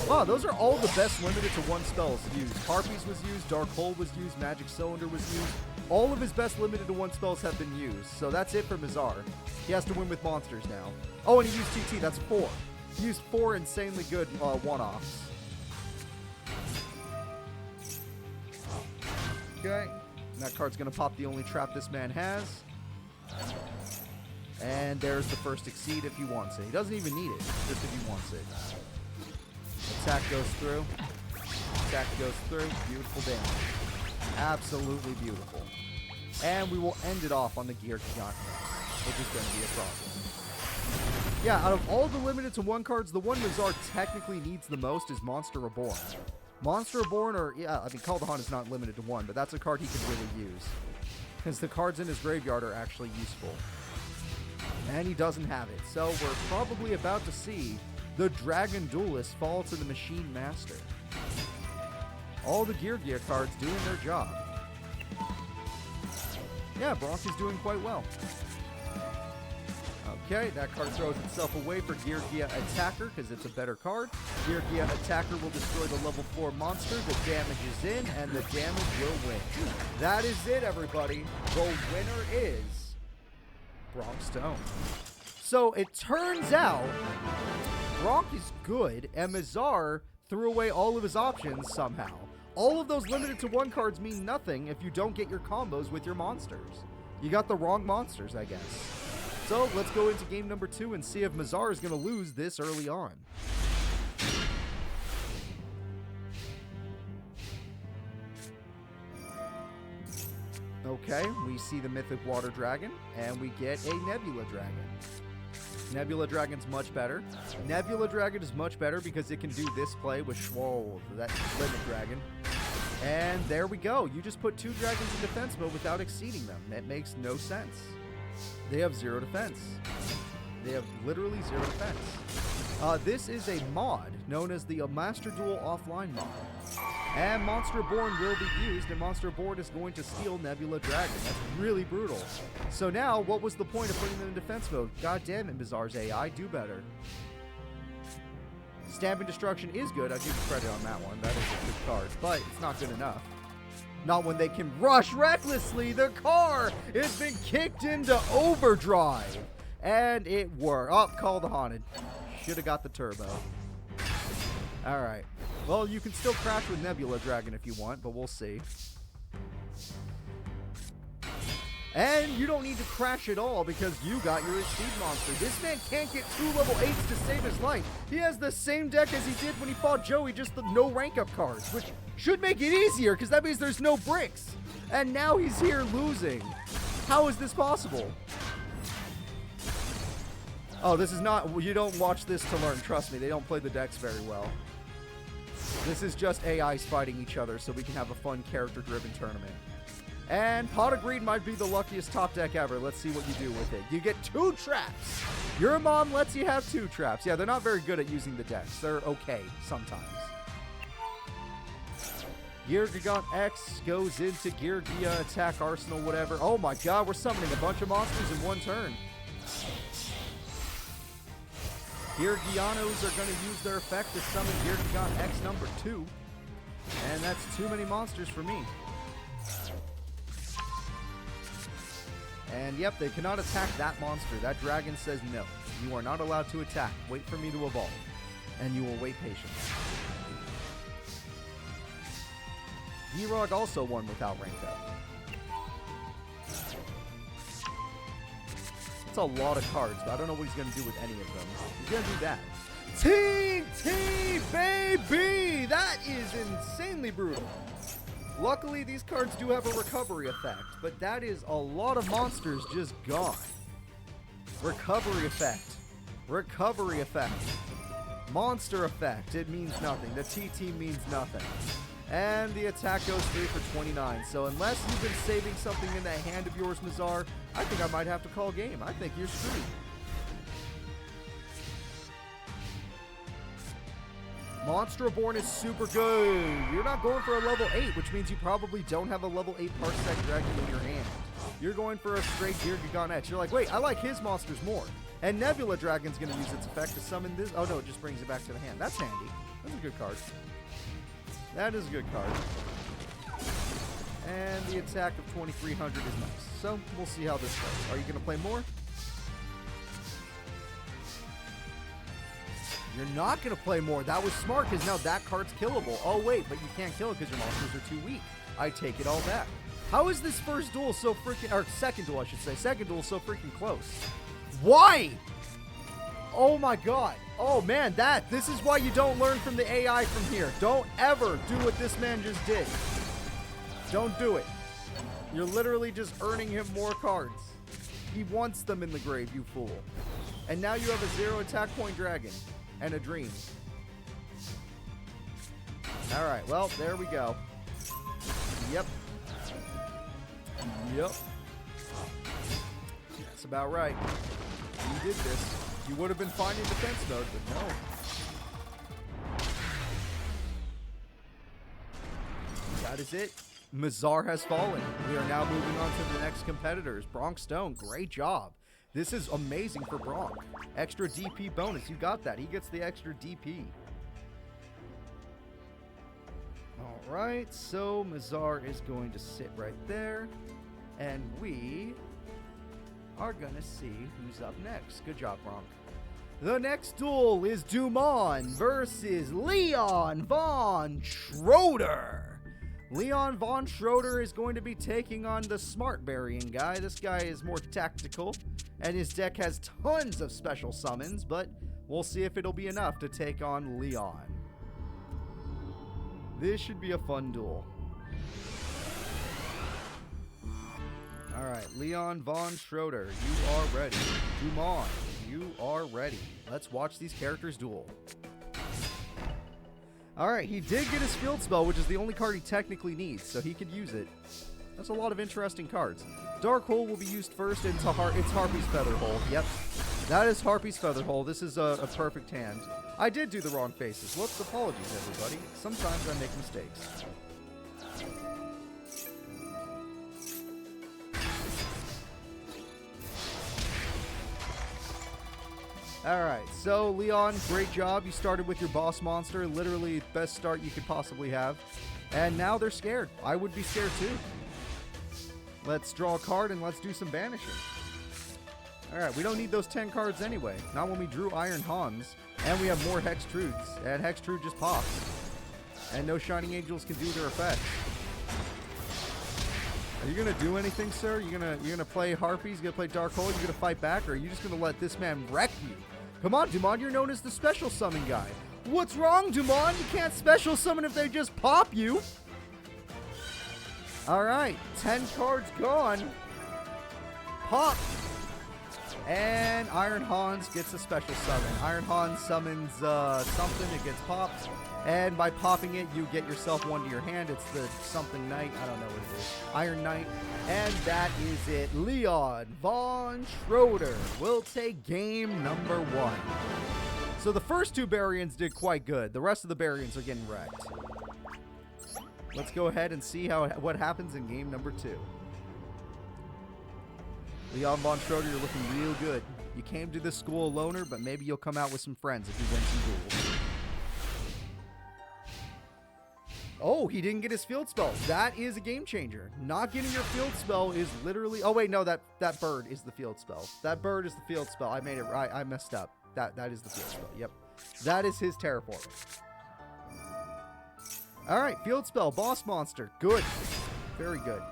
Wow, those are all the best limited to 1 spells used. Harpies was used, Dark Hole was used, Magic Cylinder was used. All of his best limited to 1 spells have been used. So that's it for Mizar. He has to win with monsters now. Oh, and he used TT. That's 4. He used 4 insanely good one-offs. Okay. That card's going to pop the only trap this man has. And there's the first Exceed if he wants it. He doesn't even need it, just if he wants it. Attack goes through. Attack goes through. Beautiful damage. Absolutely beautiful. And we will end it off on the Gear Gigant, which is going to be a problem. Yeah, out of all the limited to 1 cards, the one Mizar technically needs the most is Monster Reborn. Monster Reborn, or, yeah, I mean, Call the Hunt is not limited to 1, but that's a card he could really use. Because the cards in his graveyard are actually useful. And he doesn't have it. So we're probably about to see the Dragon Duelist fall to the Machine Master. All the Gear cards doing their job. Yeah, Bronk is doing quite well. Okay, that card throws itself away for Gear Attacker because it's a better card. Gear Attacker will destroy the level 4 monster. The damage is in, and the damage will win. That is it, everybody. The winner is Bronk Stone. So it turns out Bronk is good, and Mizar threw away all of his options somehow. All of those limited to 1 cards mean nothing if you don't get your combos with your monsters. You got the wrong monsters, I guess. So let's go into game number 2 and see if Mizar is going to lose this early on. Okay, we see the Mythic Water Dragon, and we get a Nebula Dragon. Nebula Dragon's much better. Nebula Dragon is much better because it can do this play with Schwall, that Limit Dragon. And there we go. You just put 2 dragons in defense mode without exceeding them. It makes no sense. They have 0 defense. They have literally 0 defense. This is a mod known as the Master Duel Offline mod. And Monster Born will be used, and Monster Born is going to steal Nebula Dragon. That's really brutal. So now, what was the point of putting them in defense mode? God damn it, Bizarre's AI, do better. Stamping Destruction is good. I'll give you credit on that one. That is a good card, but it's not good enough. Not when they can rush recklessly. Their car has been kicked into overdrive. And it worked. Oh, call the Haunted. Should have got the turbo. Alright. Well, you can still crash with Nebula Dragon if you want, but we'll see. And you don't need to crash at all because you got your Exceed monster. This man can't get 2 level 8s to save his life. He has the same deck as he did when he fought Joey, just the no rank up cards, which should make it easier because that means there's no bricks. And now he's here losing. How is this possible? Oh, this is not... You don't watch this to learn. Trust me, they don't play the decks very well. This is just AIs fighting each other so we can have a fun character-driven tournament. And Pot of Greed might be the luckiest top deck ever. Let's see what you do with it. You get 2 traps. Your mom lets you have 2 traps. Yeah, they're not very good at using the decks. They're okay sometimes. Gear Gigant X goes into Gear Gia, Attack Arsenal, whatever. Oh my god, we're summoning a bunch of monsters in one turn. Gear Gianos are going to use their effect to summon Gear Gigant X number 2. And that's too many monsters for me. And yep, they cannot attack that monster. That dragon says no. You are not allowed to attack. Wait for me to evolve. And you will wait patiently. G-Rog also won without rank up. That's a lot of cards, but I don't know what he's going to do with any of them. He's going to do that. TT, baby! That is insanely brutal. Luckily, these cards do have a recovery effect, but that is a lot of monsters just gone. Recovery effect. Recovery effect. Monster effect. It means nothing. The TT means nothing. And the attack goes 3 for 29. So unless you've been saving something in that hand of yours, Mazar, I think I might have to call game. I think you're screwed. Monster Reborn is super good. You're not going for a level 8, which means you probably don't have a level 8 Parsec Dragon in your hand. You're going for a straight Gear Gigant X. You're like, wait, I like his monsters more. And Nebula Dragon's going to use its effect to summon this. Oh, no, it just brings it back to the hand. That's handy. That's a good card. That is a good card. And the attack of 2300 is nice. So, we'll see how this goes. Are you going to play more? You're not going to play more. That was smart because now that card's killable. Oh, wait, but you can't kill it because your monsters are too weak. I take it all back. How is this first duel so freaking... Or second duel, I should say. Second duel so freaking close. Why? Oh, my God. Oh, man, this is why you don't learn from the AI from here. Don't ever do what this man just did. Don't do it. You're literally just earning him more cards. He wants them in the grave, you fool. And now you have a 0 attack point dragon. And a dream. Alright, well, there we go. Yep. Yep. That's about right. You did this. You would have been fine in defense mode, but no. That is it. Mazar has fallen. We are now moving on to the next competitors. Bronx Stone, great job. This is amazing for Bronx. Extra DP bonus. You got that. He gets the extra DP. Alright, so Mazar is going to sit right there. And we are going to see who's up next. Good job, Bronx. The next duel is Dumont versus Leon Von Schroeder. Leon Von Schroeder is going to be taking on the Smart Burying guy. This guy is more tactical, and his deck has tons of special summons, but we'll see if it'll be enough to take on Leon. This should be a fun duel. Alright, Leon Von Schroeder, you are ready. Dumont, you are ready. Let's watch these characters duel. Alright, he did get his field spell, which is the only card he technically needs, so he could use it. That's a lot of interesting cards. Dark Hole will be used first into it's Harpy's Feather Hole. Yep, that is Harpy's Feather Hole. This is a perfect hand. I did do the wrong faces. Whoops, apologies, everybody. Sometimes I make mistakes. Alright, so Leon, great job. You started with your boss monster. Literally best start you could possibly have. And now they're scared. I would be scared too. Let's draw a card and let's do some banishing. Alright, we don't need those 10 cards anyway. Not when we drew Iron Hans. And we have more Hextrudes. And Hextrude just pops. And no Shining Angels can do their effect. Are you gonna do anything, sir? You gonna play Harpies? You gonna play Dark Hole? You gonna fight back? Or are you just gonna let this man wreck you? Come on, Dumont, you're known as the special summon guy. What's wrong, Dumont? You can't special summon if they just pop you. Alright, 10 cards gone. Pop. And Iron Hans gets a special summon. Iron Hans summons something, it gets popped. And by popping it, you get yourself one to your hand. It's the something knight. I don't know what it is. Iron Knight. And that is it. Leon Von Schroeder will take game number 1. So the first 2 Barians did quite good. The rest of the Barians are getting wrecked. Let's go ahead and see what happens in game number 2. Leon Von Schroeder, you're looking real good. You came to this school a loner, but maybe you'll come out with some friends if you win some duels. Oh, he didn't get his field spell. That is a game changer. Not getting your field spell is literally... Oh, wait, no, that bird is the field spell. That bird is the field spell. I made it right. I messed up. That is the field spell. Yep. That is his terraform. All right, field spell, boss monster. Good. Very good.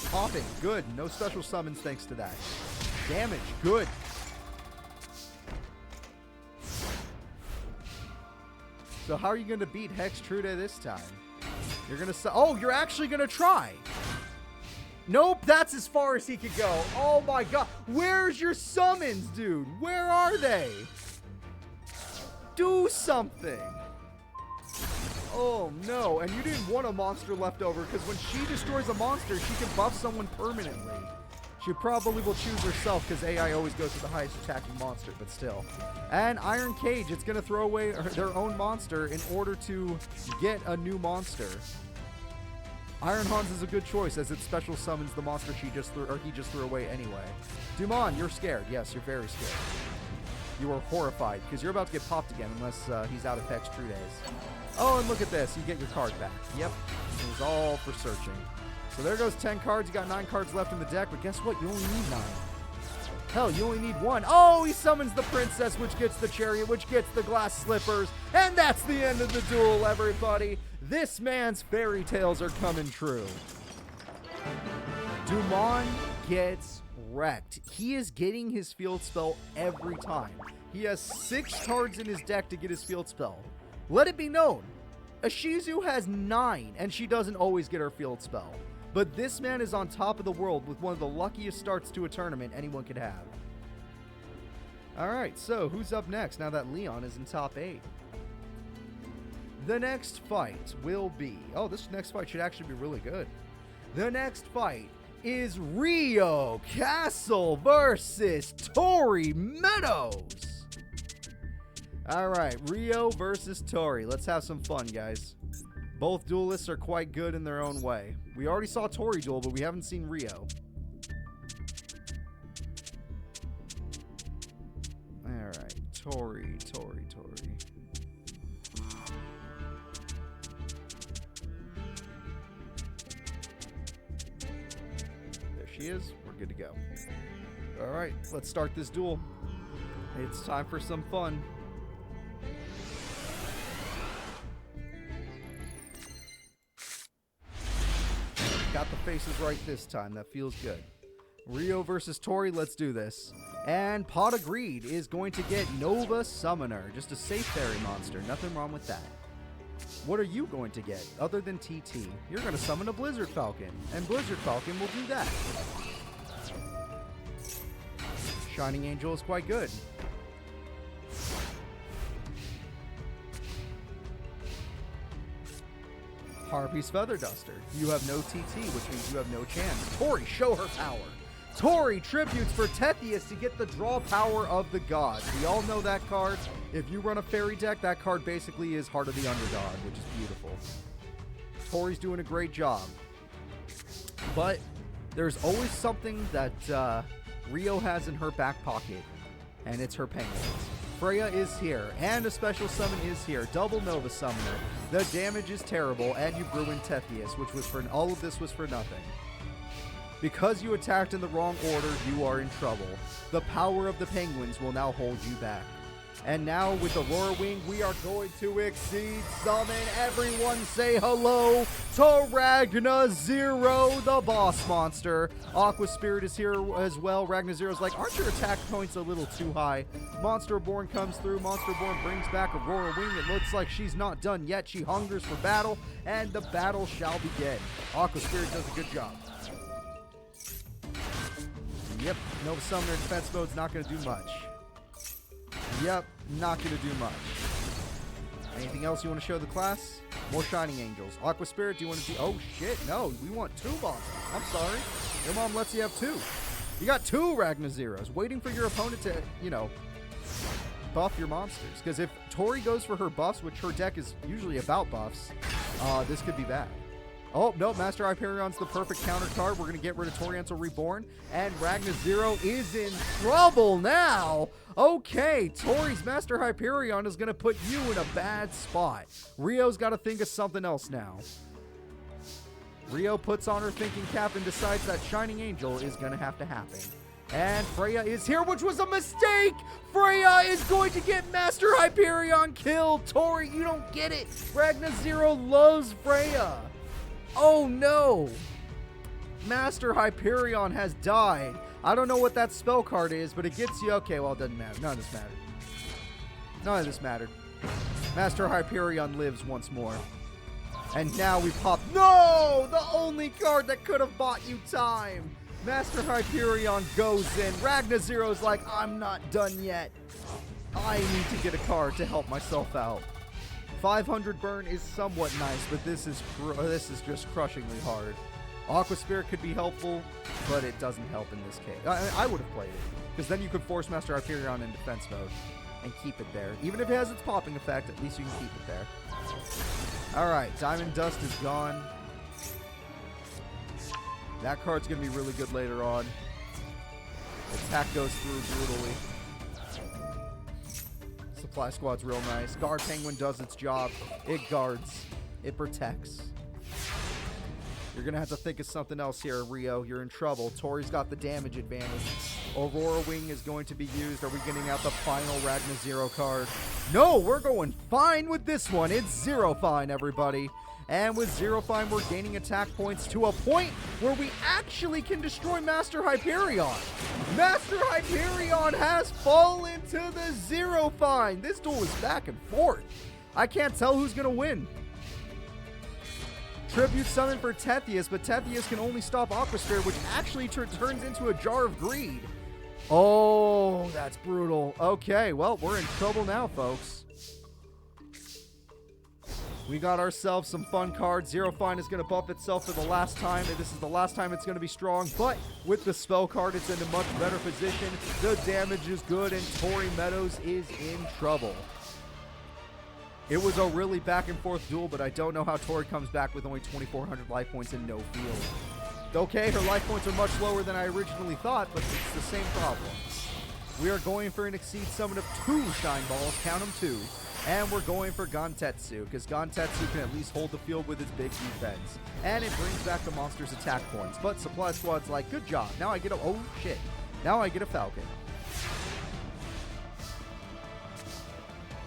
Popping. Good. No special summons thanks to that. Damage. Good. So how are you going to beat Hextrude this time? You're going to... Oh, you're actually going to try. Nope, that's as far as he could go. Oh my god. Where's your summons, dude? Where are they? Do something. Oh no, and you didn't want a monster left over because when she destroys a monster, she can buff someone permanently. She probably will choose herself because AI always goes to the highest attacking monster, but still. And Iron Cage, it's going to throw away their own monster in order to get a new monster. Iron Hans is a good choice as it special summons the monster he just threw away anyway. Dumont, you're scared. Yes, you're very scared. You are horrified because you're about to get popped again unless he's out of Hextrude. Oh, and look at this. You get your card back. Yep. It was all for searching. So there goes 10 cards. You got 9 cards left in the deck, but guess what? You only need 9. Hell, you only need 1. Oh, he summons the princess, which gets the chariot, which gets the glass slippers. And that's the end of the duel, everybody. This man's fairy tales are coming true. Dumont gets wrecked. He is getting his field spell every time. He has 6 cards in his deck to get his field spell. Let it be known, Ishizu has 9, and she doesn't always get her field spell. But this man is on top of the world with one of the luckiest starts to a tournament anyone could have. Alright, so who's up next now that Leon is in top 8? The next fight will be... Oh, this next fight should actually be really good. The next fight is Rio Castle versus Tori Meadows. Alright, Rio versus Tori. Let's have some fun, guys. Both duelists are quite good in their own way. We already saw Tori duel, but we haven't seen Rio. Alright, Tori. There she is. We're good to go. Alright, let's start this duel. It's time for some fun. Got the faces right this time. That feels good. Rio versus Tori. Let's do this. And Pot of Greed is going to get Nova Summoner. Just a safe fairy monster. Nothing wrong with that. What are you going to get other than TT? You're going to summon a Blizzard Falcon. And Blizzard Falcon will do that. Shining Angel is quite good. Harpy's Feather Duster. You have no TT, which means you have no chance. Tori, show her power. Tori tributes for Tethius to get the draw power of the gods. We all know that card. If you run a fairy deck, that card basically is Heart of the Underdog, which is beautiful. Tori's doing a great job. But there's always something that Rio has in her back pocket, and it's her penguins. Freya is here, and a special summon is here. Double Nova Summoner. The damage is terrible, and you've ruined Tethius, which was for all of this was for nothing. Because you attacked in the wrong order, you are in trouble. The power of the penguins will now hold you back. And now with Aurora Wing, we are going to Exceed Summon. Everyone say hello to Ragna Zero, the boss monster. Aqua Spirit is here as well. Ragna Zero's like, aren't your attack points a little too high? Monster-Born comes through. Monster-Born brings back Aurora Wing. It looks like she's not done yet. She hungers for battle, and the battle shall begin. Aqua Spirit does a good job. Yep, Nova Summoner defense mode's not going to do much. Yep, not going to do much. Anything else you want to show the class? More Shining Angels. Aqua Spirit, do you want to do... Oh, shit, no. We want 2 monsters. I'm sorry. Your mom lets you have 2. You got 2 Ragna Zeros, waiting for your opponent to, you know, buff your monsters. Because if Tori goes for her buffs, which her deck is usually about buffs, this could be bad. Oh, no, Master Hyperion's the perfect counter card. We're going to get rid of Torianto Reborn. And Ragna Zero is in trouble now. Okay, Tori's Master Hyperion is going to put you in a bad spot. Rio's got to think of something else now. Rio puts on her thinking cap and decides that Shining Angel is going to have to happen. And Freya is here, which was a mistake! Freya is going to get Master Hyperion killed! Tori, you don't get it! Ragna Zero loves Freya! Oh no! Master Hyperion has died. I don't know what that spell card is, but it gets you... Okay, well, it doesn't matter. None of this mattered. None of this mattered. Master Hyperion lives once more. And now we pop... No! The only card that could have bought you time! Master Hyperion goes in. Ragna Zero's like, I'm not done yet. I need to get a card to help myself out. 500 burn is somewhat nice, but this is just crushingly hard. Aqua Spirit could be helpful, but it doesn't help in this case. I would have played it, because then you could force Master Hyperion in defense mode and keep it there. Even if it has its popping effect, at least you can keep it there. Alright, Diamond Dust is gone. That card's going to be really good later on. Attack goes through brutally. Supply Squad's real nice. Guard Penguin does its job. It guards. It protects. You're going to have to think of something else here, Rio. You're in trouble. Tori's got the damage advantage. Aurora Wing is going to be used. Are we getting out the final Ragna Zero card? No, we're going fine with this one. It's Zero Fine, everybody. And with Zero Fine, we're gaining attack points to a point where we actually can destroy Master Hyperion. Master Hyperion has fallen to the Zero Fine. This duel is back and forth. I can't tell who's going to win. Tribute summon for Tethius, but Tethius can only stop Aqua Spirit, which actually turns into a Jar of Greed. Oh, that's brutal. Okay, well, we're in trouble now, folks. We got ourselves some fun cards. Zero Fine is going to buff itself for the last time, and this is the last time it's going to be strong, but with the spell card, it's in a much better position. The damage is good, and Tori Meadows is in trouble. It was a really back-and-forth duel, but I don't know how Tori comes back with only 2,400 life points and no field. Okay, her life points are much lower than I originally thought, but it's the same problem. We are going for an Exceed Summon of 2 Shine Balls, count them 2. And we're going for Gantetsu, because Gantetsu can at least hold the field with its big defense. And it brings back the monster's attack points. But Supply Squad's like, good job. Now I get a... Oh, shit. Now I get a Falcon.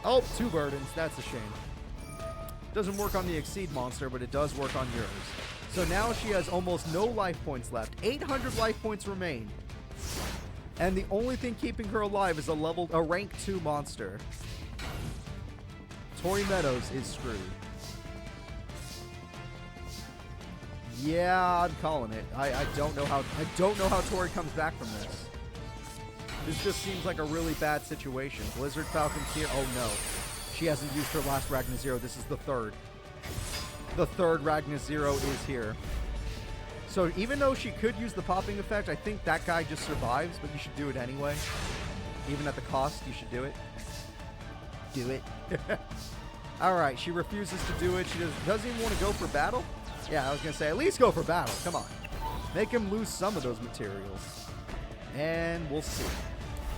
Oh, 2 burdens. That's a shame. Doesn't work on the Exceed monster, but it does work on yours. So now she has almost no life points left. 800 life points remain. And the only thing keeping her alive is a rank 2 monster. Tori Meadows is screwed. Yeah, I'm calling it. I don't know how Tori comes back from this. This just seems like a really bad situation. Blizzard Falcon's here. Oh, no. She hasn't used her last Ragna Zero. This is the third. The third Ragna Zero is here. So even though she could use the popping effect, I think that guy just survives, but you should do it anyway. Even at the cost, you should do it. Do it. Alright, she refuses to do it. She doesn't even want to go for battle? Yeah, I was going to say, at least go for battle. Come on. Make him lose some of those materials. And we'll see.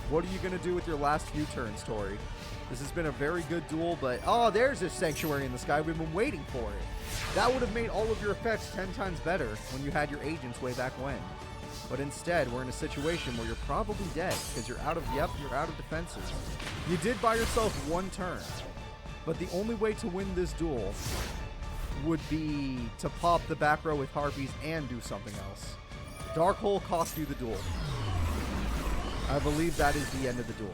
What are you going to do with your last few turns, Tori? This has been a very good duel, but... Oh, there's a Sanctuary in the sky. We've been waiting for it. That would have made all of your effects 10 times better when you had your agents way back when. But instead, we're in a situation where you're probably dead because you're out of... Yep, you're out of defenses. You did buy yourself one turn. But the only way to win this duel would be to pop the back row with Harpies and do something else. Dark Hole cost you the duel. I believe that is the end of the duel.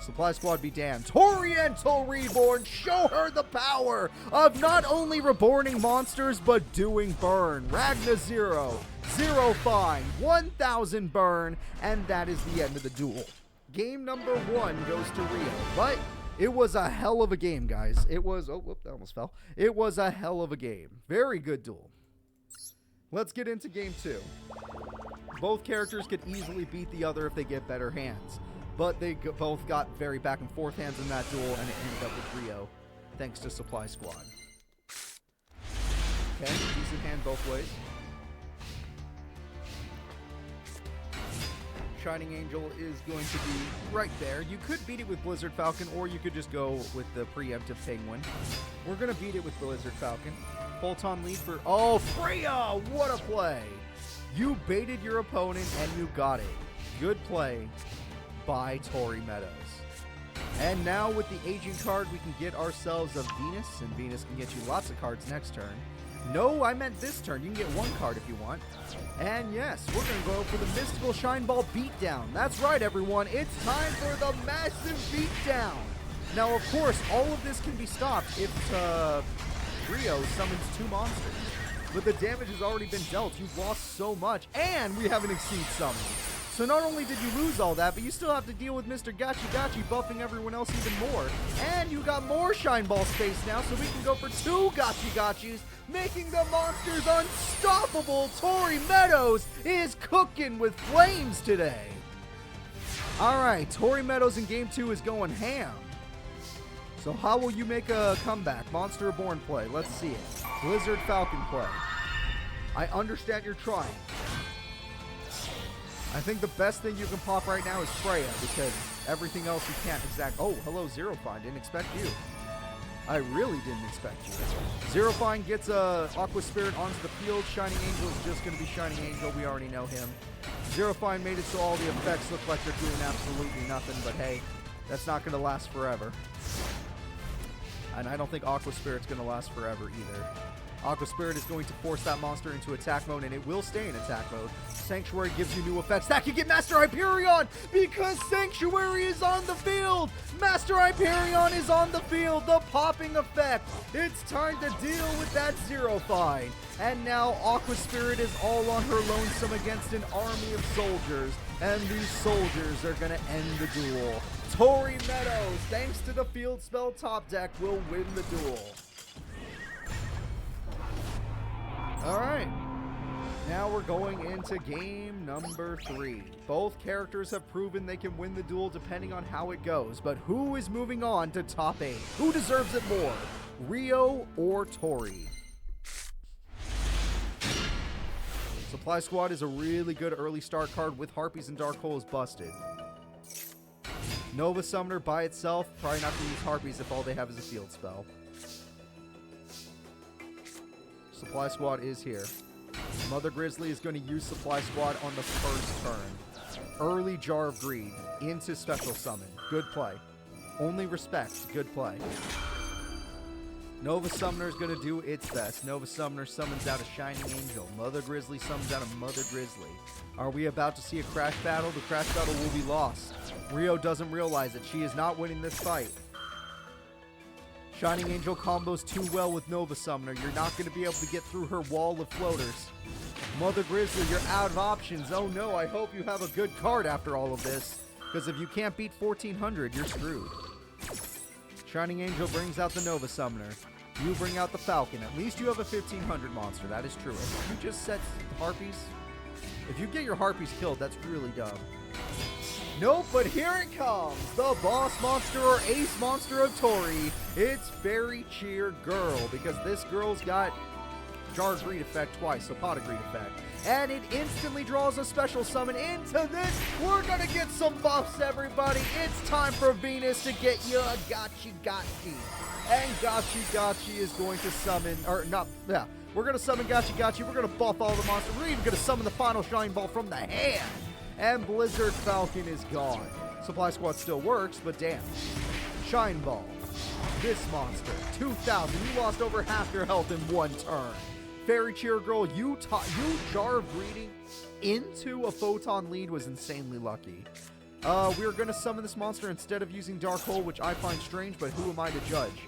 Supply Squad be damned. Oriental Reborn, show her the power of not only reborning monsters, but doing burn. Ragna Zero, Zero Fine, 1000 burn, and that is the end of the duel. Game number 1 goes to Rio, but it was a hell of a game, guys. It was, oh, whoop, that almost fell. It was a hell of a game. Very good duel. Let's get into game 2. Both characters could easily beat the other if they get better hands. But they both got very back and forth hands in that duel, and it ended up with Rio, thanks to Supply Squad. Okay, decent hand both ways. Shining Angel is going to be right there. You could beat it with Blizzard Falcon, or you could just go with the preemptive Penguin. We're going to beat it with Blizzard Falcon. Bolt-on lead for... Oh, Freya! What a play! You baited your opponent, and you got it. Good play by Tori Meadows. And now with the aging card, we can get ourselves a Venus, and Venus can get you lots of cards next turn. No, I meant this turn. You can get one card if you want. And yes, we're going to go for the Mystical Shine Ball Beatdown. That's right, everyone. It's time for the massive beatdown. Now, of course, all of this can be stopped if Rio summons 2 monsters. But the damage has already been dealt. You've lost so much. And we have an Exceed summon. So not only did you lose all that, but you still have to deal with Mr. Gachi Gachi buffing everyone else even more. And you got more Shine Ball space now, so we can go for 2 Gachi Gachis, making the monsters unstoppable. Tori Meadows is cooking with flames today. Alright, Tori Meadows in game 2 is going ham. So how will you make a comeback? Monster Reborn play. Let's see it. Blizzard Falcon play. I understand you're trying. I think the best thing you can pop right now is Freya, because everything else you can't exact... Oh, hello, Zero Fine. Didn't expect you. I really didn't expect you. Zero Fine gets Aqua Spirit onto the field. Shining Angel is just going to be Shining Angel. We already know him. Zero Fine made it so all the effects look like they're doing absolutely nothing, but hey, that's not going to last forever. And I don't think Aqua Spirit's going to last forever either. Aqua Spirit is going to force that monster into attack mode, and it will stay in attack mode. Sanctuary gives you new effects. That can get Master Hyperion because Sanctuary is on the field. Master Hyperion is on the field. The popping effect. It's time to deal with that Zero Fine. And now Aqua Spirit is all on her lonesome against an army of soldiers. And these soldiers are going to end the duel. Tori Meadows, thanks to the field spell top deck, will win the duel. Alright, now we're going into game number 3. Both characters have proven they can win the duel depending on how it goes, but who is moving on to top 8? Who deserves it more, Rio or Tori? Supply Squad is a really good early start card with Harpies and Dark Hole is busted. Nova Summoner by itself, probably not going to use Harpies if all they have is a field spell. Supply Squad is here. Mother Grizzly is going to use Supply Squad on the first turn. Early Jar of Greed into Special Summon. Good play. Only respect. Good play. Nova Summoner is going to do its best. Nova Summoner summons out a Shining Angel. Mother Grizzly summons out a Mother Grizzly. Are we about to see a crash battle? The crash battle will be lost. Rio doesn't realize it. She is not winning this fight. Shining Angel combos too well with Nova Summoner. You're not going to be able to get through her wall of floaters. Mother Grizzly, you're out of options. Oh no, I hope you have a good card after all of this. Because if you can't beat 1400, you're screwed. Shining Angel brings out the Nova Summoner. You bring out the Falcon. At least you have a 1500 monster. That is true. If you just set Harpies, if you get your Harpies killed, that's really dumb. Nope, but here it comes. The boss monster or ace monster of Tori. It's Fairy Cheer Girl. Because this girl's got Jar Greed effect twice, so Pot of Greed effect. And it instantly draws a special summon into this. We're going to get some buffs, everybody. It's time for Venus to get you a Gotchi Gotchi. And Gotchi Gotchi is going to summon, or not, yeah. We're going to summon Gotchi Gotchi. We're going to buff all the monsters. We're even going to summon the final Shine Ball from the hand. And Blizzard Falcon is gone. Supply Squad still works, but damn. Shine Ball. This monster, 2,000. You lost over half your health in one turn. Fairy Cheer Girl, you Jar of Greeting into a Photon lead was insanely lucky. We're going to summon this monster instead of using Dark Hole, which I find strange, but who am I to judge?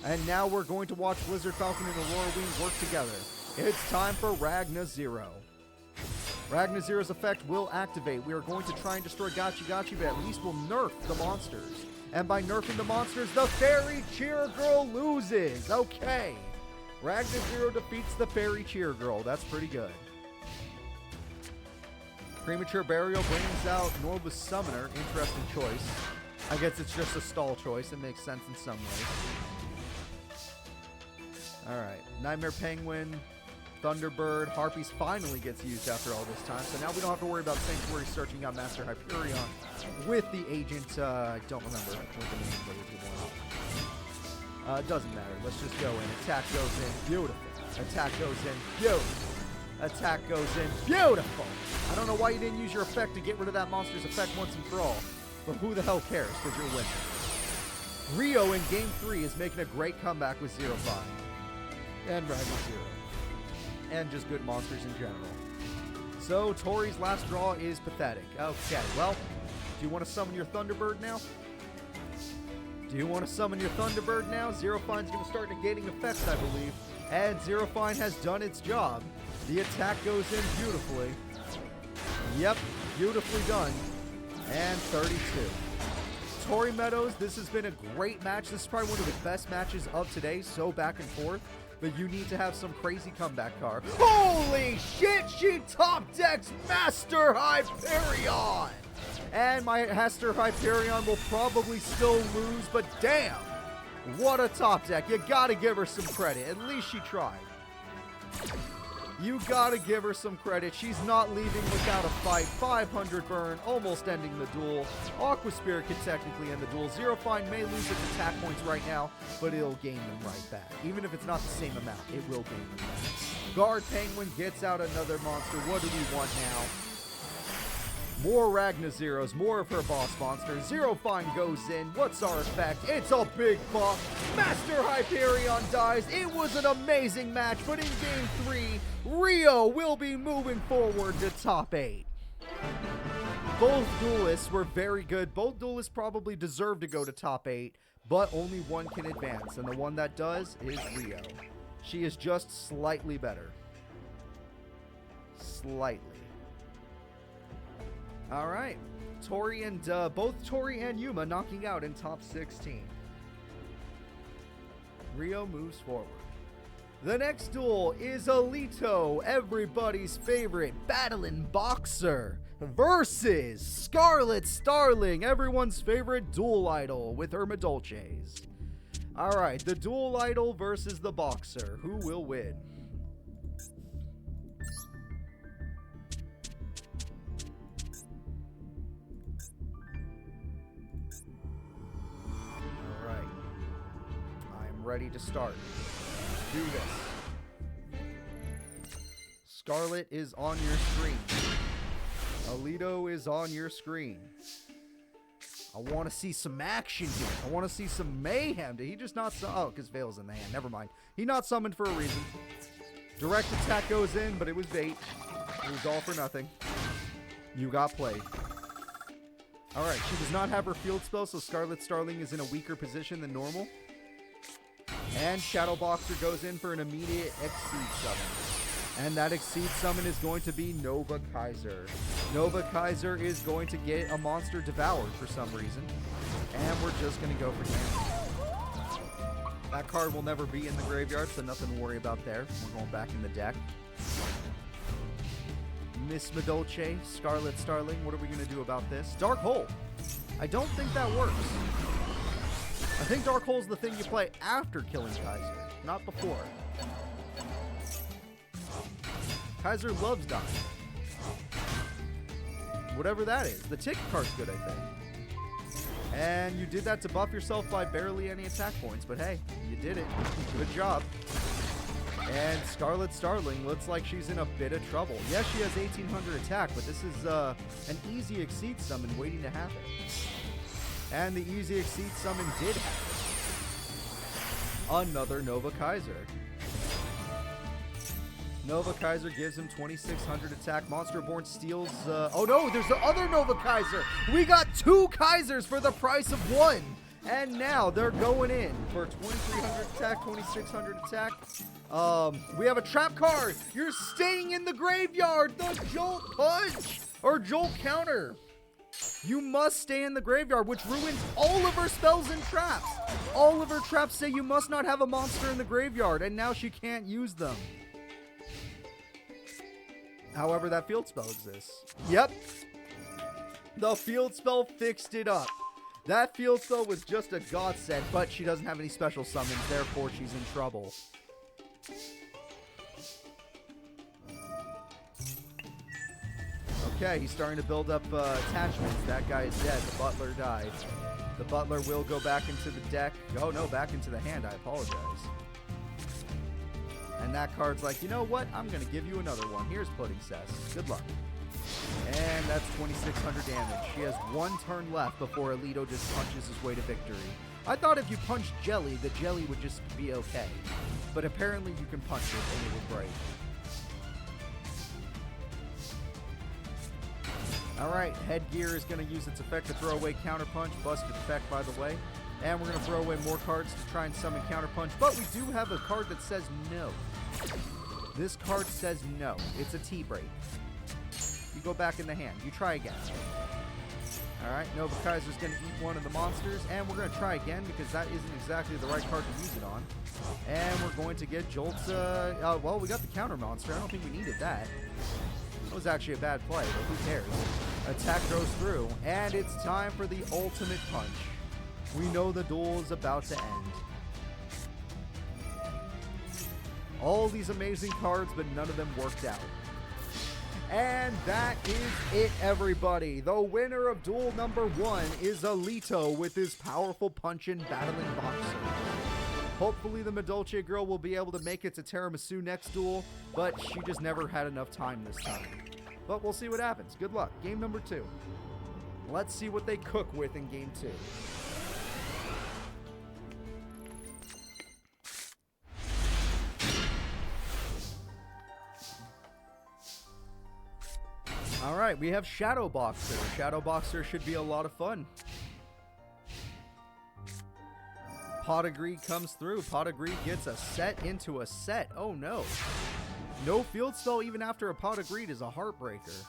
And now we're going to watch Blizzard Falcon and Aurora Wing work together. It's time for Ragna Zero. Ragna Zero's effect will activate. We are going to try and destroy Gotchi Gotchi, but at least we'll nerf the monsters. And by nerfing the monsters, the Fairy Cheer Girl loses. Okay. Ragna Zero defeats the Fairy Cheer Girl. That's pretty good. Premature Burial brings out Nova Summoner. Interesting choice. I guess it's just a stall choice. It makes sense in some ways. Alright. Nightmare Penguin, Thunderbird, Harpies finally gets used after all this time. So now we don't have to worry about Sanctuary searching out Master Hyperion with the agent. I don't remember what the name of it was. It doesn't matter. Let's just go in. Attack goes in. Beautiful. Attack goes in. Beautiful. Attack goes in. Beautiful. I don't know why you didn't use your effect to get rid of that monster's effect once and for all. But who the hell cares, because you're winning. Rio in Game 3 is making a great comeback with 0-5. And Ragna Zero. And just good monsters in general. So, Tori's last draw is pathetic. Okay, well, do you want to summon your Thunderbird now? Do you want to summon your Thunderbird now? Zero Fine's going to start negating effects, I believe. And Zero Fine has done its job. The attack goes in beautifully. Yep, beautifully done. And 32. Tori Meadows, this has been a great match. This is probably one of the best matches of today. So back and forth. But you need to have some crazy comeback card. Holy shit, she top decks Master Hyperion! And my Master Hyperion will probably still lose, but damn! What a top deck. You gotta give her some credit. At least she tried. You gotta give her some credit. She's not leaving without a fight. 500 burn, almost ending the duel. Aqua Spirit can technically end the duel. Zero Fine may lose its attack points right now, but it'll gain them right back. Even if it's not the same amount, it will gain them back. Guard Penguin gets out another monster. What do we want now? More Ragna Zeros, more of her boss monster. Zero Fine goes in. What's our effect? It's a big buff. Master Hyperion dies. It was an amazing match, but in Game 3, Rio will be moving forward to top 8. Both duelists were very good. Both duelists probably deserve to go to top 8, but only one can advance, and the one that does is Rio. She is just slightly better. Slightly. All right, Tori and both Tori and Yuma knocking out in top 16. Rio moves forward. The next duel is Alito, everybody's favorite battling boxer, versus Scarlet Starling, everyone's favorite duel idol with her Madolches. All right, the duel idol versus the boxer. Who will win? Ready to start. Do this. Scarlet is on your screen. Alito is on your screen. I want to see some action here. I want to see some mayhem. Did he just not oh, because Veil's in the hand. Never mind. He not summoned for a reason. Direct attack goes in, but it was bait. It was all for nothing. You got played. Alright, she does not have her field spell, so Scarlet Starling is in a weaker position than normal. And Shadow Boxer goes in for an immediate Exceed summon. And that Exceed Summon is going to be Nova Kaiser. Nova Kaiser is going to get a monster devoured for some reason. And we're just going to go for damage. That card will never be in the graveyard, so nothing to worry about there. We're going back in the deck. Miss Medolce, Scarlet Starling, what are we going to do about this? Dark Hole. I don't think that works. I think Dark Hole's the thing you play after killing Kaiser, not before. Kaiser loves dying. Whatever that is. The tick card's good, I think. And you did that to buff yourself by barely any attack points, but hey, you did it. Good job. And Scarlet Starling looks like she's in a bit of trouble. Yes, she has 1800 attack, but this is an easy Exceed Summon waiting to happen. And the easy Exceed Summon did happen. Another Nova Kaiser. Nova Kaiser gives him 2600 attack. Monsterborn steals... oh no, there's the other Nova Kaiser! We got 2 Kaisers for the price of 1! And now they're going in for 2300 attack, 2600 attack. We have a trap card! You're staying in the graveyard! The Jolt Punch! Or Jolt Counter! You must stay in the graveyard, which ruins all of her spells and traps! All of her traps say you must not have a monster in the graveyard, and now she can't use them. However, that field spell exists. Yep. The field spell fixed it up. That field spell was just a godsend, but she doesn't have any special summons, therefore she's in trouble. Okay, he's starting to build up attachments. That guy is dead. The butler died. The butler will go back into the deck. Oh no, back into the hand. I apologize. And that card's like, you know what? I'm going to give you another one. Here's Pudding Cess. Good luck. And that's 2600 damage. She has 1 turn left before Alito just punches his way to victory. I thought if you punched Jelly, the Jelly would just be okay. But apparently you can punch it and it will break. Alright, Headgear is going to use its effect to throw away Counterpunch. Busted effect, by the way. And we're going to throw away more cards to try and summon Counterpunch. But we do have a card that says no. This card says no. It's a T-Break. You go back in the hand. You try again. Alright, Nova Kaiser's going to eat one of the monsters. And we're going to try again because that isn't exactly the right card to use it on. And we're going to get Jolt's... well, we got the counter monster. I don't think we needed that. That was actually a bad play, but who cares? Attack goes through. And it's time for the ultimate punch. We know the duel is about to end. All these amazing cards, but none of them worked out. And that is it, everybody. The winner of duel number 1 is Alito with his powerful punch-in battling boxer. Hopefully the Medolce girl will be able to make it to Tiramisu next duel, but she just never had enough time this time. But we'll see what happens. Good luck. Game number 2. Let's see what they cook with in game 2. Alright, we have Shadow Boxer. Shadow Boxer should be a lot of fun. Pot of Greed comes through. Pot of Greed gets a set into a set. Oh no. No field spell even after a Pot of Greed is a heartbreaker.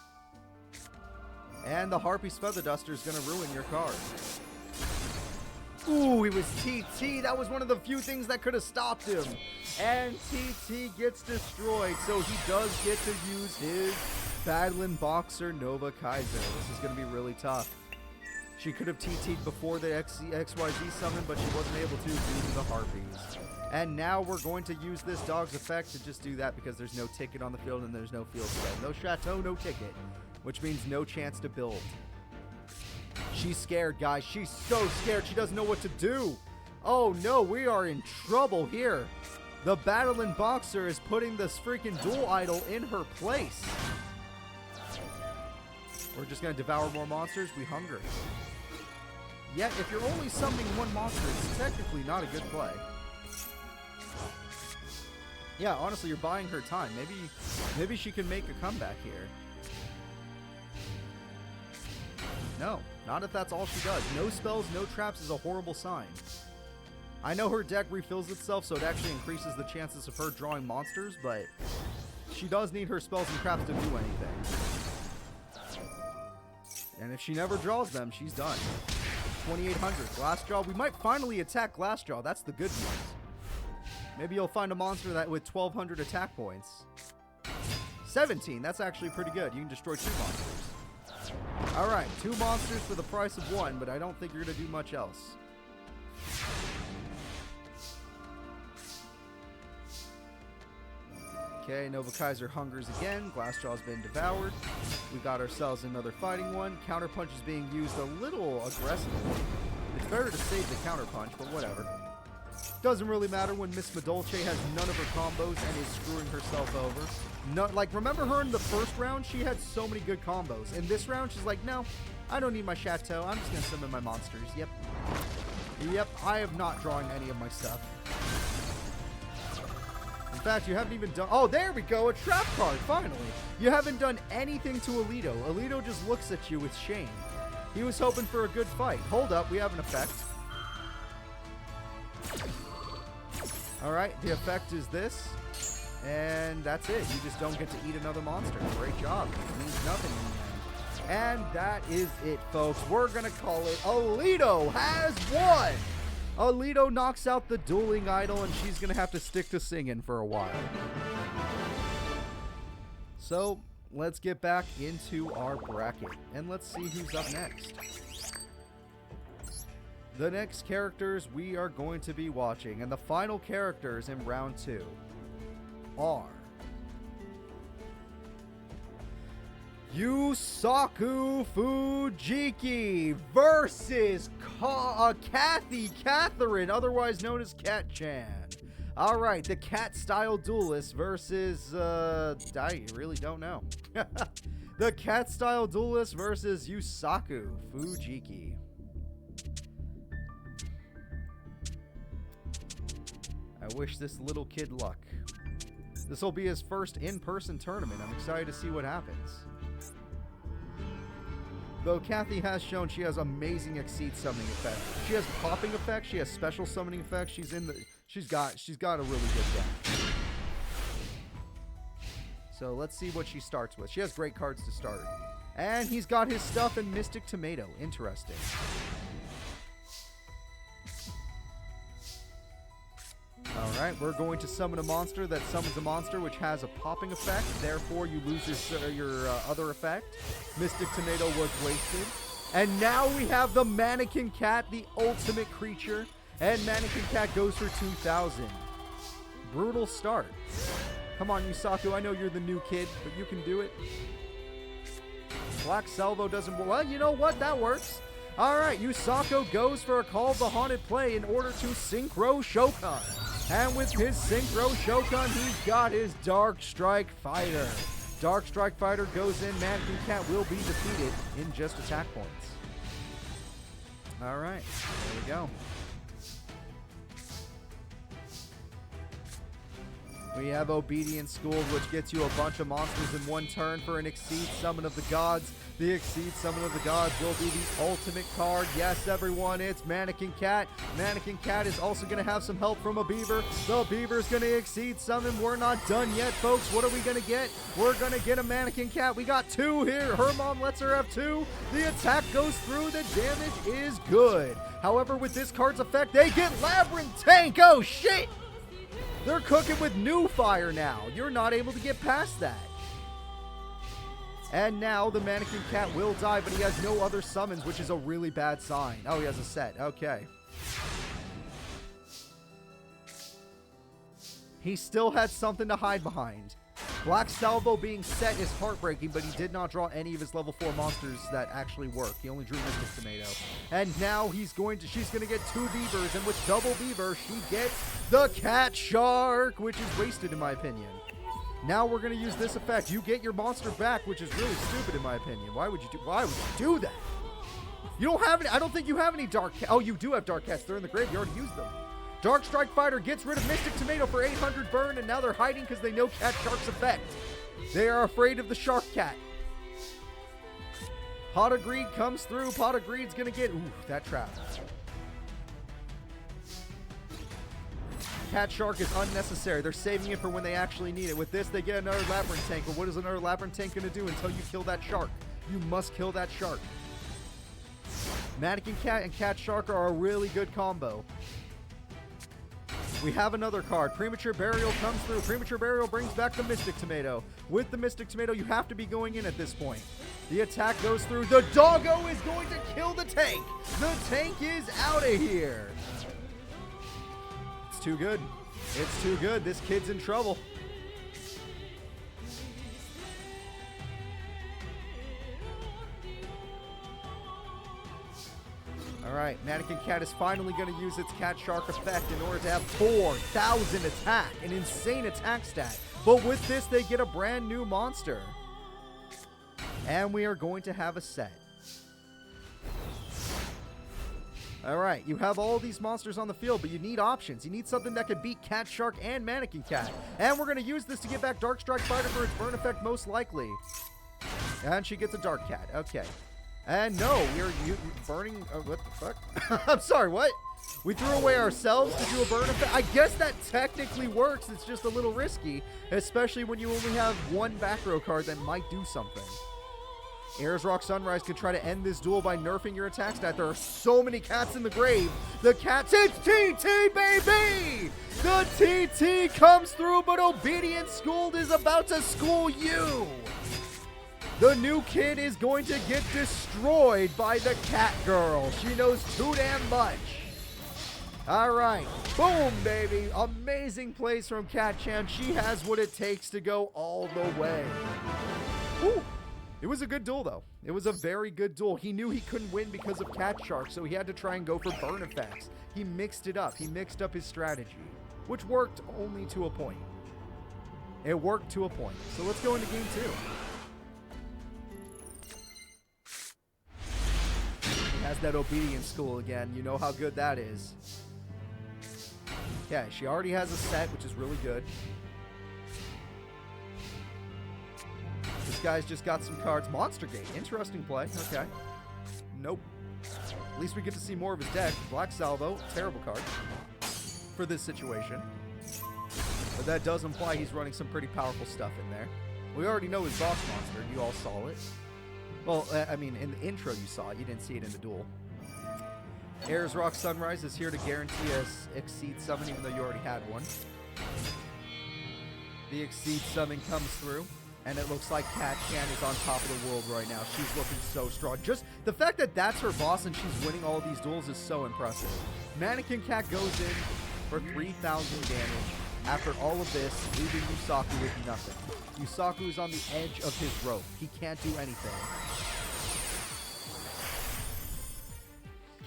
And the Harpy's Feather Duster is going to ruin your card. Ooh, it was TT. That was one of the few things that could have stopped him. And TT gets destroyed, so he does get to use his Battling Boxer Nova Kaiser. This is going to be really tough. She could have TT'd before the XYZ summon, but she wasn't able to due to the Harpies. And now we're going to use this dog's effect to just do that because there's no ticket on the field and there's no field spell. No Chateau, no ticket, which means no chance to build. She's scared, guys. She's so scared. She doesn't know what to do. Oh no, we are in trouble here. The Battling Boxer is putting this freaking dual idol in her place. We're just going to devour more monsters. We hunger. Yet, if you're only summoning one monster, it's technically not a good play. Yeah, honestly, you're buying her time. Maybe she can make a comeback here. No, not if that's all she does. No spells, no traps is a horrible sign. I know her deck refills itself, so it actually increases the chances of her drawing monsters, but she does need her spells and traps to do anything. And if she never draws them, she's done. 2800. Glassjaw. We might finally attack Glassjaw. That's the good news. Maybe you'll find a monster that with 1200 attack points. 17. That's actually pretty good. You can destroy 2 monsters. Alright, 2 monsters for the price of 1, but I don't think you're going to do much else. Okay, Nova Kaiser hungers again. Glassjaw's been devoured. We got ourselves another fighting one. Counterpunch is being used a little aggressively. It's better to save the counterpunch, but whatever. Doesn't really matter when Miss Madolce has none of her combos and is screwing herself over. No, like, remember her in the first round? She had so many good combos. In this round, she's like, no, I don't need my chateau. I'm just going to summon my monsters. Yep. Yep, I am not drawing any of my stuff. In fact, you haven't even done... Oh, there we go. A trap card, finally. You haven't done anything to Alito. Alito just looks at you with shame. He was hoping for a good fight. Hold up. We have an effect. Alright, the effect is this. And that's it. You just don't get to eat another monster. Great job. It means nothing in the end. And that is it, folks. We're going to call it Alito has won. Alito knocks out the dueling idol, and she's going to have to stick to singing for a while. So, let's get back into our bracket, and let's see who's up next. The next characters we are going to be watching, and the final characters in round 2 are Yusaku Fujiki versus Catherine, otherwise known as Cat-chan. Alright, the cat-style duelist versus, I really don't know. The cat-style duelist versus Yusaku Fujiki. I wish this little kid luck. This will be his first in-person tournament. I'm excited to see what happens. Though Kathy has shown she has amazing Exceed summoning effects. She has popping effects. She has special summoning effects. She's got a really good deck. So let's see what she starts with. She has great cards to start. And he's got his stuff in Mystic Tomato. Interesting. Alright, we're going to summon a monster that summons a monster which has a popping effect. Therefore, you lose your other effect. Mystic Tomato was wasted. And now we have the Mannequin Cat, the ultimate creature. And Mannequin Cat goes for 2,000. Brutal start. Come on, Yusaku. I know you're the new kid, but you can do it. Black Salvo doesn't... Well, you know what? That works. Alright, Yusaku goes for a Call of the Haunted play in order to Synchro Shokan. And with his Synchro Shokan, he's got his Dark Strike Fighter. Dark Strike Fighter goes in. Mannequin Cat will be defeated in just attack points. Alright, there we go. We have Obedience School, which gets you a bunch of monsters in one turn for an Exceed Summon of the Gods. The Exceed Summon of the Gods will be the ultimate card. Yes, everyone, it's Mannequin Cat. Mannequin Cat is also going to have some help from a Beaver. The Beaver's going to Exceed Summon. We're not done yet, folks. What are we going to get? We're going to get a Mannequin Cat. We got 2 here. Her mom lets her have 2. The attack goes through. The damage is good. However, with this card's effect, they get Labyrinth Tank. Oh, shit! They're cooking with new fire now. You're not able to get past that. And now the Mannequin Cat will die, but he has no other summons, which is a really bad sign. Oh, he has a set. Okay. He still had something to hide behind. Black Salvo being set is heartbreaking, but he did not draw any of his level 4 monsters that actually work. He only drew Mystic Tomato. And now she's going to get 2 Beavers, and with double Beaver, she gets the Cat Shark, which is wasted in my opinion. Now we're going to use this effect. You get your monster back, which is really stupid in my opinion. Why would you do that? You don't have any, I don't think you have any Dark Cats. Oh, you do have Dark Cats. They're in the grave. You already used them. Dark Strike Fighter gets rid of Mystic Tomato for 800 burn, and now they're hiding because they know Cat Shark's effect. They are afraid of the Shark Cat. Pot of Greed comes through. Pot of Greed's going to get... Ooh, that trap. Cat Shark is unnecessary. They're saving it for when they actually need it. With this, they get another Labyrinth Tank. But what is another Labyrinth Tank going to do until you kill that shark? You must kill that shark. Mannequin Cat and Cat Shark are a really good combo. We have another card. Premature Burial comes through. Premature Burial brings back the Mystic Tomato. With the Mystic Tomato, you have to be going in at this point. The attack goes through. The doggo is going to kill the tank. The tank is out of here. It's too good. It's too good. This kid's in trouble. Alright, Mannequin Cat is finally going to use its Cat Shark effect in order to have 4,000 attack, an insane attack stat. But with this, they get a brand new monster. And we are going to have a set. Alright, you have all these monsters on the field, but you need options. You need something that could beat Cat Shark and Mannequin Cat. And we're going to use this to get back Dark Strike Fighter for its burn effect, most likely. And she gets a Dark Cat. Okay. And no, we are burning... what the fuck? I'm sorry, what? We threw away ourselves to do a burn effect? I guess that technically works. It's just a little risky, especially when you only have one back row card that might do something. Ares Rock Sunrise could try to end this duel by nerfing your attack stat. There are so many cats in the grave. The cats... It's TT, baby! The TT comes through, but Obedient Schooled is about to school you! The new kid is going to get destroyed by the cat girl. She knows too damn much. All right. Boom, baby. Amazing plays from Cat-chan. She has what it takes to go all the way. Whew. It was a good duel, though. It was a very good duel. He knew he couldn't win because of Cat Shark, so he had to try and go for burn effects. He mixed it up. He mixed up his strategy, which worked only to a point. It worked to a point. So let's go into game 2. Has that Obedience School again. You know how good that is. Yeah, she already has a set, which is really good. This guy's just got some cards. Monster Gate. Interesting play. Okay. Nope. At least we get to see more of his deck. Black Salvo. Terrible card for this situation. But that does imply he's running some pretty powerful stuff in there. We already know his boss monster. You all saw it. Well, I mean, in the intro you saw it. You didn't see it in the duel. Ares Rock Sunrise is here to guarantee a Exceed Summon, even though you already had one. The Exceed Summon comes through, and it looks like Cat-chan is on top of the world right now. She's looking so strong. Just the fact that that's her boss and she's winning all these duels is so impressive. Mannequin Cat goes in for 3,000 damage. After all of this, leaving Yusaku with nothing. Yusaku is on the edge of his rope. He can't do anything.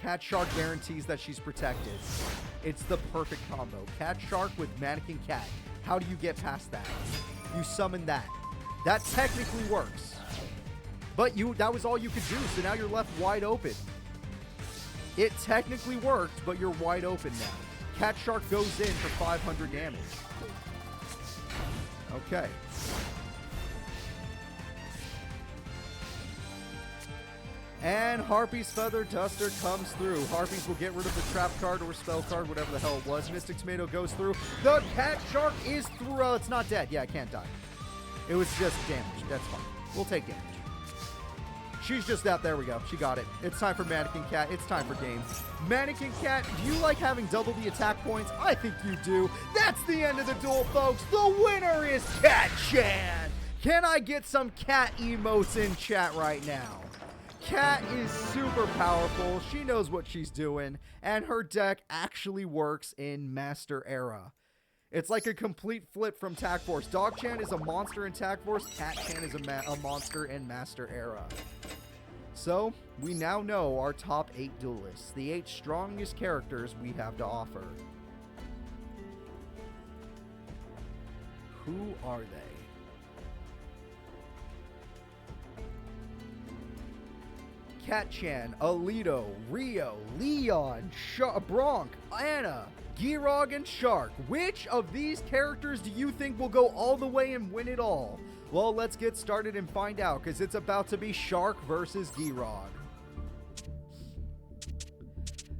Cat Shark guarantees that she's protected. It's the perfect combo. Cat Shark with Mannequin Cat. How do you get past that? You summon that. That technically works. But that was all you could do, so now you're left wide open. It technically worked, but you're wide open now. Cat Shark goes in for 500 damage. Okay. And Harpy's Feather Duster comes through. Harpies will get rid of the trap card or spell card, whatever the hell it was. Mystic Tomato goes through. The Cat Shark is through. Oh, it's not dead. Yeah, it can't die. It was just damage. That's fine. We'll take damage. She's just out. There we go. She got it. It's time for Mannequin Cat. It's time for game. Mannequin Cat, do you like having double the attack points? I think you do. That's the end of the duel, folks. The winner is Cat-chan. Can I get some cat emotes in chat right now? Cat is super powerful. She knows what she's doing. And her deck actually works in Master Era. It's like a complete flip from Tag Force. Dog-chan is a monster in Tag Force. Cat-chan is a monster in Master Era. So, we now know our top 8 duelists. The 8 strongest characters we have to offer. Who are they? Cat-chan, Alito, Rio, Leon, Bronk, Anna, Girog, and Shark. Which of these characters do you think will go all the way and win it all? Well, let's get started and find out, because it's about to be Shark versus Girog.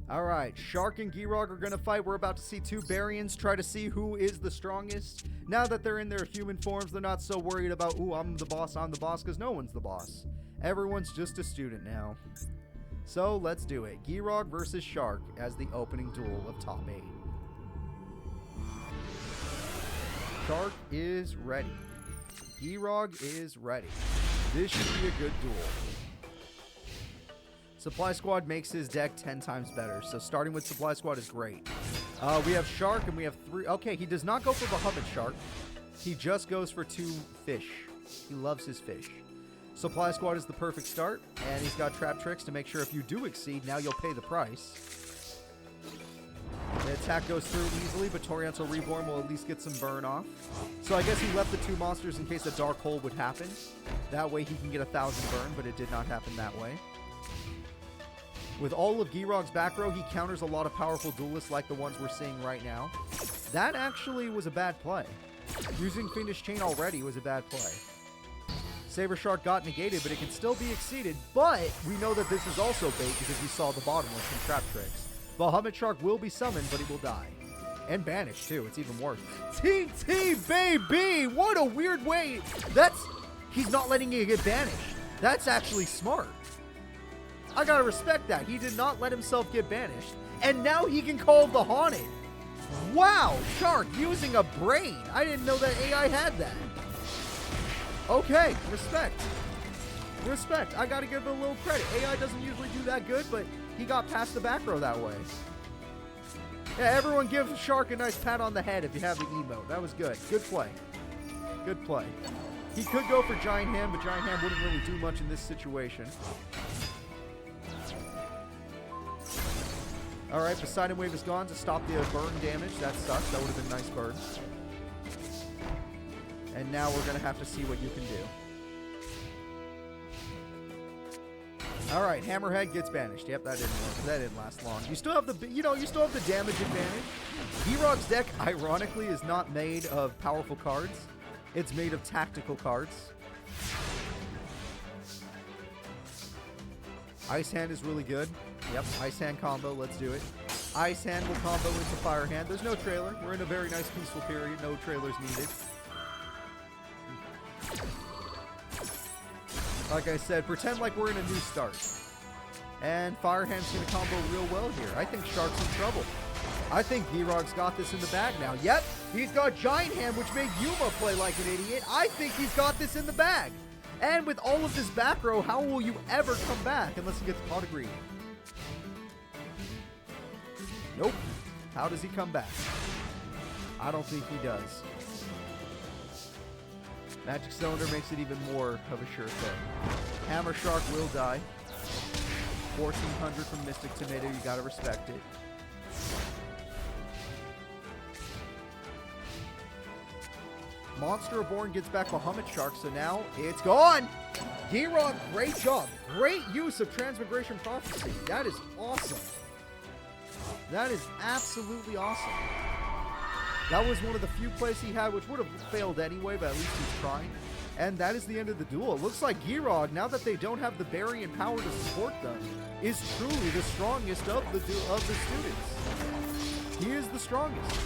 Alright, Shark and Girogue are going to fight. We're about to see two Baryons try to see who is the strongest. Now that they're in their human forms, they're not so worried about, ooh, I'm the boss, because no one's the boss. Everyone's just a student now. So, let's do it. Girogue versus Shark as the opening duel of Top 8. Shark is ready. Girogue is ready. This should be a good duel. Supply Squad makes his deck 10 times better, so starting with Supply Squad is great. We have Shark, and we have 3... Okay, he does not go for Bahamut Shark. He just goes for 2 fish. He loves his fish. Supply Squad is the perfect start, and he's got Trap Tricks to make sure if you do exceed, now you'll pay the price. The attack goes through easily, but Torianto Reborn will at least get some burn off. So I guess he left the 2 monsters in case a Dark Hole would happen. That way he can get 1,000 burn, but it did not happen that way. With all of Girogue's back row, he counters a lot of powerful duelists like the ones we're seeing right now. That actually was a bad play. Using Fiendish Chain already was a bad play. Saber Shark got negated, but it can still be exceeded. But we know that this is also bait because we saw the bottomless from Trap Tricks. Bahamut Shark will be summoned, but he will die. And banished, too. It's even worse. TT, baby! What a weird way. He's not letting it get banished. That's actually smart. I gotta respect that. He did not let himself get banished. And now he can call the Haunted. Wow, Shark using a brain. I didn't know that AI had that. Okay, respect. Respect. I gotta give it a little credit. AI doesn't usually do that good, but he got past the back row that way. Yeah, everyone give Shark a nice pat on the head if you have the emote. That was good. Good play. Good play. He could go for Giant Hand, but Giant Hand wouldn't really do much in this situation. Alright, Poseidon Wave is gone to stop the burn damage. That sucks. That would have been nice burn. And now we're going to have to see what you can do. Alright, Hammerhead gets banished. Yep, that didn't work. That didn't last long. You still have the, you still have the damage advantage. Girogue's deck, ironically, is not made of powerful cards. It's made of tactical cards. Ice Hand is really good. Yep, Ice Hand combo, let's do it. Ice Hand will combo into Fire Hand. There's no trailer. We're in a very nice peaceful period. No trailers needed. Like I said, pretend like we're in a new start. And Fire Hand's going to combo real well here. I think Shark's in trouble. I think Girogue's got this in the bag now. Yep, he's got Giant Hand, which made Yuma play like an idiot. I think he's got this in the bag. And with all of this back row, how will you ever come back unless he gets Pot of Greed? Nope. How does he come back? I don't think he does. Magic Cylinder makes it even more of a sure thing. Hammer Shark will die. 1400 from Mystic Tomato, you gotta respect it. Monster Reborn gets back Bahamut Shark, so now it's gone! Girogue, great job. Great use of Transmigration Prophecy. That is awesome. That is absolutely awesome. That was one of the few plays he had, which would have failed anyway, but at least he's trying. And that is the end of the duel. It looks like Girogue, now that they don't have the Baryon power to support them, is truly the strongest of the students. He is the strongest.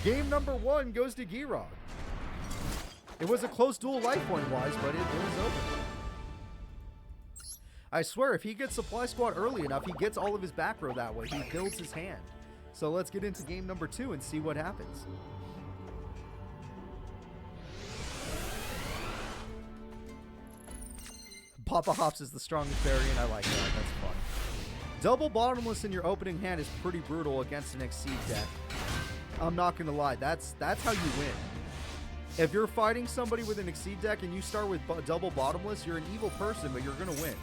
Game number 1 goes to Girogue. It was a close duel life point-wise, but it was over. I swear, if he gets Supply Squad early enough, he gets all of his back row that way. He builds his hand. So let's get into game number 2 and see what happens. Papa Hops is the strongest variant. I like that. That's fun. Double Bottomless in your opening hand is pretty brutal against an Exceed deck. I'm not going to lie. That's how you win. If you're fighting somebody with an Exceed deck and you start with double Bottomless, you're an evil person, but you're going to win.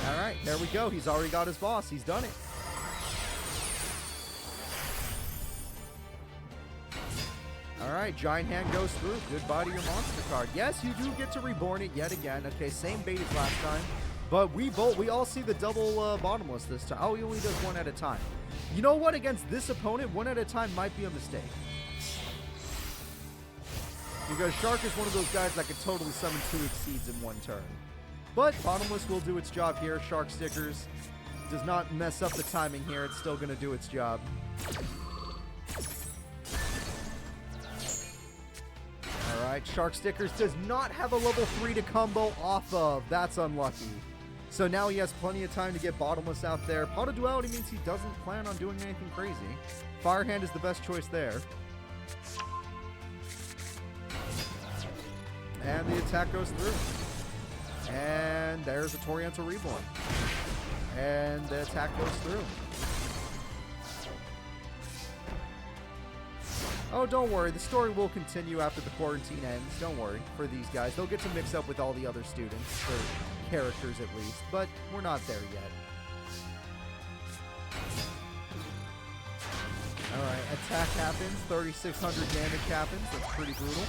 All right, there we go. He's already got his boss. He's done it. All right, Giant Hand goes through. Goodbye to your monster card. Yes, you do get to reborn it yet again. Okay, same bait as last time. But we all see the double Bottomless this time. Oh, he only does 1 at a time. You know what? Against this opponent, 1 at a time might be a mistake. Because Shark is one of those guys that could totally summon 2 Exceeds in 1 turn. But Bottomless will do its job here. Shark stickers. does not mess up the timing here. It's still going to do its job. Alright, Shark Stickers does not have a level 3 to combo off of. That's unlucky. So now he has plenty of time to get Bottomless out there. Pot of Duality means he doesn't plan on doing anything crazy. Fire Hand is the best choice there. And the attack goes through. And there's a Toriental Reborn. And the attack goes through. Oh, don't worry. The story will continue after the quarantine ends. Don't worry for these guys. They'll get to mix up with all the other students, or characters at least, but we're not there yet. Alright, attack happens. 3,600 damage happens. That's pretty brutal.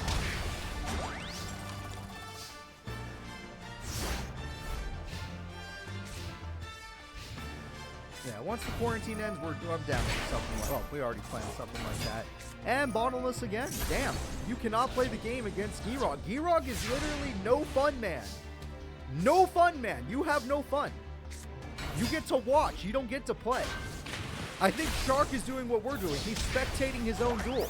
Yeah, once the quarantine ends, I'm down for something like... Oh, we already planned something like that. And Bottomless again. Damn, you cannot play the game against Girogue. Girogue is literally no fun man. No fun man. You have no fun. You get to watch. You don't get to play. I think Shark is doing what we're doing. He's spectating his own duel.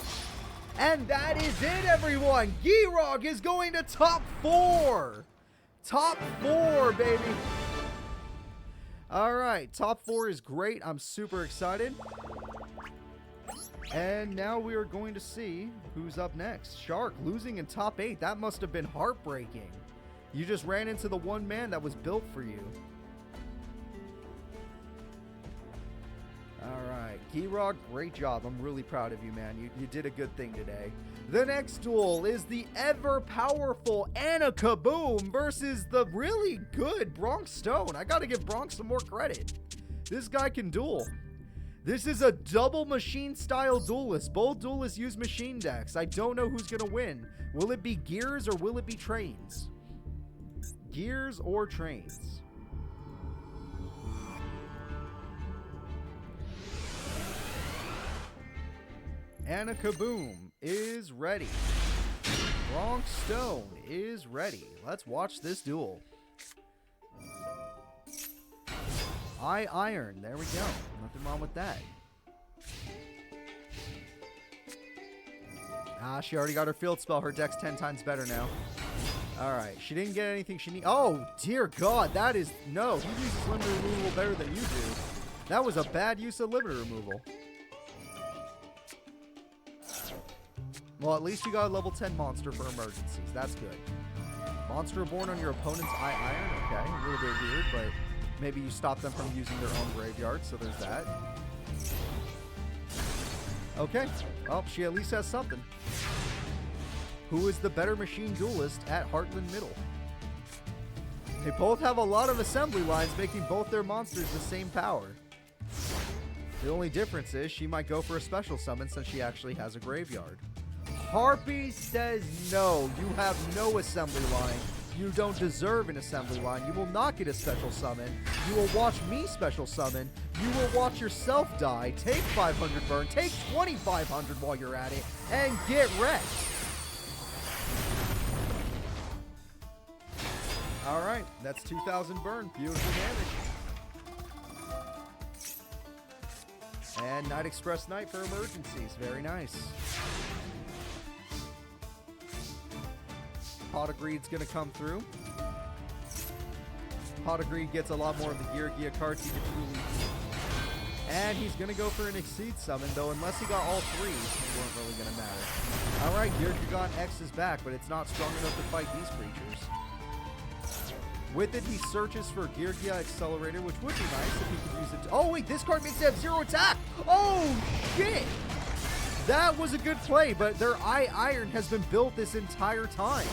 And that is it, everyone. Girogue is going to top 4. Top 4, baby. All right, top 4 is great. I'm super excited. And now we are going to see who's up next. Shark losing in top 8. That must have been heartbreaking. You just ran into the one man that was built for you. All right, Girogue, great job. I'm really proud of you, man. You did a good thing today. The next duel is the ever-powerful Anna Kaboom versus the really good Bronx Stone. I got to give Bronx some more credit. This guy can duel. This is a double machine-style duelist. Both duelists use machine decks. I don't know who's going to win. Will it be Gears or will it be Trains? Gears or Trains? Anna Kaboom is ready. Bronx Stone is ready. Let's watch this duel. Iron. There we go. Nothing wrong with that. Ah, she already got her field spell. Her deck's 10 times better now. Alright, she didn't get anything she needed. Oh, dear God, that is... No, he uses limiter removal better than you do. That was a bad use of limiter removal. Well, at least you got a level 10 monster for emergencies. That's good. Monster born on your opponent's Iron. Okay, a little bit weird, but maybe you stop them from using their own graveyard, so there's that. Okay, well, she at least has something. Who is the better machine duelist at Heartland Middle? They both have a lot of assembly lines, making both their monsters the same power. The only difference is she might go for a special summon since she actually has a graveyard. Harpy says no, you have no assembly line. You don't deserve an assembly line. You will not get a special summon. You will watch me special summon. You will watch yourself die. Take 500 burn. Take 2,500 while you're at it. And get wrecked. Alright, that's 2,000 burn. Beautiful damage. And Night Express Knight for emergencies. Very nice. Pot of Greed's going to come through. Pot of Greed gets a lot more of the Gear cards he can truly use. And he's going to go for an Exceed summon, though unless he got all 3, it weren't really going to matter. Alright, Gear X is back, but it's not strong enough to fight these creatures. With it, he searches for Gear Accelerator, which would be nice if he could use it. Oh, wait, this card makes it have 0 attack! Oh, shit! That was a good play, but their Iron has been built this entire time.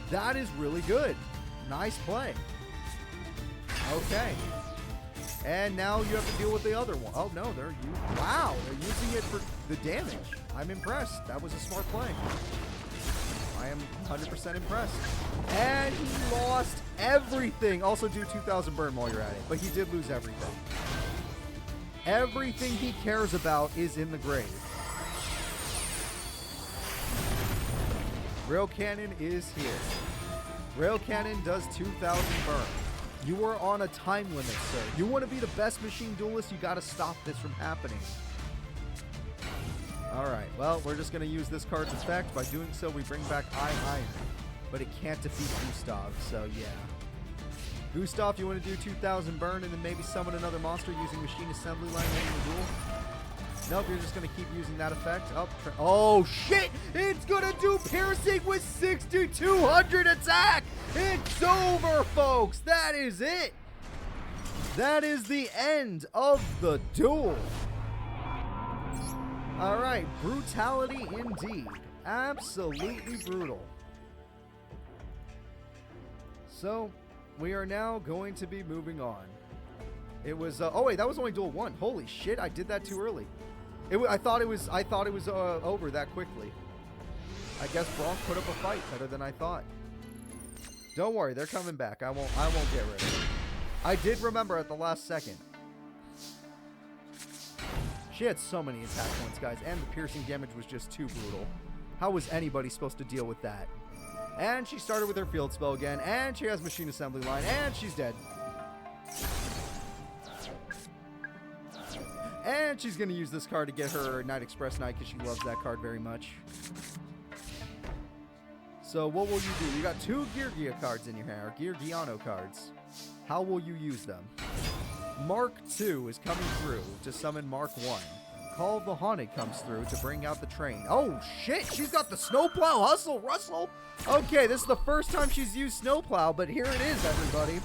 That is really good. Nice play. Okay. And now you have to deal with the other one. Oh, no, wow, they're using it for the damage. I'm impressed. That was a smart play. I am 100% impressed. And he lost everything. Also do 2,000 burn while you're at it, but he did lose everything. Everything he cares about is in the grave. Rail Cannon is here. Rail Cannon does 2,000 burn. You are on a time limit, sir. You want to be the best machine duelist, you got to stop this from happening. Alright, well, we're just going to use this card's effect. By doing so, we bring back Iron. But it can't defeat Gustav, so yeah. Gustav, you want to do 2,000 burn and then maybe summon another monster using machine assembly line in the duel? Nope, you're just going to keep using that effect. Oh, shit! It's going to do piercing with 6,200 attack! It's over, folks! That is it! That is the end of the duel. Alright, brutality indeed. Absolutely brutal. So, we are now going to be moving on. It was, oh wait, that was only duel 1. Holy shit, I did that too early. I thought it was over that quickly. I guess Bronk put up a fight better than I thought. Don't worry, they're coming back. I won't get rid of it. I did remember at the last second. She had so many attack points, guys, and the piercing damage was just too brutal. How was anybody supposed to deal with that? And she started with her field spell again, and she has machine assembly line, and she's dead. And she's going to use this card to get her Night Express Knight because she loves that card very much. So what will you do? You got 2 Gear Gia cards in your hand, or Gear Giano cards. How will you use them? Mark 2 is coming through to summon Mark 1. Call of the Haunted comes through to bring out the train. Oh, shit! She's got the Snowplow Hustle Rustle! Okay, this is the first time she's used Snowplow, but here it is, everybody.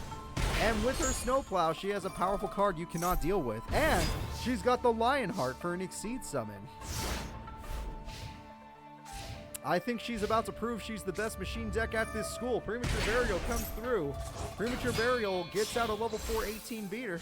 And with her Snowplow, she has a powerful card you cannot deal with. And she's got the Lionheart for an Exceed summon. I think she's about to prove she's the best machine deck at this school. Premature Burial comes through. Premature Burial gets out a level 4 18 beater.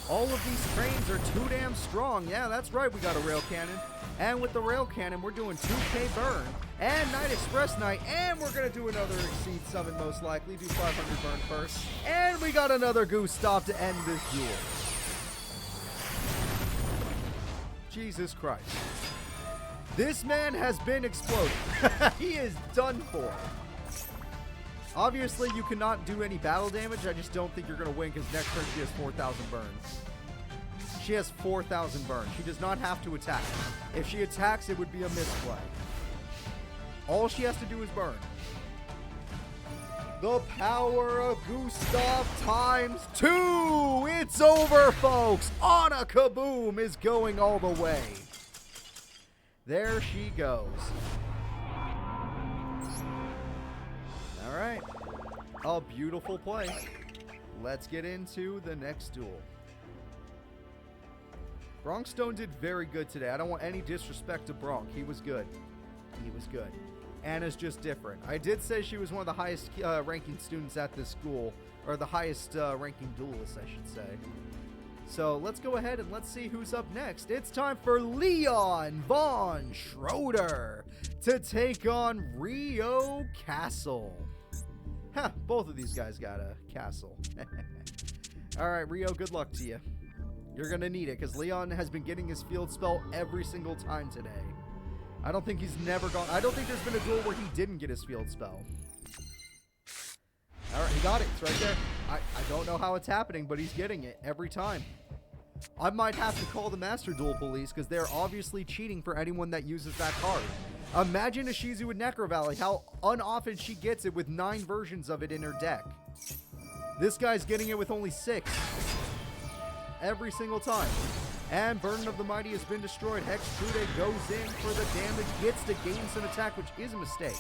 All of these trains are too damn strong. Yeah, that's right, we got a Rail Cannon. And with the Rail Cannon, we're doing 2k burn. And Night Express Knight. And we're going to do another Exceed summon, most likely. Do 500 burn first. And we got another Gustav to end this duel. Jesus Christ. This man has been exploded. He is done for. Obviously, you cannot do any battle damage. I just don't think you're going to win because next turn she has 4,000 burn. She has 4,000 burn. She does not have to attack. If she attacks, it would be a misplay. All she has to do is burn. The power of Gustav times 2! It's over, folks! Anna Kaboom is going all the way. There she goes. Alright. A beautiful play. Let's get into the next duel. Bronkstone did very good today. I don't want any disrespect to Bronk. He was good. He was good. Anna's just different. I did say she was one of the highest ranking students at this school. Or the highest ranking duelist, I should say. So let's go ahead and let's see who's up next. It's time for Leon von Schroeder to take on Rio Castle. Huh, both of these guys got a castle. Alright, Rio, good luck to you. You're going to need it because Leon has been getting his field spell every single time today. I don't think he's never gone. I don't think there's been a duel where he didn't get his field spell. Alright, he got it. It's right there. I don't know how it's happening, but he's getting it every time. I might have to call the Master Duel Police because they're obviously cheating for anyone that uses that card. Imagine a Shizu with Necro Valley, how unoften she gets it with 9 versions of it in her deck. This guy's getting it with only 6. Every single time. And Burden of the Mighty has been destroyed. Hextrude goes in for the damage, gets to gain some attack, which is a mistake.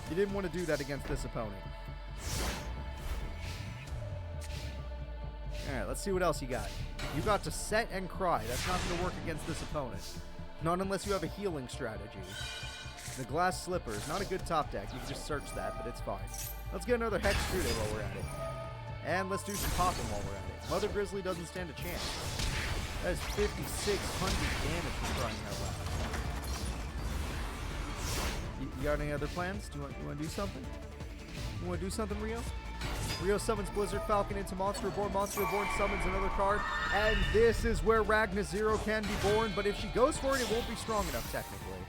You didn't want to do that against this opponent. Alright, let's see what else you got. You got to set and cry. That's not going to work against this opponent. Not unless you have a healing strategy. The Glass Slippers, not a good top deck. You can just search that, but it's fine. Let's get another Hextrude while we're at it. And let's do some popping while we're at it. Mother Grizzly doesn't stand a chance. That is 5,600 damage for crying out loud. You got any other plans? Do you want to do something? You want to do something, Rio? Rio summons Blizzard Falcon into Monster Reborn. Monster Reborn summons another card. And this is where Ragna Zero can be born. But if she goes for it, it won't be strong enough, technically.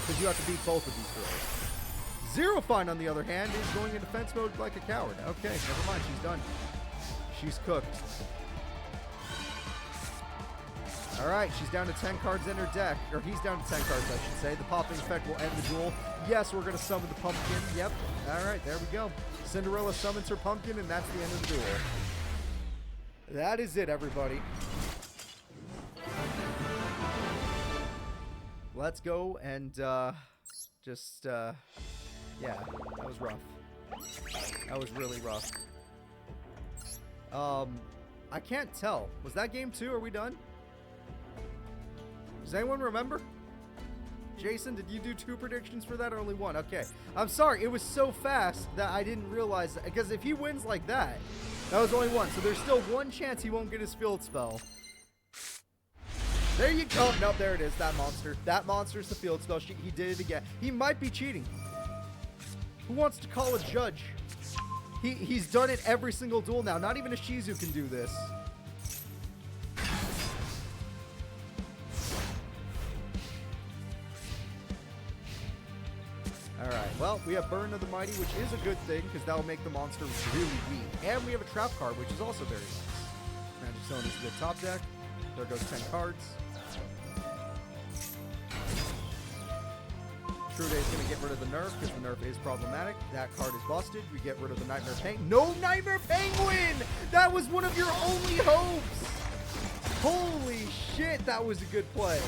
Because you have to beat both of these girls. Zero Fine, on the other hand, is going in defense mode like a coward. Okay, never mind. She's done. She's cooked. All right, she's down to 10 cards in her deck. Or he's down to 10 cards, I should say. The popping effect will end the duel. Yes, we're going to summon the pumpkin. Yep. All right, there we go. Cinderella summons her pumpkin, and that's the end of the duel. That is it, everybody. Let's go and yeah, that was rough. That was really rough. I can't tell. Was that game 2? Are we done? Does anyone remember? Jason, did you do 2 predictions for that or only 1? Okay. I'm sorry. It was so fast that I didn't realize that. Because if he wins like that, that was only 1. So there's still 1 chance he won't get his field spell. There you go. Oh, no, there it is. That monster. That monster's the field spell. He did it again. He might be cheating. Who wants to call a judge? He's done it every single duel now. Not even a Shizu can do this. Alright, well, we have Burn of the Mighty, which is a good thing, because that will make the monster really weak. And we have a Trap card, which is also very nice. Magic Zone is a good top deck. There goes 10 cards. True Day is going to get rid of the Nerf, because the Nerf is problematic. That card is busted. We get rid of the Nightmare Penguin. No Nightmare Penguin! That was one of your only hopes! Holy shit, that was a good play.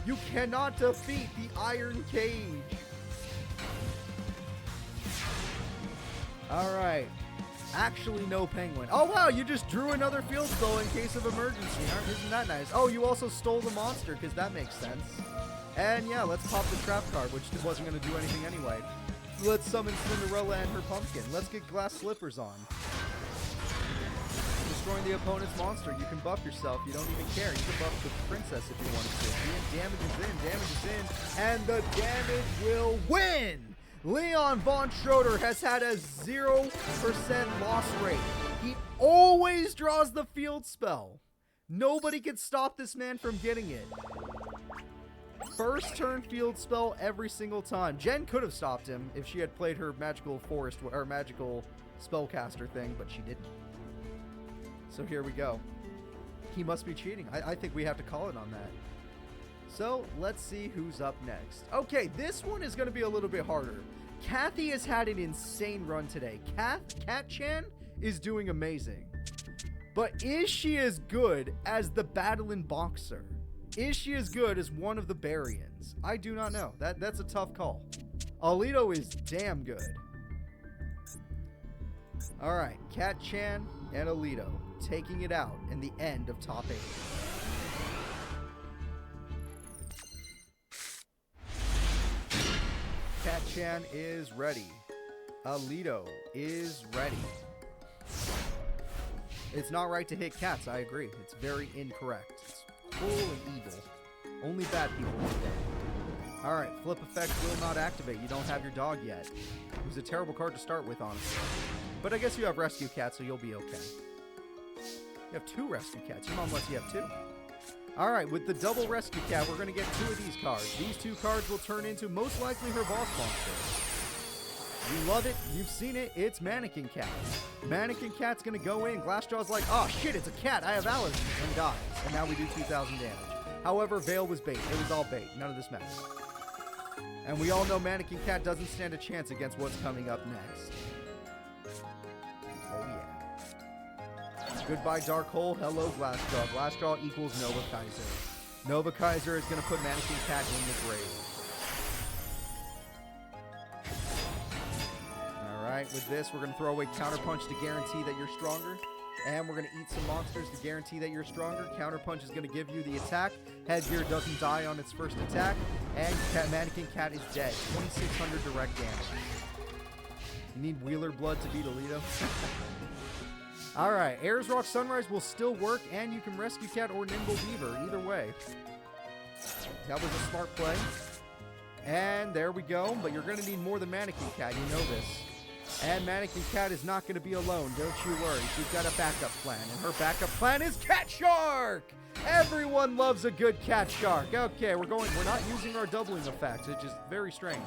You cannot defeat the Iron Cage. Alright. Actually, no penguin. Oh, wow, you just drew another field spell in case of emergency. Isn't that nice? Oh, you also stole the monster, because that makes sense. And yeah, let's pop the trap card, which wasn't going to do anything anyway. Let's summon Cinderella and her pumpkin. Let's get glass slippers on. Destroying the opponent's monster. You can buff yourself. You don't even care. You can buff the princess if you wanted to. And damage is in, and the damage will win! Leon Von Schroeder has had a 0% loss rate. He always draws the field spell. Nobody can stop this man from getting it. First turn field spell every single time. Jen could have stopped him if she had played her magical forest or magical spellcaster thing, but she didn't. So here we go. He must be cheating. I think we have to call it on that. So let's see who's up next. Okay, this one is going to be a little bit harder. Kathy has had an insane run today. Cat-chan is doing amazing. But is she as good as the Battling Boxer? Is she as good as one of the Barians? I do not know. That's a tough call. Alito is damn good. Alright, Cat-chan and Alito taking it out in the end of top 8. Cat-chan is ready. Alito is ready. It's not right to hit cats, I agree. It's very incorrect. It's cruel and evil. Only bad people do that. Alright, flip effect will not activate. You don't have your dog yet. It was a terrible card to start with, honestly. But I guess you have rescue cat, so you'll be okay. You have 2 rescue cats. Your mom lets you have 2. Alright, with the double rescue cat, we're going to get 2 of these cards. These 2 cards will turn into, most likely, her boss monster. You love it. You've seen it. It's Mannequin Cat. Mannequin Cat's going to go in. Glassjaw's like, oh shit, it's a cat. I have allergies. And dies. And now we do 2,000 damage. However, Veil was bait. It was all bait. None of this matters. And we all know Mannequin Cat doesn't stand a chance against what's coming up next. Oh yeah. Goodbye, Dark Hole. Hello, Glassjaw. Glassjaw equals Nova Kaiser. Nova Kaiser is going to put Mannequin Cat in the grave. Alright, with this, we're going to throw away Counterpunch to guarantee that you're stronger. And we're going to eat some monsters to guarantee that you're stronger. Counterpunch is going to give you the attack. Headgear doesn't die on its first attack. And Mannequin Cat is dead. 2,600 direct damage. You need Wheeler Blood to beat Alito? Alright, Ayers Rock Sunrise will still work, and you can Rescue Cat or Nimble Beaver, either way. That was a smart play. And there we go, but you're going to need more than Mannequin Cat, you know this. And Mannequin Cat is not going to be alone, don't you worry. She's got a backup plan, and her backup plan is Cat Shark! Everyone loves a good Cat Shark. Okay, we're not using our doubling effect, which is very strange.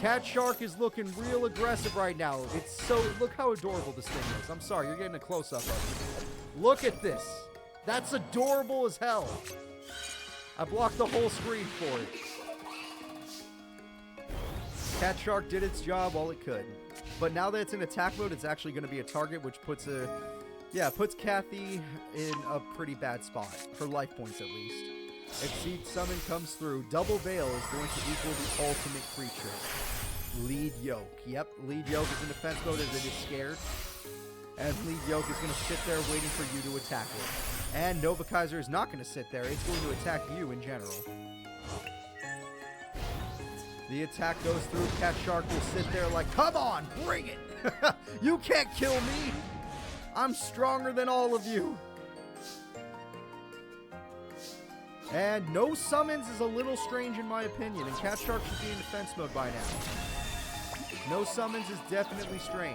Cat Shark is looking real aggressive right now. Look how adorable this thing is. I'm sorry, you're getting a close-up of it. Look at this. That's adorable as hell. I blocked the whole screen for it. Cat Shark did its job all it could. But now that it's in attack mode, it's actually going to be a target, which puts Kathy in a pretty bad spot. Her life points, at least. Exceed Summon comes through. Double Veil is going to equal the ultimate creature. Lead Yoke. Yep, Lead Yoke is in defense mode as it is scared. And Lead Yoke is going to sit there waiting for you to attack it. And Nova Kaiser is not going to sit there. It's going to attack you in general. The attack goes through. Cat Shark will sit there like, come on, bring it. You can't kill me. I'm stronger than all of you. And no summons is a little strange in my opinion, and Cat Shark should be in defense mode by now. No summons is definitely strange.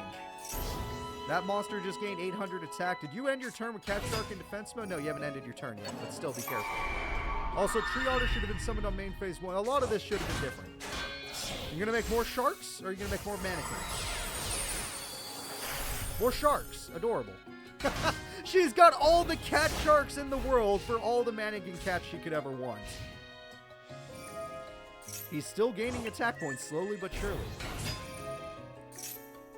That monster just gained 800 attack. Did you end your turn with Cat Shark in defense mode? No, you haven't ended your turn yet, but still be careful. Also, Tree Otter should have been summoned on main phase 1. A lot of this should have been different. You're going to make more sharks, or are you going to make more mannequins? More sharks. Adorable. She's got all the cat sharks in the world for all the mannequin cats she could ever want. He's still gaining attack points slowly but surely.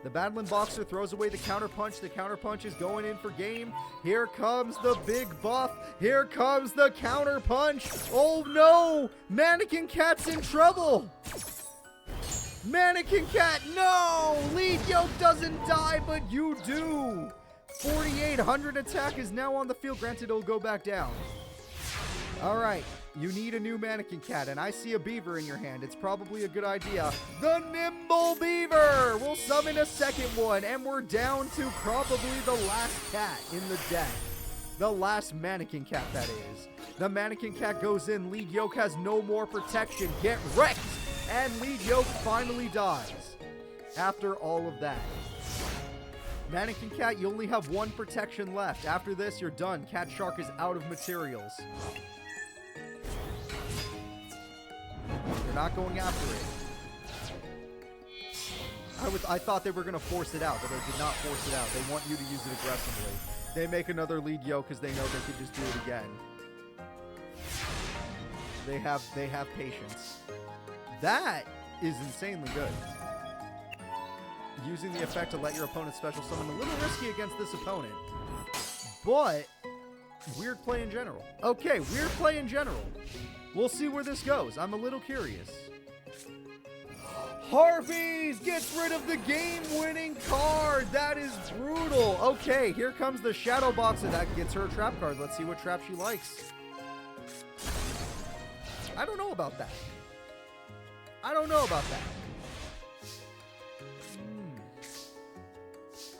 The Battling Boxer throws away the counter punch. The counter punch is going in for game. Here comes the big buff. Here comes the counter punch. Oh no! Mannequin Cat's in trouble! Mannequin Cat, no! Lead Yoke doesn't die, but you do! 4,800 attack is now on the field. Granted, it'll go back down. Alright, you need a new Mannequin Cat, and I see a beaver in your hand. It's probably a good idea. The Nimble Beaver! We'll summon a second one, and we're down to probably the last cat in the deck. The last Mannequin Cat, that is. The Mannequin Cat goes in. Lead Yoke has no more protection. Get wrecked! And Lead Yoke finally dies. After all of that. Mannequin Cat, you only have one protection left. After this, you're done. Cat Shark is out of materials. You're not going after it. I thought they were going to force it out, but they did not force it out. They want you to use it aggressively. They make another Lead Yoke because they know they can just do it again. They have patience. That is insanely good. Using the effect to let your opponent special summon, a little risky against this opponent. But, weird play in general. Okay, weird play in general. We'll see where this goes. I'm a little curious. Harpies gets rid of the game-winning card. That is brutal. Okay, here comes the Shadow Boxer. That gets her a trap card. Let's see what trap she likes. I don't know about that. I don't know about that.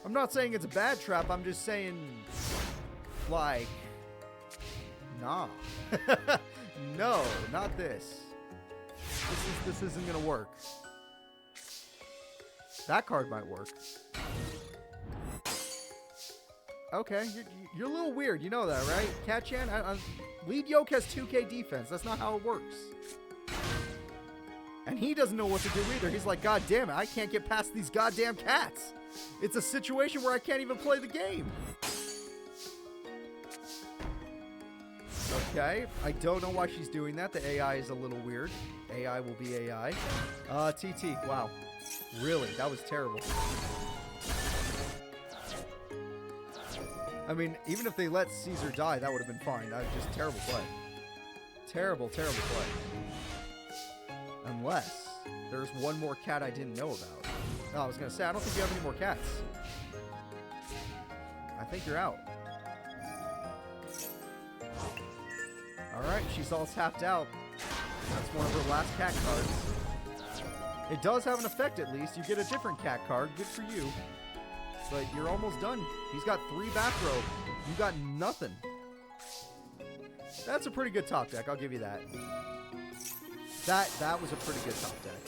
I'm not saying it's a bad trap. I'm just saying, like, nah. No, not this. This isn't gonna work. That card might work. Okay, you're a little weird. You know that, right? Cat-chan, Lead Yoke has 2k defense. That's not how it works. And he doesn't know what to do either. He's like, God damn it, I can't get past these goddamn cats. It's a situation where I can't even play the game. Okay, I don't know why she's doing that. The AI is a little weird. AI will be AI. TT, wow. Really, that was terrible. I mean, even if they let Caesar die, that would have been fine. That was just terrible play. Terrible, terrible play. Unless there's one more cat I didn't know about. Oh, I was going to say, I don't think you have any more cats. I think you're out. Alright, she's all tapped out. That's one of her last cat cards. It does have an effect at least. You get a different cat card. Good for you. But you're almost done. He's got 3 back row. You got nothing. That's a pretty good top deck. I'll give you that. That was a pretty good top deck.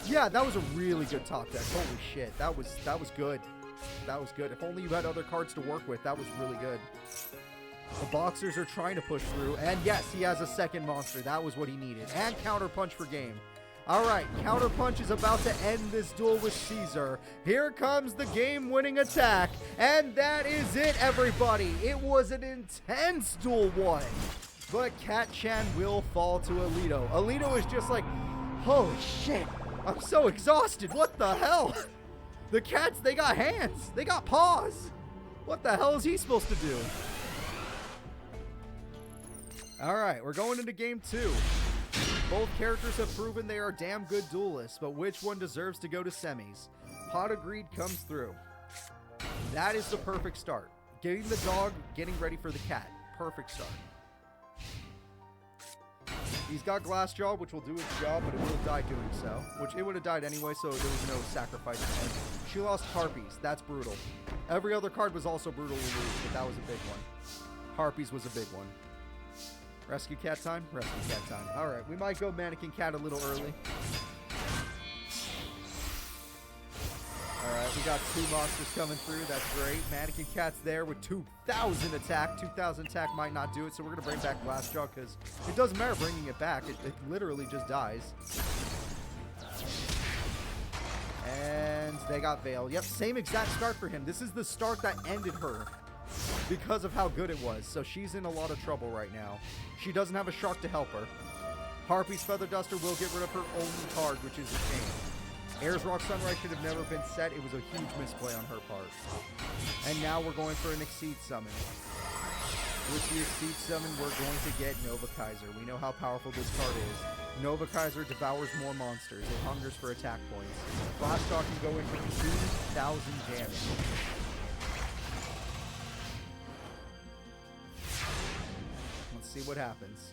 Yeah, that was a really good top deck. Holy shit. That was good. That was good. If only you had other cards to work with, that was really good. The Boxers are trying to push through. And yes, he has a second monster. That was what he needed. And counter punch for game. Alright, Counterpunch is about to end this duel with Caesar. Here comes the game-winning attack, and that is it, everybody. It was an intense duel one, but Cat-chan will fall to Alito. Alito is just like, holy shit, I'm so exhausted, what the hell? The cats, they got hands, they got paws. What the hell is he supposed to do? Alright, we're going into game 2. Both characters have proven they are damn good duelists, but which one deserves to go to semis? Pot of Greed comes through. That is the perfect start. Getting the dog, getting ready for the cat. Perfect start. He's got Glassjaw, which will do its job, but it will die doing so. Which it would have died anyway, so there was no sacrifice in it. She lost Harpies. That's brutal. Every other card was also brutal to lose, but that was a big one. Harpies was a big one. Rescue cat time? Rescue cat time. Alright, we might go mannequin cat a little early. Alright, we got 2 monsters coming through. That's great. Mannequin cat's there with 2,000 attack. 2,000 attack might not do it, so we're going to bring back Glassjaw because it doesn't matter bringing it back. It literally just dies. And they got Veil. Yep, same exact start for him. This is the start that ended her because of how good it was. So she's in a lot of trouble right now. She doesn't have a shark to help her. Harpy's Feather Duster will get rid of her only card, which is a shame. Air's Rock Sunrise should have never been set. It was a huge misplay on her part. And now we're going for an Exceed Summon. With the Exceed Summon, we're going to get Nova Kaiser. We know how powerful this card is. Nova Kaiser devours more monsters. It hungers for attack points. Glassjaw can go in for 2,000 damage. See what happens.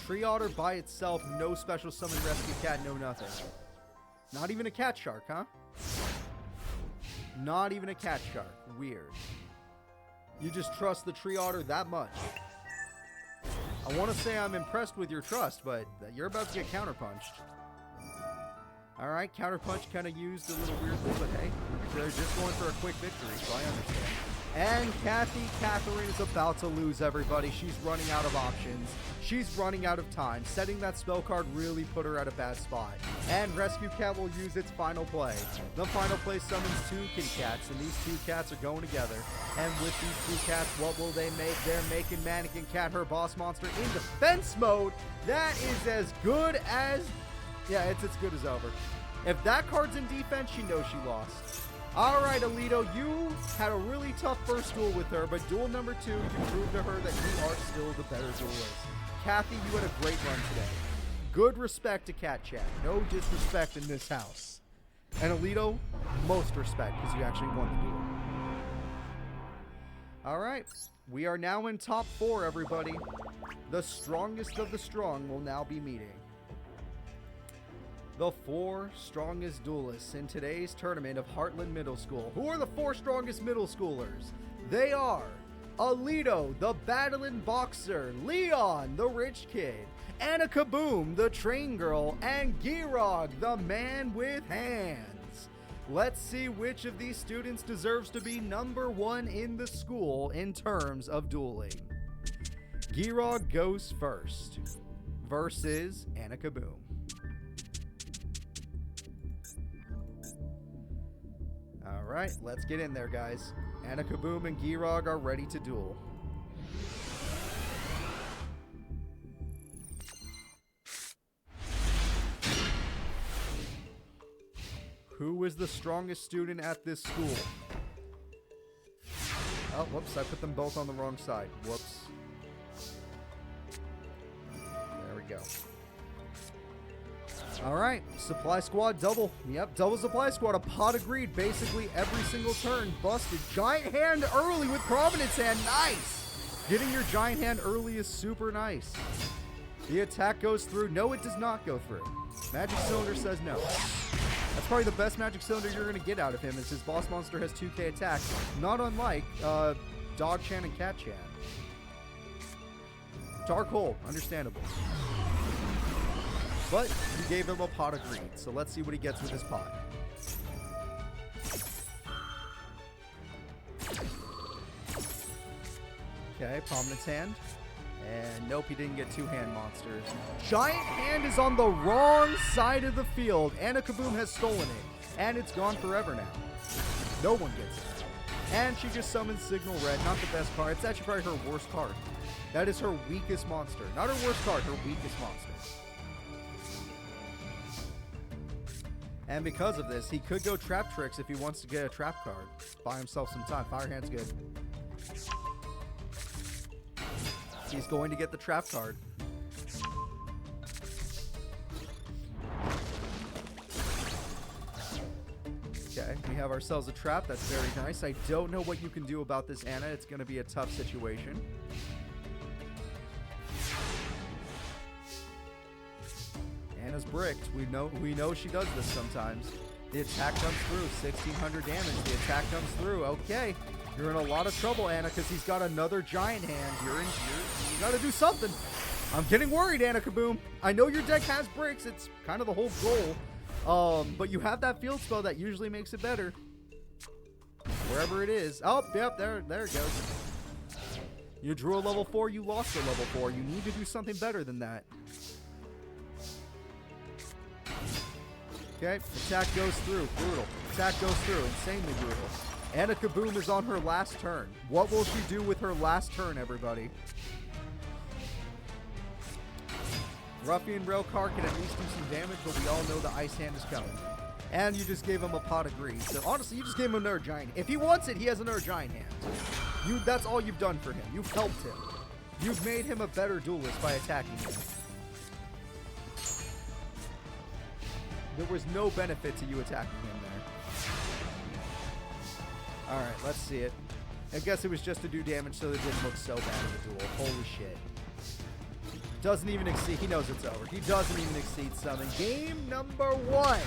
Tree Otter by itself, no special summon rescue cat, no nothing. Not even a cat shark, huh? Not even a cat shark. Weird. You just trust the Tree Otter that much. I want to say I'm impressed with your trust, but you're about to get counterpunched. Alright, counterpunch kind of used a little weirdly, but hey, they're just going for a quick victory, so I understand. And Catherine is about to lose, everybody. She's running out of options. She's running out of time. Setting that spell card really put her at a bad spot. And Rescue Cat will use its final play. The final play summons 2 kitty cats, and these 2 cats are going together. And with these 2 cats, what will they make? They're making Mannequin Cat, her boss monster, in defense mode. That is as good as... yeah, it's as good as over. If that card's in defense, she knows she lost. Alright, Alito, you had a really tough first duel with her, but duel number 2, you proved to her that you are still the better duelist. Kathy, you had a great run today. Good respect to Cat Chat. No disrespect in this house. And Alito, most respect, because you actually won the duel. Alright, we are now in top 4, everybody. The strongest of the strong will now be meeting. The 4 strongest duelists in today's tournament of Heartland Middle School. Who are the 4 strongest middle schoolers? They are Alito, the battling boxer, Leon, the rich kid, Anna Kaboom, the train girl, and Girog, the man with hands. Let's see which of these students deserves to be number 1 in the school in terms of dueling. Girog goes first versus Anna Kaboom. Alright, let's get in there, guys. Anna Kaboom and Girog are ready to duel. Who is the strongest student at this school? Oh, whoops, I put them both on the wrong side. Whoops. There we go. Alright, Supply Squad double. Yep, double Supply Squad. A Pot of Greed basically every single turn. Busted. Giant Hand early with Providence Hand. Nice! Getting your Giant Hand early is super nice. The attack goes through. No, it does not go through. Magic Cylinder says no. That's probably the best Magic Cylinder you're going to get out of him, is his boss monster has 2k attack. Not unlike Dog Chan and Cat Chan. Dark Hole, understandable. But you gave him a Pot of Greed, so let's see what he gets with this pot. Okay, Prominence Hand. And nope, he didn't get two-hand monsters. Giant Hand is on the wrong side of the field. Anna Kaboom has stolen it. And it's gone forever now. No one gets it. And she just summons Signal Red. Not the best card. It's actually probably her worst card. That is her weakest monster. Not her worst card, her weakest monster. And because of this, he could go Trap Tricks if he wants to get a trap card. Buy himself some time. Fire Hand's good. He's going to get the trap card. Okay, we have ourselves a trap. That's very nice. I don't know what you can do about this, Anna. It's going to be a tough situation. Anna's bricked. We know she does this sometimes. The attack comes through. 1,600 damage. The attack comes through. Okay. You're in a lot of trouble, Anna, because he's got another giant hand. You got to do something. I'm getting worried, Anna Kaboom. I know your deck has bricks. It's kind of the whole goal. But you have that field spell that usually makes it better. Wherever it is. Oh, yep, there it goes. You drew a level 4, you lost a level 4. You need to do something better than that. Okay, attack goes through. Brutal. Attack goes through. Insanely brutal. Anna Kaboom is on her last turn. What will she do with her last turn, everybody? Ruffian Railcar can at least do some damage, but we all know the Ice Hand is coming. And you just gave him a pot of greed. So honestly, you just gave him another giant. If he wants it, he has another giant hand. That's all you've done for him. You've helped him. You've made him a better duelist by attacking him. There was no benefit to you attacking him there. Alright, let's see it. I guess it was just to do damage so it didn't look so bad in the duel. Holy shit. Doesn't even exceed. He knows it's over. He doesn't even exceed summon. Game number 1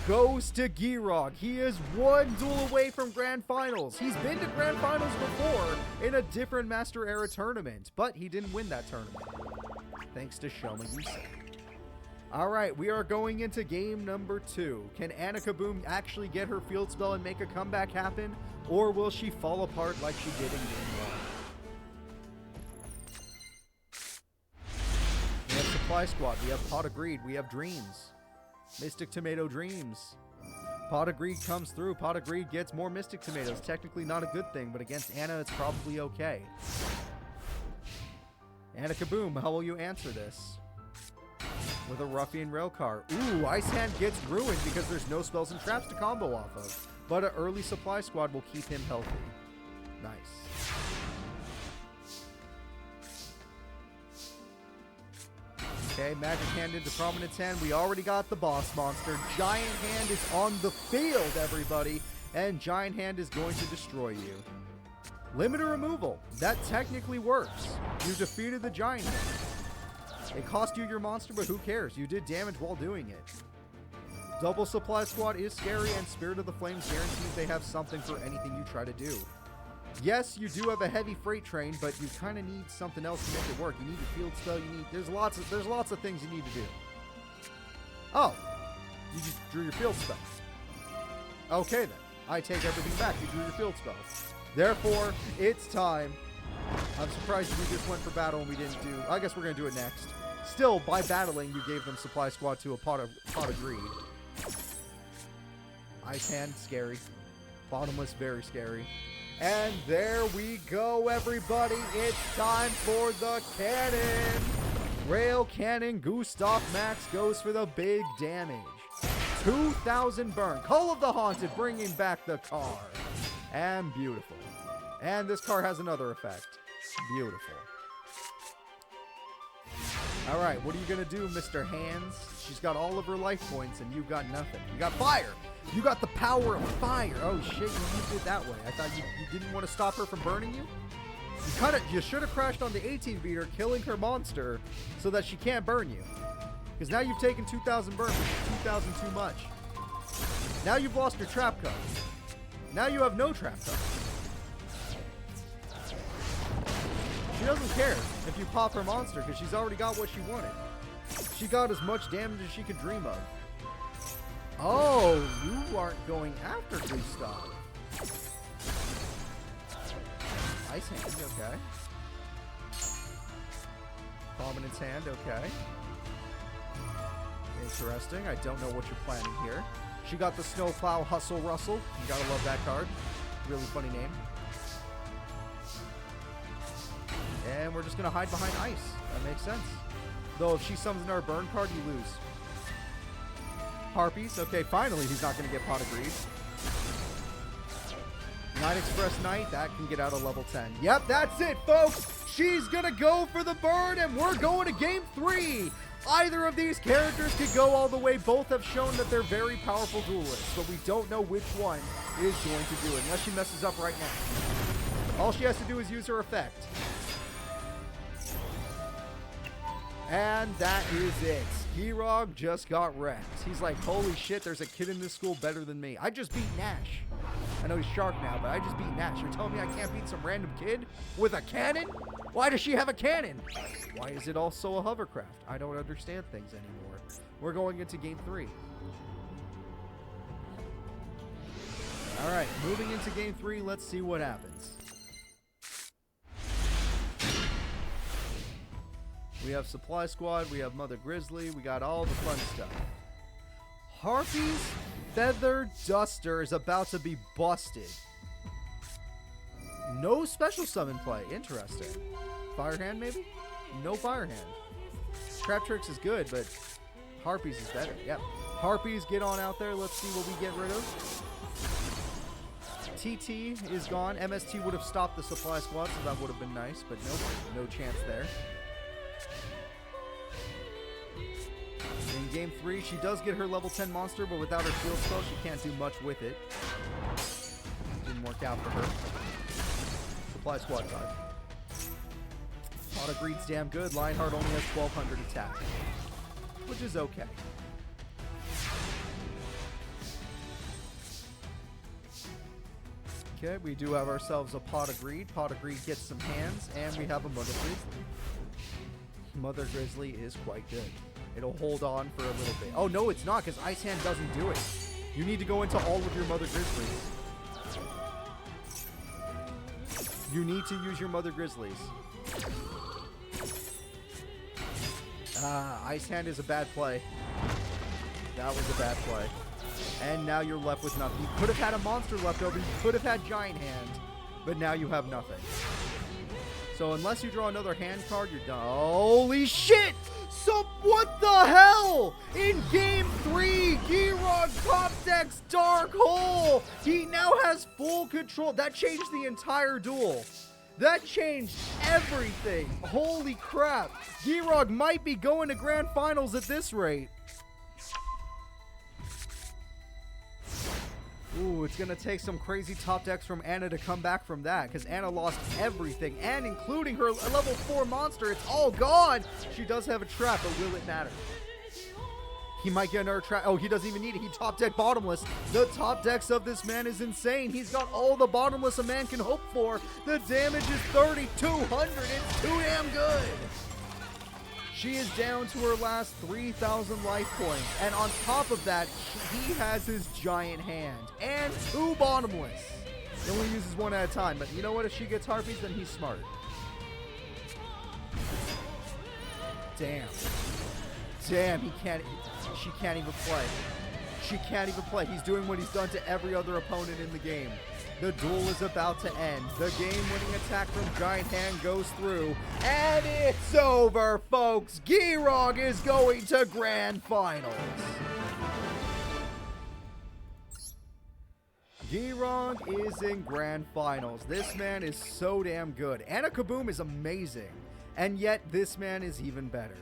goes to Girog. He is one duel away from Grand Finals. He's been to Grand Finals before in a different Master Era tournament, but he didn't win that tournament. Thanks to Shoma Yusei. Alright, we are going into game number 2. Can Anna Kaboom actually get her field spell and make a comeback happen? Or will she fall apart like she did in game 1? We have Supply Squad. We have Pot of Greed. We have Dreams. Mystic Tomato Dreams. Pot of Greed comes through. Pot of Greed gets more Mystic Tomatoes. Technically not a good thing, but against Anna it's probably okay. Anna Kaboom, how will you answer this? With a Ruffian Railcar. Ooh, Ice Hand gets ruined because there's no spells and traps to combo off of. But an early Supply Squad will keep him healthy. Nice. Okay, Magic Hand into Prominence Hand. We already got the boss monster. Giant Hand is on the field, everybody. And Giant Hand is going to destroy you. Limiter removal. That technically works. You defeated the Giant Hand. It cost you your monster, but who cares? You did damage while doing it. Double Supply Squad is scary, and Spirit of the Flames guarantees they have something for anything you try to do. Yes, you do have a heavy freight train, but you kind of need something else to make it work. You need a field spell. There's lots of things you need to do. Oh, you just drew your field spell. Okay then, I take everything back. You drew your field spell. Therefore, it's time. I'm surprised we just went for battle and we didn't do. I guess we're gonna do it next. Still, by battling, you gave them Supply Squad to a pot of greed. Ice Hand, scary. Bottomless, very scary. And there we go, everybody. It's time for the cannon. Rail Cannon Gustav Max goes for the big damage. 2,000 burn. Call of the Haunted bringing back the car. And beautiful. And this car has another effect. Beautiful. Alright, what are you going to do, Mr. Hands? She's got all of her life points and you've got nothing. You got fire! You got the power of fire! Oh shit, you used it that way. I thought you didn't want to stop her from burning you? You should have crashed on the 18 beater, killing her monster so that she can't burn you. Because now you've taken 2,000 burn, which is 2,000 too much. Now you've lost your trap card. Now you have no trap card. She doesn't care if you pop her monster because she's already got what she wanted. She got as much damage as she could dream of. Oh, you aren't going after Gustav. Ice Hand, okay. Prominence hand, okay. Interesting. I don't know what you're planning here. She got the Snowplow Hustle Russell. You gotta love that card. Really funny name. And we're just gonna hide behind ice. That makes sense. Though if she summons another burn card, you lose. Harpies. Okay, finally he's not gonna get Pot of Greed. Night Express Knight, that can get out of level 10. Yep, that's it, folks. She's gonna go for the burn, and we're going to game 3. Either of these characters could go all the way. Both have shown that they're very powerful duelists, but we don't know which one is going to do it, unless she messes up right now. All she has to do is use her effect. And that is it. Giroud just got wrecked. He's like, holy shit, there's a kid in this school better than me. I just beat Nash. I know he's Shark now, but I just beat Nash. You're telling me I can't beat some random kid with a cannon? Why does she have a cannon? Why is it also a hovercraft? I don't understand things anymore. We're going into game 3. All right, moving into game 3, let's see what happens. We have Supply Squad, we have Mother Grizzly, we got all the fun stuff. Harpy's Feather Duster is about to be busted. No special summon play. Interesting. Fire Hand, maybe? No Fire Hand. Trap Tricks is good, but Harpies is better. Yep. Harpies, get on out there. Let's see what we get rid of. TT is gone. MST would have stopped the Supply Squad, so that would have been nice, but nope. No chance there. In game 3, she does get her level 10 monster, but without her shield spell, she can't do much with it. Didn't work out for her. Supply Squad time. Pot of Greed's damn good. Lionheart only has 1200 attack, which is okay. Okay, we do have ourselves a Pot of Greed. Pot of Greed gets some hands, and we have a Mother Grizzly. Mother Grizzly is quite good. It'll hold on for a little bit. Oh, no, it's not, because Ice Hand doesn't do it. You need to go into all of your Mother Grizzlies. You need to use your Mother Grizzlies. Ice Hand is a bad play. That was a bad play. And now you're left with nothing. You could have had a monster left over. You could have had Giant Hand. But now you have nothing. So unless you draw another hand card, you're done. Holy shit! So what the hell? In game 3, Giroud top decks Dark Hole. He now has full control. That changed the entire duel. That changed everything. Holy crap. Giroud might be going to grand finals at this rate. Ooh, it's going to take some crazy top decks from Anna to come back from that, because Anna lost everything, and including her level 4 monster. It's all gone. She does have a trap, but will it matter? He might get another trap. Oh, he doesn't even need it. He top deck bottomless. The top decks of this man is insane. He's got all the bottomless a man can hope for. The damage is 3,200. It's too damn good. She is down to her last 3,000 life points. And on top of that, he has his giant hand. And 2 bottomless. He only uses 1 at a time. But you know what? If she gets Harpies, then he's smart. Damn. Damn, she can't even play. She can't even play. He's doing what he's done to every other opponent in the game. The duel is about to end. The game-winning attack from Giant Hand goes through. And it's over, folks. Giroud is going to grand finals. Giroud is in grand finals. This man is so damn good. Anna Kaboom is amazing. And yet, this man is even better.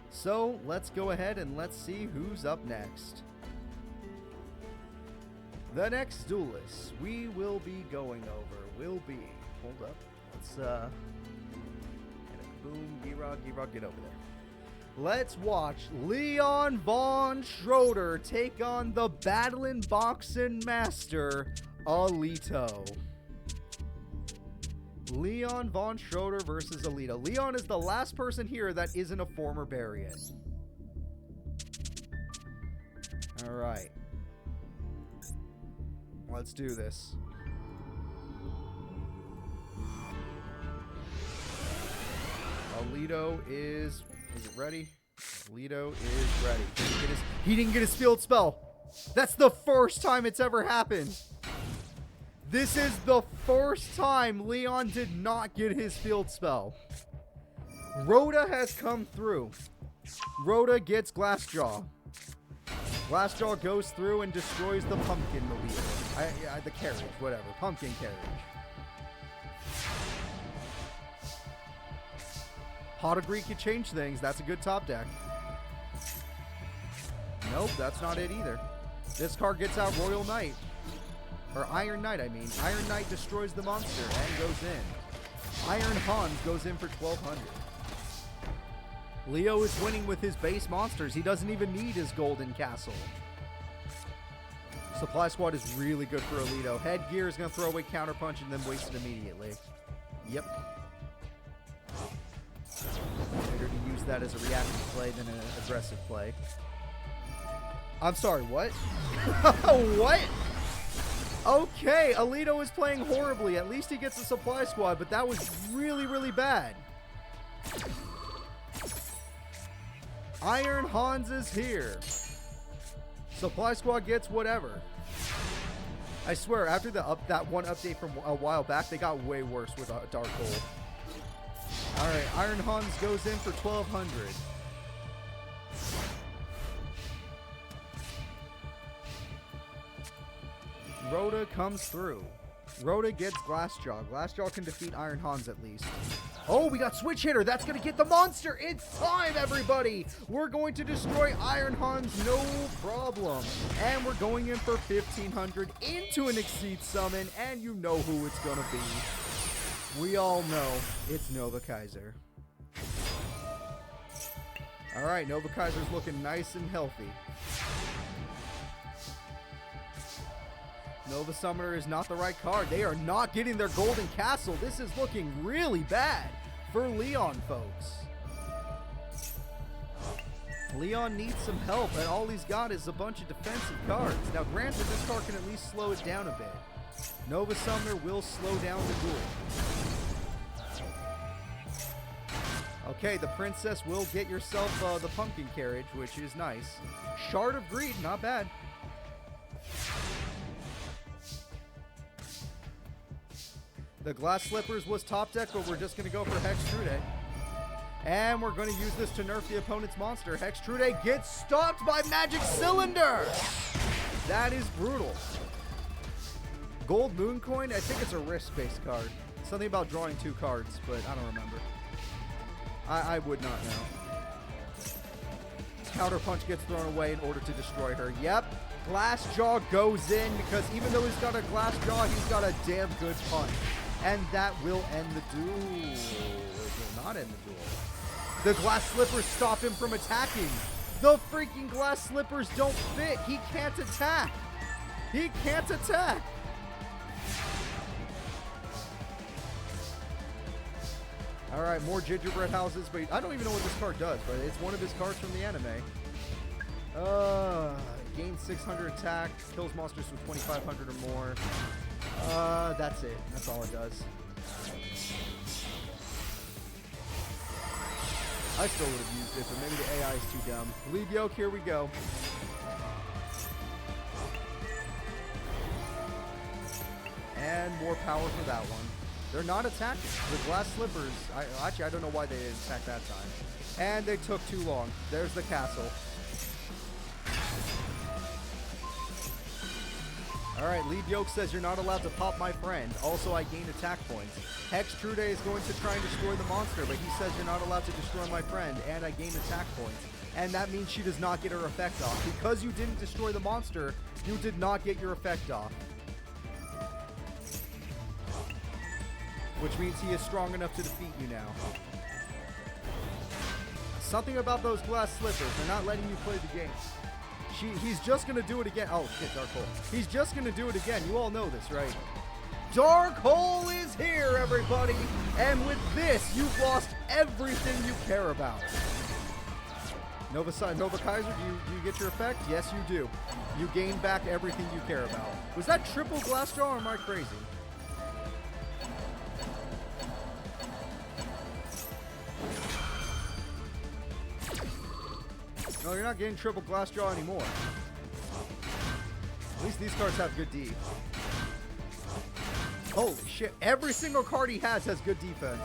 So, let's go ahead and let's see who's up next. The next duelist we will be going over will be... Hold up. Let's, boom, Giroud, get over there. Let's watch Leon von Schroeder take on the Battlin' Boxin' Master, Alito. Leon von Schroeder versus Alito. Leon is the last person here that isn't a former Barian. Alright. Let's do this. Alito is it ready? Alito is ready. He didn't get his field spell. That's the first time it's ever happened. This is the first time Leon did not get his field spell. Rhoda has come through. Rhoda gets Glassjaw. Glassjaw goes through and destroys the pumpkin mobile. The carriage, whatever. Pumpkin carriage. Pot of Greek could change things. That's a good top deck. Nope, that's not it either. This card gets out Royal Knight. Or Iron Knight, I mean. Iron Knight destroys the monster and goes in. Iron Hans goes in for 1,200. Leo is winning with his base monsters. He doesn't even need his golden castle. Supply Squad is really good for Alito. Headgear is going to throw away Counterpunch and then waste it immediately. Yep. Better to use that as a reactive play than an aggressive play. I'm sorry, what? What? Okay, Alito is playing horribly. At least he gets a Supply Squad, but that was really, really bad. Iron Hans is here. Supply Squad gets whatever. I swear, after that one update from a while back, they got way worse with Dark Hole. Alright, Iron Hans goes in for 1,200. Rhoda comes through. Rhoda gets Glassjaw. Glassjaw can defeat Iron Hans at least. Oh, we got Switch Hitter. That's going to get the monster. It's time, everybody. We're going to destroy Iron Hans, no problem. And we're going in for 1,500 into an Exceed Summon, and you know who it's going to be. We all know it's Nova Kaiser. All right, Nova Kaiser's looking nice and healthy. Nova Summoner is not the right card. They are not getting their golden castle. This is looking really bad for Leon, folks. Leon needs some help, and all he's got is a bunch of defensive cards. Now, granted, this card can at least slow it down a bit. Nova Summoner will slow down the duel. Okay, the Princess will get yourself the Pumpkin Carriage, which is nice. Shard of Greed, not bad. The Glass Slippers was top deck, but we're just going to go for Hextrude. And we're going to use this to nerf the opponent's monster. Hextrude gets stopped by Magic Cylinder! That is brutal. Gold Moon Coin, I think it's a risk-based card. Something about drawing 2 cards, but I don't remember. I would not know. Counterpunch gets thrown away in order to destroy her. Yep. Glassjaw goes in because even though he's got a Glassjaw, he's got a damn good punch. And that will end the duel. It will not end the duel. The Glass Slippers stop him from attacking. The freaking Glass Slippers don't fit. He can't attack. He can't attack. All right, more gingerbread houses, but I don't even know what this card does, but it's one of his cards from the anime. Gains 600 attack, kills monsters with 2,500 or more. That's it. That's all it does. I still would have used it, but maybe the AI is too dumb. Lead Yoke, here we go. And more power for that one. They're not attacking. The Glass Slippers, actually, I don't know why they didn't attack that time. And they took too long. There's the castle. Alright, Lead Yoke says you're not allowed to pop my friend. Also, I gain attack points. Hextrude is going to try and destroy the monster, but he says you're not allowed to destroy my friend, and I gain attack points. And that means she does not get her effect off. Because you didn't destroy the monster, you did not get your effect off. Which means he is strong enough to defeat you now. Something about those Glass Slippers, they're not letting you play the game. He's just going to do it again. Oh, shit, Dark Hole. He's just going to do it again. You all know this, right? Dark Hole is here, everybody. And with this, you've lost everything you care about. Nova Kaiser, do you get your effect? Yes, you do. You gain back everything you care about. Was that triple Glassjaw or am I crazy? No, you're not getting triple Glassjaw anymore. At least these cards have good D. Holy shit. Every single card he has good defense.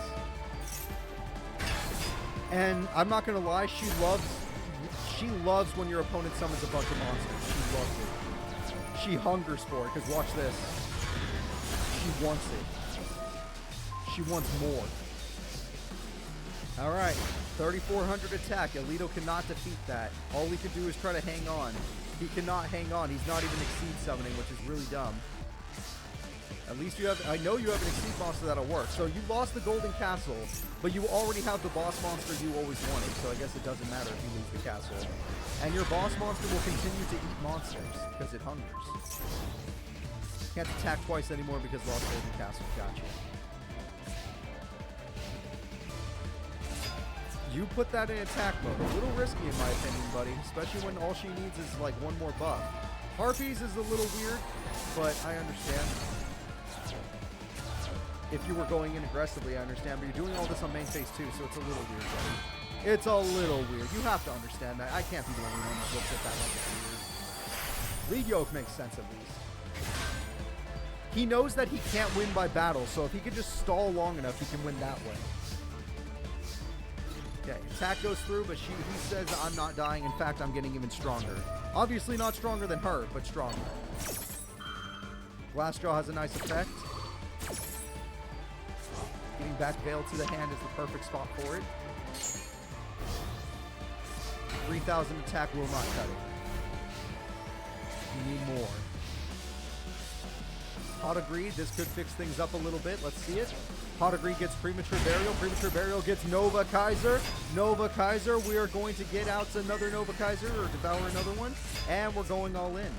And I'm not going to lie, she loves when your opponent summons a bunch of monsters. She loves it. She hungers for it, because watch this. She wants it. She wants more. Alright, 3,400 attack. Alito cannot defeat that. All he can do is try to hang on. He cannot hang on. He's not even Exceed summoning, which is really dumb. At least you have, I know you have an Exceed monster that'll work. So you lost the Golden Castle, but you already have the boss monster you always wanted. So I guess it doesn't matter if you lose the castle. And your boss monster will continue to eat monsters, because it hungers. Can't attack twice anymore because lost Golden Castle. Gotcha. You put that in attack mode. A little risky in my opinion, buddy. Especially when all she needs is like one more buff. Harpies is a little weird, but I understand. If you were going in aggressively, I understand. But you're doing all this on main phase too, so it's a little weird, buddy. It's a little weird. You have to understand that. I can't be the only one that looks at that like it's weird. Lead Yoke makes sense at least. He knows that he can't win by battle, so if he could just stall long enough, he can win that way. Okay, attack goes through, but he says, I'm not dying. In fact, I'm getting even stronger. Obviously not stronger than her, but stronger. Glassjaw has a nice effect. Getting back Veil to the hand is the perfect spot for it. 3,000 attack will not cut it. You need more. Hot Agreed, this could fix things up a little bit. Let's see it. Hot Agreed gets Premature Burial. Premature Burial gets Nova Kaiser. Nova Kaiser, we are going to get out another Nova Kaiser or devour another one. And we're going all in.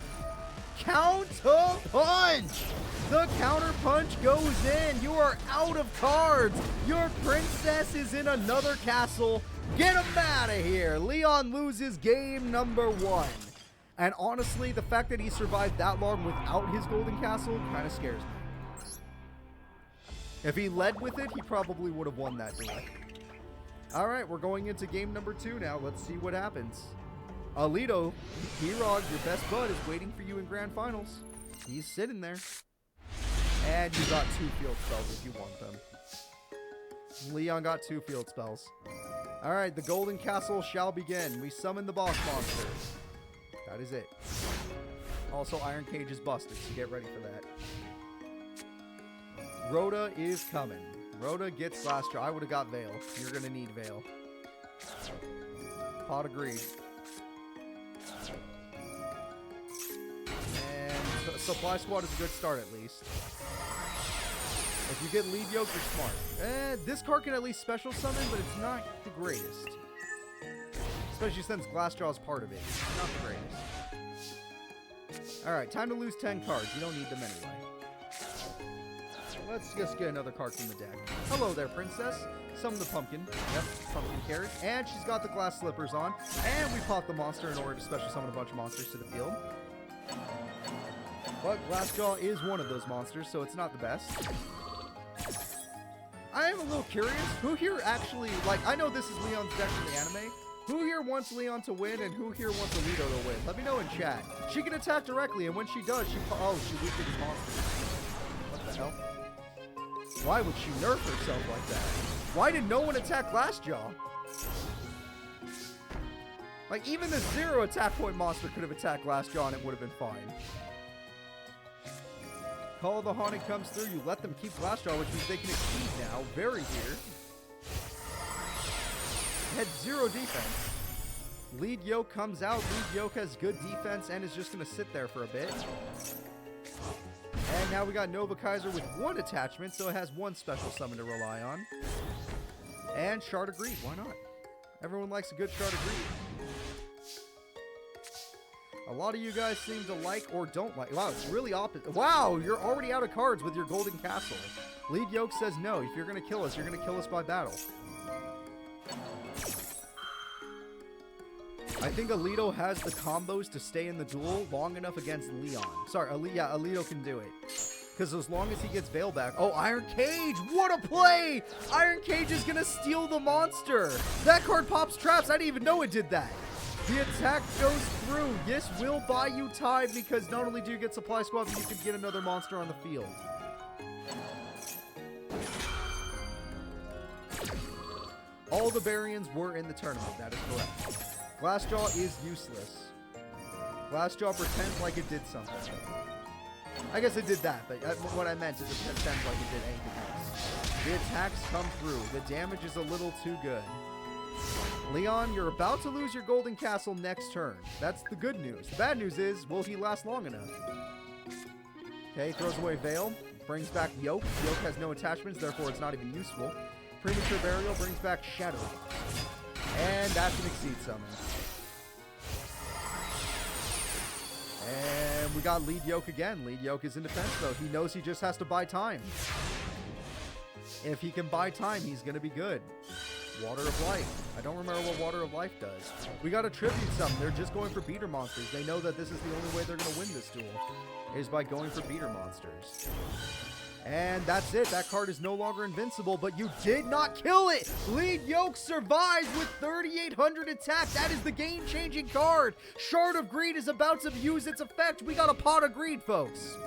Counter Punch! The Counter Punch goes in. You are out of cards. Your princess is in another castle. Get him out of here. Leon loses game number 1. And honestly, the fact that he survived that long without his Golden Castle kind of scares me. If he led with it, he probably would have won that duel. Alright, we're going into game number 2 now. Let's see what happens. Alito, Herog, your best bud, is waiting for you in Grand Finals. He's sitting there. And you got 2 field spells if you want them. Leon got 2 field spells. Alright, the Golden Castle shall begin. We summon the boss monster. That is it. Also, Iron Cage is busted, so get ready for that. Rhoda is coming. Rhoda gets Glassjaw. I would have got Veil. You're going to need Veil. Pot Agreed. And Supply Squad is a good start at least. If you get Lead Yoke, you're smart. This card can at least special summon, but it's not the greatest. Especially since Glassjaw is part of it. It's not the greatest. Alright, time to lose 10 cards. You don't need them anyway. Let's just get another card from the deck. Hello there, princess. Summon the pumpkin. Yep, pumpkin carrot. And she's got the glass slippers on. And we pop the monster in order to special summon a bunch of monsters to the field. But Glassjaw is one of those monsters, so it's not the best. I am a little curious. Who here actually, like, I know this is Leon's deck from the anime. Who here wants Leon to win and who here wants Alito to win? Let me know in chat. She can attack directly, and when she does, she weakens monsters. What the hell? Why would she nerf herself like that? Why did no one attack Glassjaw? Like, even the 0 attack point monster could have attacked Glassjaw and it would have been fine. Call of the Haunted comes through. You let them keep Glassjaw, which means they can exceed now. Very weird. Had 0 defense. Lead Yoke comes out. Lead Yoke has good defense and is just going to sit there for a bit. And now we got Nova Kaiser with 1 attachment, so it has 1 special summon to rely on. And Shard Agreed. Why not? Everyone likes a good Shard Agreed. A lot of you guys seem to like or don't like. Wow, it's really opposite. Wow, you're already out of cards with your Golden Castle. Lead Yoke says no. If you're going to kill us, you're going to kill us by battle. I think Alito has the combos to stay in the duel long enough against Leon. Sorry, Alito can do it. Because as long as he gets Veil back... Oh, Iron Cage! What a play! Iron Cage is going to steal the monster! That card pops traps! I didn't even know it did that! The attack goes through. This will buy you time because not only do you get supply squad, but you can get another monster on the field. All the Baryons were in the tournament. That is correct. Glassjaw is useless. Glassjaw pretends like it did something. I guess it did that, but what I meant is it pretends like it did anything else. The attacks come through. The damage is a little too good. Leon, you're about to lose your golden castle next turn. That's the good news. The bad news is, will he last long enough? Okay, throws away Veil. Brings back Yoke. Yoke has no attachments, therefore it's not even useful. Premature Burial brings back Shadow. And that's an Exceed Summon. And we got Lead Yoke again. Lead Yoke is in defense mode. He knows he just has to buy time. If he can buy time, he's going to be good. Water of Life. I don't remember what Water of Life does. We got a Tribute Summon. They're just going for beater monsters. They know that this is the only way they're going to win this duel, is by going for beater monsters. And that's it. That card is no longer invincible, but you did not kill it. Lead Yoke survives with 3,800 attack. That is the game-changing card. Shard of Greed is about to use its effect. We got a Pot of Greed, folks.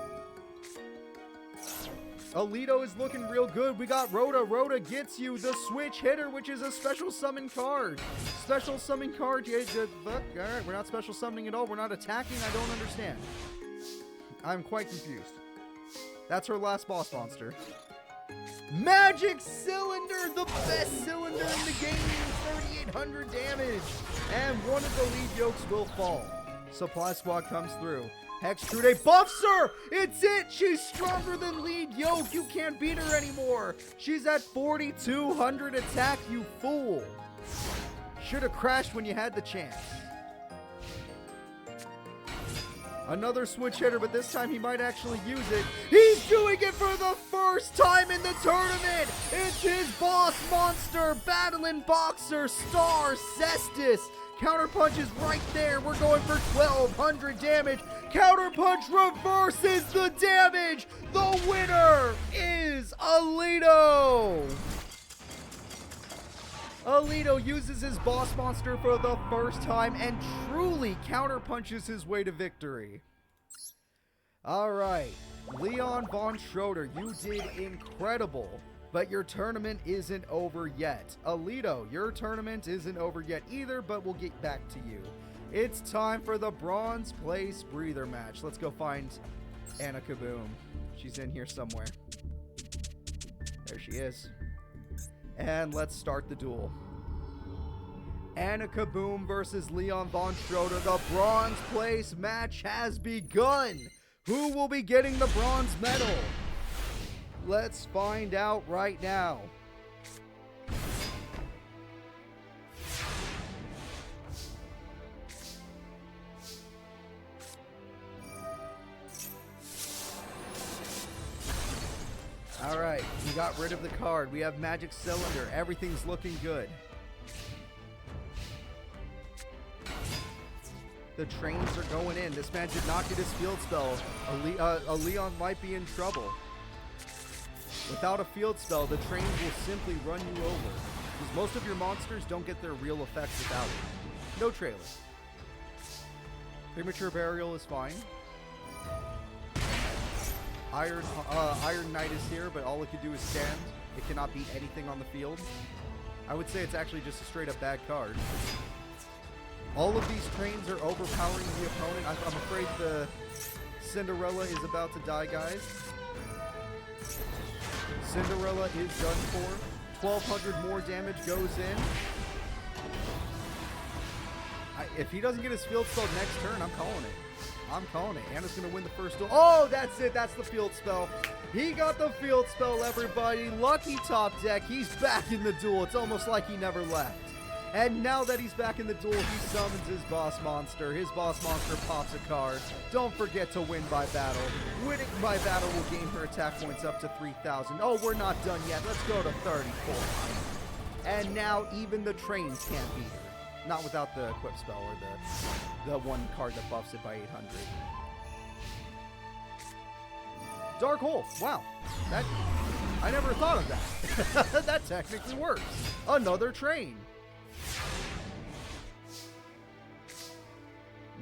Alito is looking real good. We got Rhoda. Rhoda gets you the Switch Hitter, which is a special summon card. Special summon card. Yeah, alright, we're not special summoning at all. We're not attacking. I don't understand. I'm quite confused. That's her last boss monster. Magic Cylinder, the best cylinder in the game, 3,800 damage. And one of the Lead Yokes will fall. Supply Squad comes through. Hextrude buffs her! It's it! She's stronger than Lead Yoke. You can't beat her anymore. She's at 4,200 attack, you fool. Should have crashed when you had the chance. Another Switch Hitter, but this time he might actually use it. He's doing it for the first time in the tournament! It's his boss monster, Battling Boxer, Star Cestus. Counterpunch is right there. We're going for 1,200 damage. Counterpunch reverses the damage. The winner is Alito. Alito uses his boss monster for the first time and truly counterpunches his way to victory. Alright, Leon von Schroeder, you did incredible, but your tournament isn't over yet. Alito, your tournament isn't over yet either, but we'll get back to you. It's time for the Bronze Place Breather match. Let's go find Anna Kaboom. She's in here somewhere. There she is. And let's start the duel. Anna Kaboom versus Leon von Schroeder. The Bronze Place match has begun. Who will be getting the bronze medal? Let's find out right now. Alright, we got rid of the card. We have Magic Cylinder. Everything's looking good. The trains are going in. This man did not get his field spell. A Leon might be in trouble. Without a field spell, the trains will simply run you over. Because most of your monsters don't get their real effects without it. No trailer. Premature Burial is fine. Iron Knight is here, but all it can do is stand. It cannot beat anything on the field. I would say it's actually just a straight up bad card. All of these trains are overpowering the opponent. I'm afraid the Cinderella is about to die, guys. Cinderella is done for. 1,200 more damage goes in. If he doesn't get his field spell next turn, I'm calling it. I'm calling it. Anna's going to win the first duel. Oh, that's it. That's the field spell. He got the field spell, everybody. Lucky top deck. He's back in the duel. It's almost like he never left. And now that he's back in the duel, he summons his boss monster. His boss monster pops a card. Don't forget to win by battle. Winning by battle will gain her attack points up to 3,000. Oh, we're not done yet. Let's go to 34. And now even the trains can't beat her. Not without the equip spell or the one card that buffs it by 800. Dark Hole. Wow. I never thought of that. That technically works. Another train.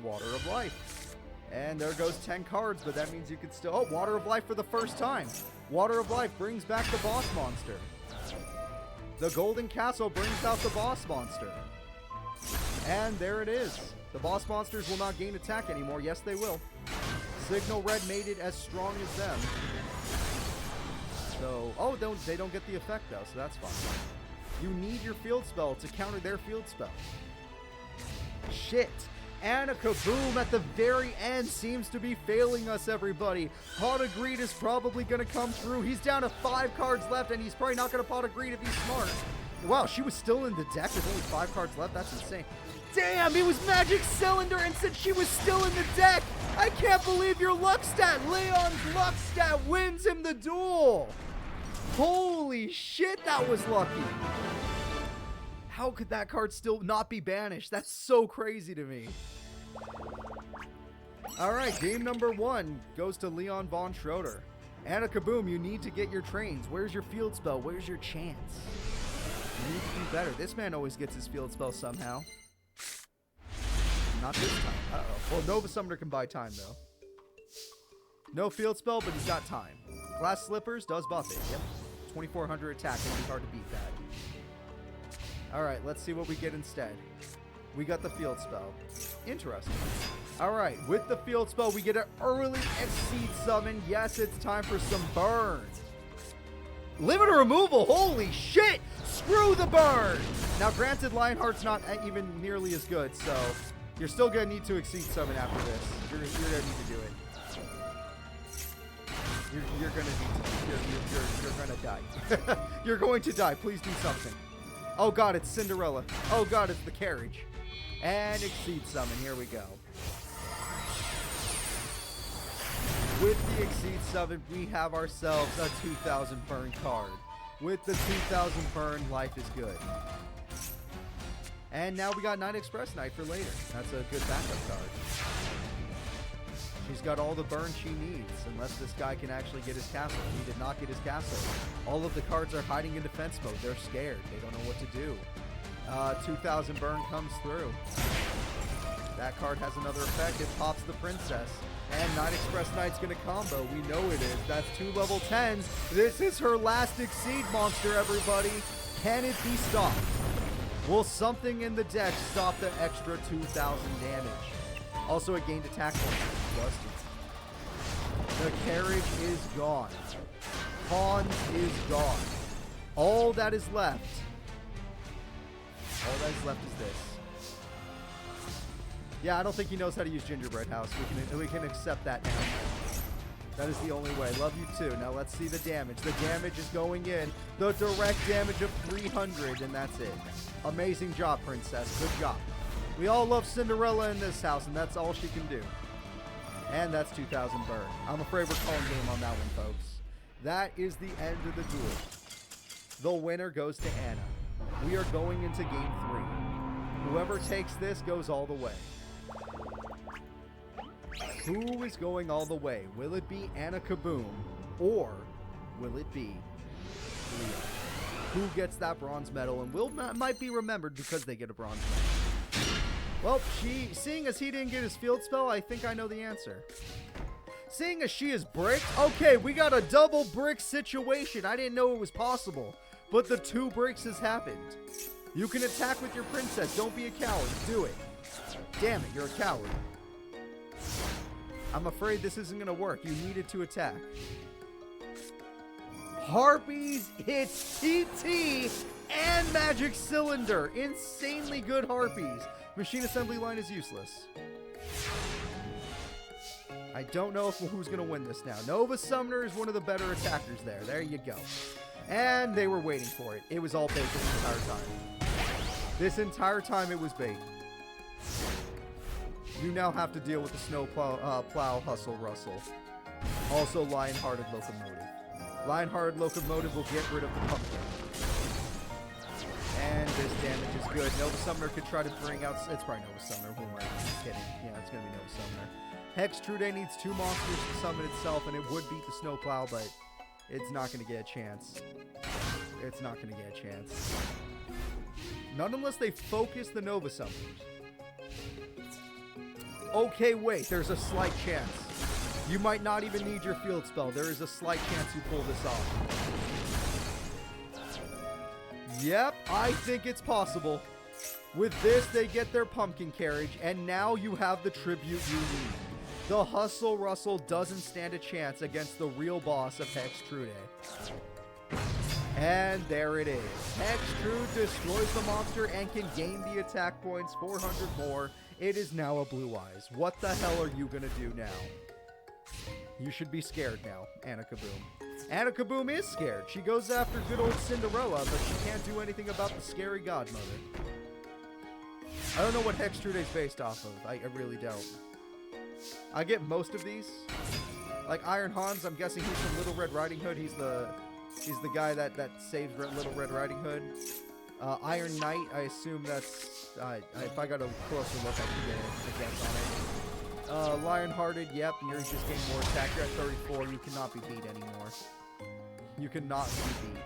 Water of Life. And there goes 10 cards, but that means you could still... Oh, Water of Life for the first time. Water of Life brings back the boss monster. The Golden Castle brings out the boss monster. And there it is. The boss monsters will not gain attack anymore. Yes, they will. Signal Red made it as strong as them. So, oh, they don't get the effect though, so that's fine. You need your field spell to counter their field spell. Shit. And a Kaboom at the very end seems to be failing us, everybody. Pot of Greed is probably going to come through. He's down to 5 cards left, and he's probably not going to Pot of Greed if he's smart. Wow, she was still in the deck with only 5 cards left? That's insane. Damn, it was Magic Cylinder and said she was still in the deck. I can't believe your luck stat. Leon's luck stat wins him the duel. Holy shit, that was lucky. How could that card still not be banished? That's so crazy to me. All right, game number 1 goes to Leon Von Schroeder. And a Kaboom, you need to get your trains. Where's your field spell? Where's your chance? You need to do better. This man always gets his field spell somehow. Not this time. Uh-oh. Well, Nova Summoner can buy time, though. No field spell, but he's got time. Glass Slippers does buff it. Yep. 2400 attack. It'll be hard to beat that. Alright, let's see what we get instead. We got the field spell. Interesting. Alright, with the field spell, we get an early Exceed Summon. Yes, it's time for some burn. Limiter removal. Holy shit! Screw the burn! Now, granted, Lionheart's not even nearly as good, so you're still going to need to Exceed Summon after this. You're going to need to do it. You're going to need to. You're going to die. You're going to die. Please do something. Oh god, it's Cinderella. Oh god, it's the carriage. And Exceed Summon. Here we go. With the Exceed Summon, we have ourselves a 2000 burn card. With the 2000 burn, life is good. And now we got Night Express Knight for later. That's a good backup card. She's got all the burn she needs, unless this guy can actually get his castle. He did not get his castle. All of the cards are hiding in defense mode. They're scared. They don't know what to do. 2000 burn comes through. That card has another effect. It pops the princess. And Night Express Knight's going to combo. We know it is. That's 2 level 10s. This is her last Exceed monster, everybody. Can it be stopped? Will something in the deck stop the extra 2000 damage? Also, it gained attack points. The carriage is gone. Pawns is gone. All that is left. All that is left is this. Yeah, I don't think he knows how to use Gingerbread House. We can accept that now. That is the only way. Love you too. Now let's see the damage. The damage is going in. The direct damage of 300, and that's it. Amazing job, Princess. Good job. We all love Cinderella in this house, and that's all she can do. And that's 2000 burn. I'm afraid we're calling game on that one, folks. That is the end of the duel. The winner goes to Anna. We are going into game 3. Whoever takes this goes all the way. Who is going all the way? Will it be Anna Kaboom, or will it be Leon? Who gets that bronze medal and might be remembered because they get a bronze medal? Well, seeing as he didn't get his field spell, I think I know the answer. Seeing as she is bricked, okay, we got a double brick situation. I didn't know it was possible, but the 2 bricks has happened. You can attack with your princess. Don't be a coward. Do it. Damn it, you're a coward. I'm afraid this isn't going to work. You needed to attack. Harpies hits TT and Magic Cylinder. Insanely good Harpies. Machine Assembly Line is useless. I don't know who's going to win this now. Nova Summoner is one of the better attackers there. There you go. And they were waiting for it. It was all bait this entire time. This entire time it was bait. You now have to deal with the Snow Plow Hustle Russell. Also Lion-Hearted Locomotive. Lion-Hearted Locomotive will get rid of the pumpkin. And this damage is good. Nova Summoner could try to bring out... It's probably Nova Summoner. Who am I? I'm just kidding. Yeah, it's going to be Nova Summoner. Hex Trude needs 2 monsters to summon itself, and it would beat the Snowplow, but it's not going to get a chance. It's not going to get a chance. Not unless they focus the Nova Summoners. Okay, wait, there's a slight chance. You might not even need your field spell. There is a slight chance you pull this off. Yep, I think it's possible. With this, they get their pumpkin carriage, and now you have the tribute you need. The Hustle Russell doesn't stand a chance against the real boss of Hextrude. And there it is. Hextrude destroys the monster and can gain the attack points, 400 more. It is now a Blue Eyes. What the hell are you gonna do now? You should be scared now, Anna Kaboom. Anna Kaboom is scared. She goes after good old Cinderella, but she can't do anything about the scary godmother. I don't know what Hextrude is based off of. I really don't. I get most of these. Like Iron Hans, I'm guessing he's from Little Red Riding Hood. He's the guy that saves Little Red Riding Hood. Iron Knight, I assume that's... if I got a closer look, I could get a guess on it. Lionhearted, yep, you're just getting more attack. You're at 34. You cannot be beat anymore. You cannot be beat.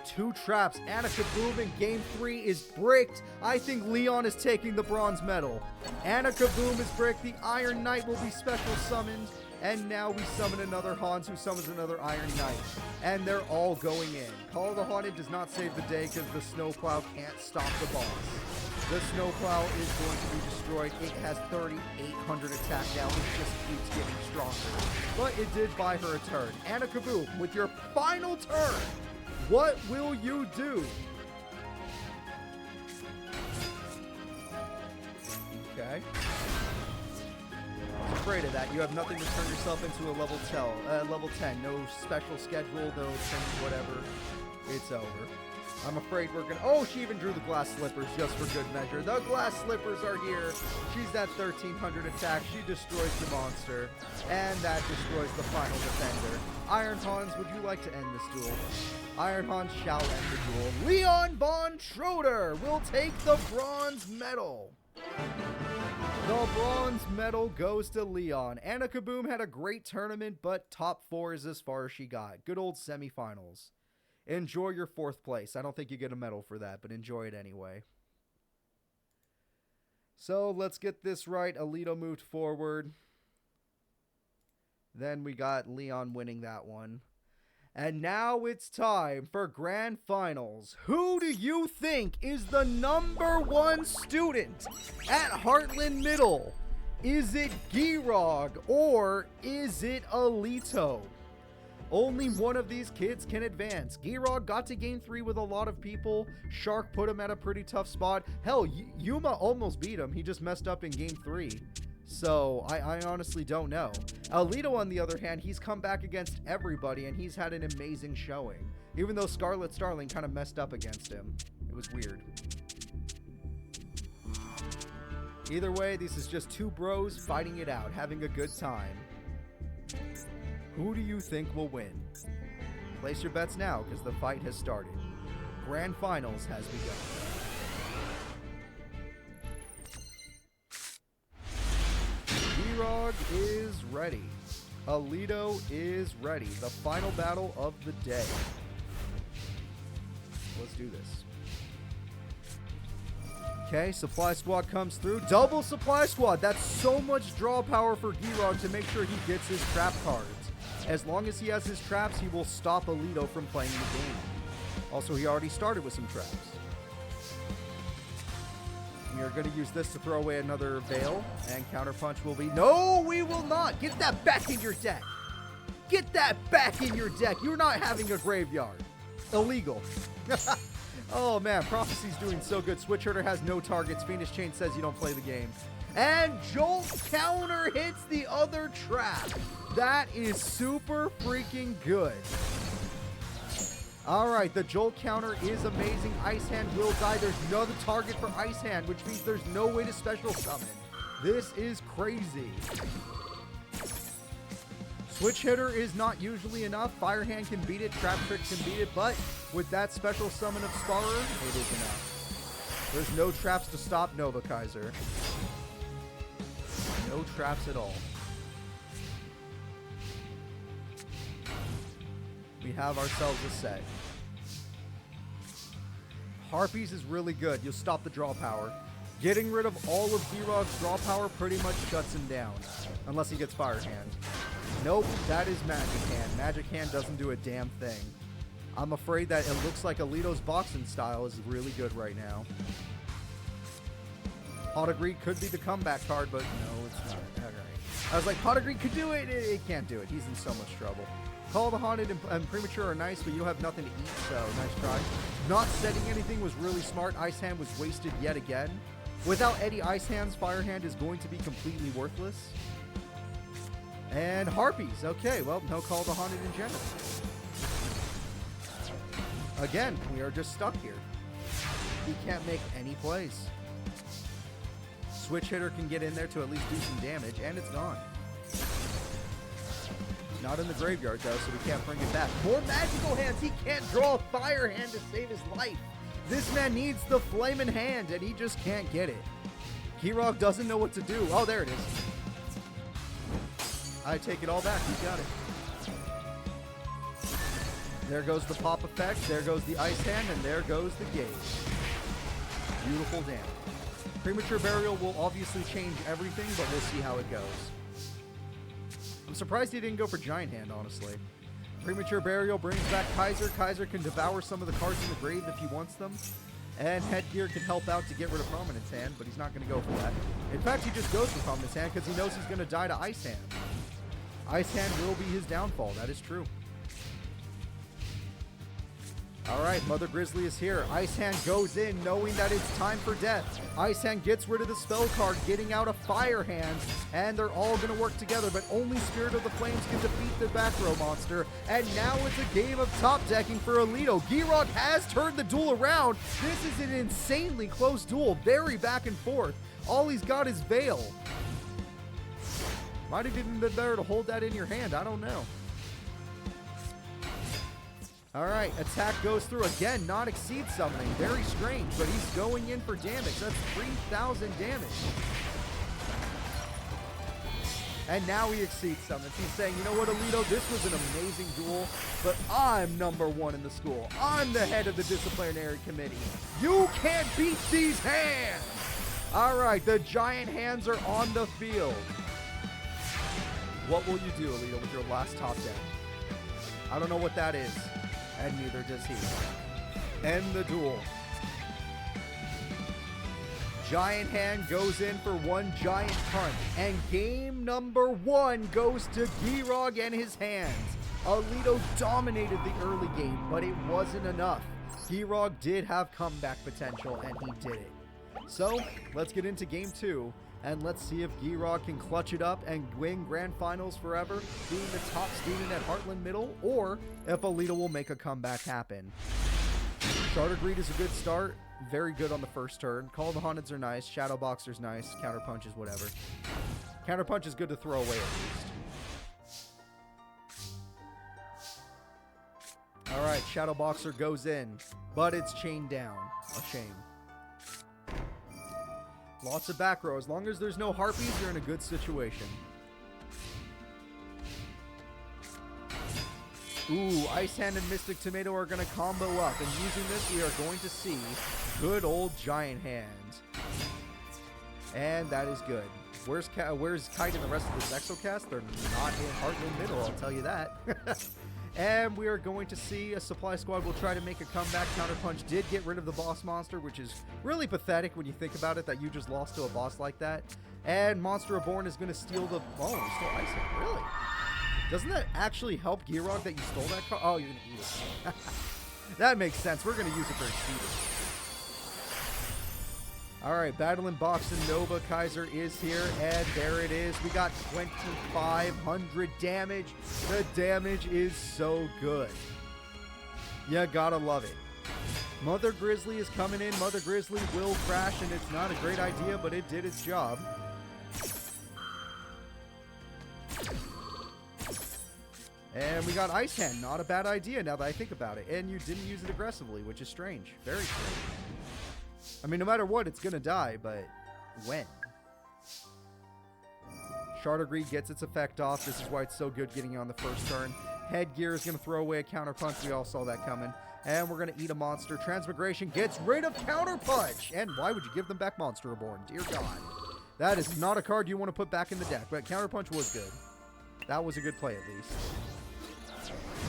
2 traps. Anna Kaboom in Game 3 is bricked. I think Leon is taking the bronze medal. Anna Kaboom is bricked. The Iron Knight will be special summoned. And now we summon another Hans who summons another Iron Knight. And they're all going in. Call of the Haunted does not save the day because the Snowplow can't stop the boss. The Snowplow is going to be destroyed. It has 3,800 attack now. It just keeps getting stronger. But it did buy her a turn. Anna Kaboom, with your final turn, what will you do? Okay. I was afraid of that. You have nothing to turn yourself into a level 10. No special schedule, no things, whatever. It's over. I'm afraid we're gonna... Oh, she even drew the glass slippers just for good measure. The glass slippers are here. She's at 1,300 attack. She destroys the monster. And that destroys the final defender. Iron Hans, would you like to end this duel? Iron Hans shall end the duel. Leon von Schroeder will take the bronze medal. The bronze medal goes to Leon. Anna Kaboom had a great tournament, but top 4 is as far as she got. Good old semifinals. Enjoy your 4th place. I don't think you get a medal for that, but enjoy it anyway. So let's get this right. Alito moved forward. Then we got Leon winning that one. And now it's time for Grand Finals. Who do you think is the #1 student at Heartland Middle? Is it Girog or is it Alito? Only one of these kids can advance. Girog got to Game 3 with a lot of people. Shark put him at a pretty tough spot. Hell, Yuma almost beat him. He just messed up in Game 3. So, I honestly don't know. Alito, on the other hand, he's come back against everybody, and he's had an amazing showing. Even though Scarlet Starling kind of messed up against him. It was weird. Either way, this is just 2 bros fighting it out, having a good time. Who do you think will win? Place your bets now, because the fight has started. Grand Finals has begun. Girog is ready. Alito is ready. The final battle of the day. Let's do this. Okay, Supply Squad comes through. Double Supply Squad. That's so much draw power for Girog to make sure he gets his trap cards. As long as he has his traps, he will stop Alito from playing the game. Also, he already started with some traps. We are going to use this to throw away another Veil, and Counterpunch will be... No, we will not! Get that back in your deck! Get that back in your deck! You're not having a graveyard. Illegal. Oh, man, Prophecy's doing so good. Switch Herder has no targets. Phoenix Chain says you don't play the game. And Jolt counter hits the other trap. That is super freaking good. Alright, the Jolt counter is amazing. Ice Hand will die. There's no other target for Ice Hand, which means there's no way to special summon. This is crazy. Switch Hitter is not usually enough. Fire Hand can beat it. Trap Trick can beat it. But with that special summon of Sparer, it is enough. There's no traps to stop Nova Kaiser. No traps at all. We have ourselves a set. Harpies is really good. You'll stop the draw power. Getting rid of all of Girod's draw power pretty much shuts him down. Unless he gets Fire Hand. Nope, that is Magic Hand. Magic Hand doesn't do a damn thing. I'm afraid that it looks like Alito's boxing style is really good right now. Pot of Greed could be the comeback card, but no, it's not. Alright. I was like, Pot of Greed could do it. It can't do it. He's in so much trouble. Call the Haunted and Premature are nice, but you don't have nothing to eat, so nice try. Not setting anything was really smart. Ice Hand was wasted yet again. Without Eddie Ice Hand's Fire Hand is going to be completely worthless. And Harpies. Okay, well, no Call the Haunted in general. Again, we are just stuck here. He can't make any plays. Switch Hitter can get in there to at least do some damage, and it's gone. Not in the graveyard, though, so we can't bring it back. More Magical Hands! He can't draw a Fire Hand to save his life! This man needs the Flamin' Hand, and he just can't get it. Giroud doesn't know what to do. Oh, there it is. I take it all back. He got it. There goes the Pop Effect, there goes the Ice Hand, and there goes the Gauge. Beautiful damage. Premature Burial will obviously change everything, but we'll see how it goes. I'm surprised he didn't go for Giant Hand, honestly. Premature Burial brings back Kaiser. Kaiser can devour some of the cards in the grave if he wants them. And Headgear can help out to get rid of Prominence Hand, but he's not going to go for that. In fact, he just goes for Prominence Hand because he knows he's going to die to Ice Hand. Ice Hand will be his downfall. That is true. Alright, Mother Grizzly is here. Ice Hand goes in knowing that it's time for death. Ice Hand gets rid of the spell card, getting out a Fire Hand, and they're all going to work together, but only Spirit of the Flames can defeat the back row monster. And now it's a game of top decking for Alito. Giroud has turned the duel around. This is an insanely close duel, very back and forth. All he's got is Veil. Might have even been better to hold that in your hand, I don't know. Alright, attack goes through again, not exceed summoning. Very strange, but he's going in for damage. That's 3,000 damage. And now he exceeds summons. He's saying, you know what, Alito, this was an amazing duel, but I'm number one in the school. I'm the head of the disciplinary committee. You can't beat these hands! Alright, the giant hands are on the field. What will you do, Alito, with your last top deck? I don't know what that is. And neither does he. End the duel. Giant Hand goes in for one giant punch. And game number one goes to Giroud and his hands. Alito dominated the early game, but it wasn't enough. Giroud did have comeback potential, and he did it. So, let's get into game two. And let's see if Giroud can clutch it up and win Grand Finals forever, being the top student at Heartland Middle, or if Alito will make a comeback happen. Charter Greed is a good start. Very good on the first turn. Call the Haunteds are nice. Shadow Boxer's nice. Counter Punch is whatever. Counter Punch is good to throw away at least. Alright, Shadow Boxer goes in, but it's chained down. A shame. Lots of back row. As long as there's no Harpies, you're in a good situation. Ooh, Ice Hand and Mystic Tomato are going to combo up. And using this, we are going to see good old Giant Hand. And that is good. Where's Kite and the rest of this Exocast? They're not in Heartland Middle, I'll tell you that. And we are going to see a Supply Squad will try to make a comeback. Counterpunch did get rid of the boss monster, which is really pathetic when you think about it, that you just lost to a boss like that. And Monster Reborn is going to steal the... Oh, he stole Ice Hand. Really? Doesn't that actually help Giroud that you stole that card? Oh, you're going to eat it. That makes sense. We're going to use it for Exceeded. Alright, Battling Boxing Nova Kaiser is here, and there it is. We got 2,500 damage. The damage is so good. You gotta love it. Mother Grizzly is coming in. Mother Grizzly will crash, and it's not a great idea, but it did its job. And we got Ice Hand. Not a bad idea now that I think about it. And you didn't use it aggressively, which is strange. Very strange. I mean, no matter what, it's going to die, but when? Charter Greed gets its effect off. This is why it's so good getting on the first turn. Headgear is going to throw away a counter punch. We all saw that coming. And we're going to eat a monster. Transmigration gets rid of Counter Punch. And why would you give them back Monster Reborn? Dear God. That is not a card you want to put back in the deck. But Counter Punch was good. That was a good play, at least.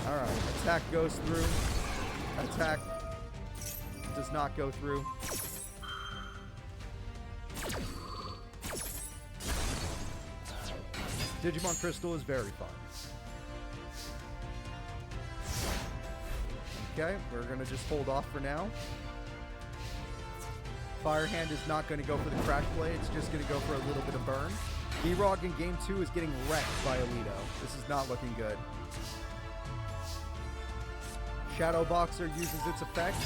Alright. Attack goes through. Attack does not go through. Digimon Crystal is very fun. Okay, we're going to just hold off for now. Fire Hand is not going to go for the Crash Play. It's just going to go for a little bit of burn. D-Rog in Game 2 is getting wrecked by Alito. This is not looking good. Shadow Boxer uses its effect.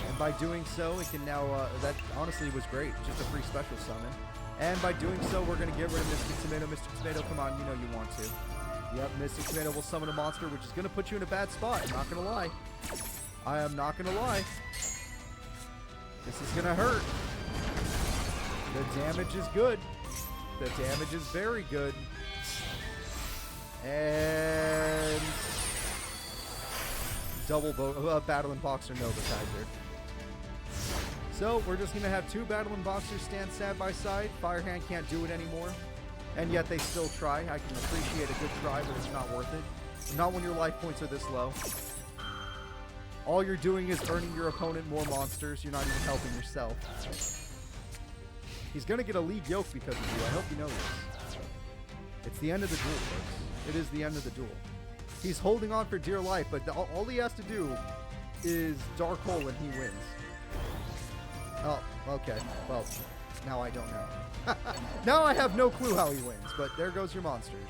And by doing so, it can now... that honestly was great. Just a free special summon. And by doing so, we're going to get rid of Mystic Tomato. Mystic Tomato, come on, you know you want to. Yep, Mystic Tomato will summon a monster, which is going to put you in a bad spot. I'm not going to lie. I am not going to lie. This is going to hurt. The damage is good. The damage is very good. And... double Battling Boxer Nova Kaiser. So, we're just going to have two Battling Boxers stand side by side. Firehand can't do it anymore. And yet they still try. I can appreciate a good try, but it's not worth it. Not when your life points are this low. All you're doing is earning your opponent more monsters. You're not even helping yourself. He's going to get a league yoke because of you. I hope you know this. It's the end of the duel, folks. It is the end of the duel. He's holding on for dear life, but all he has to do is Dark Hole and he wins. Oh, okay. Well, now I don't know. Now I have no clue how he wins, but there goes your monsters.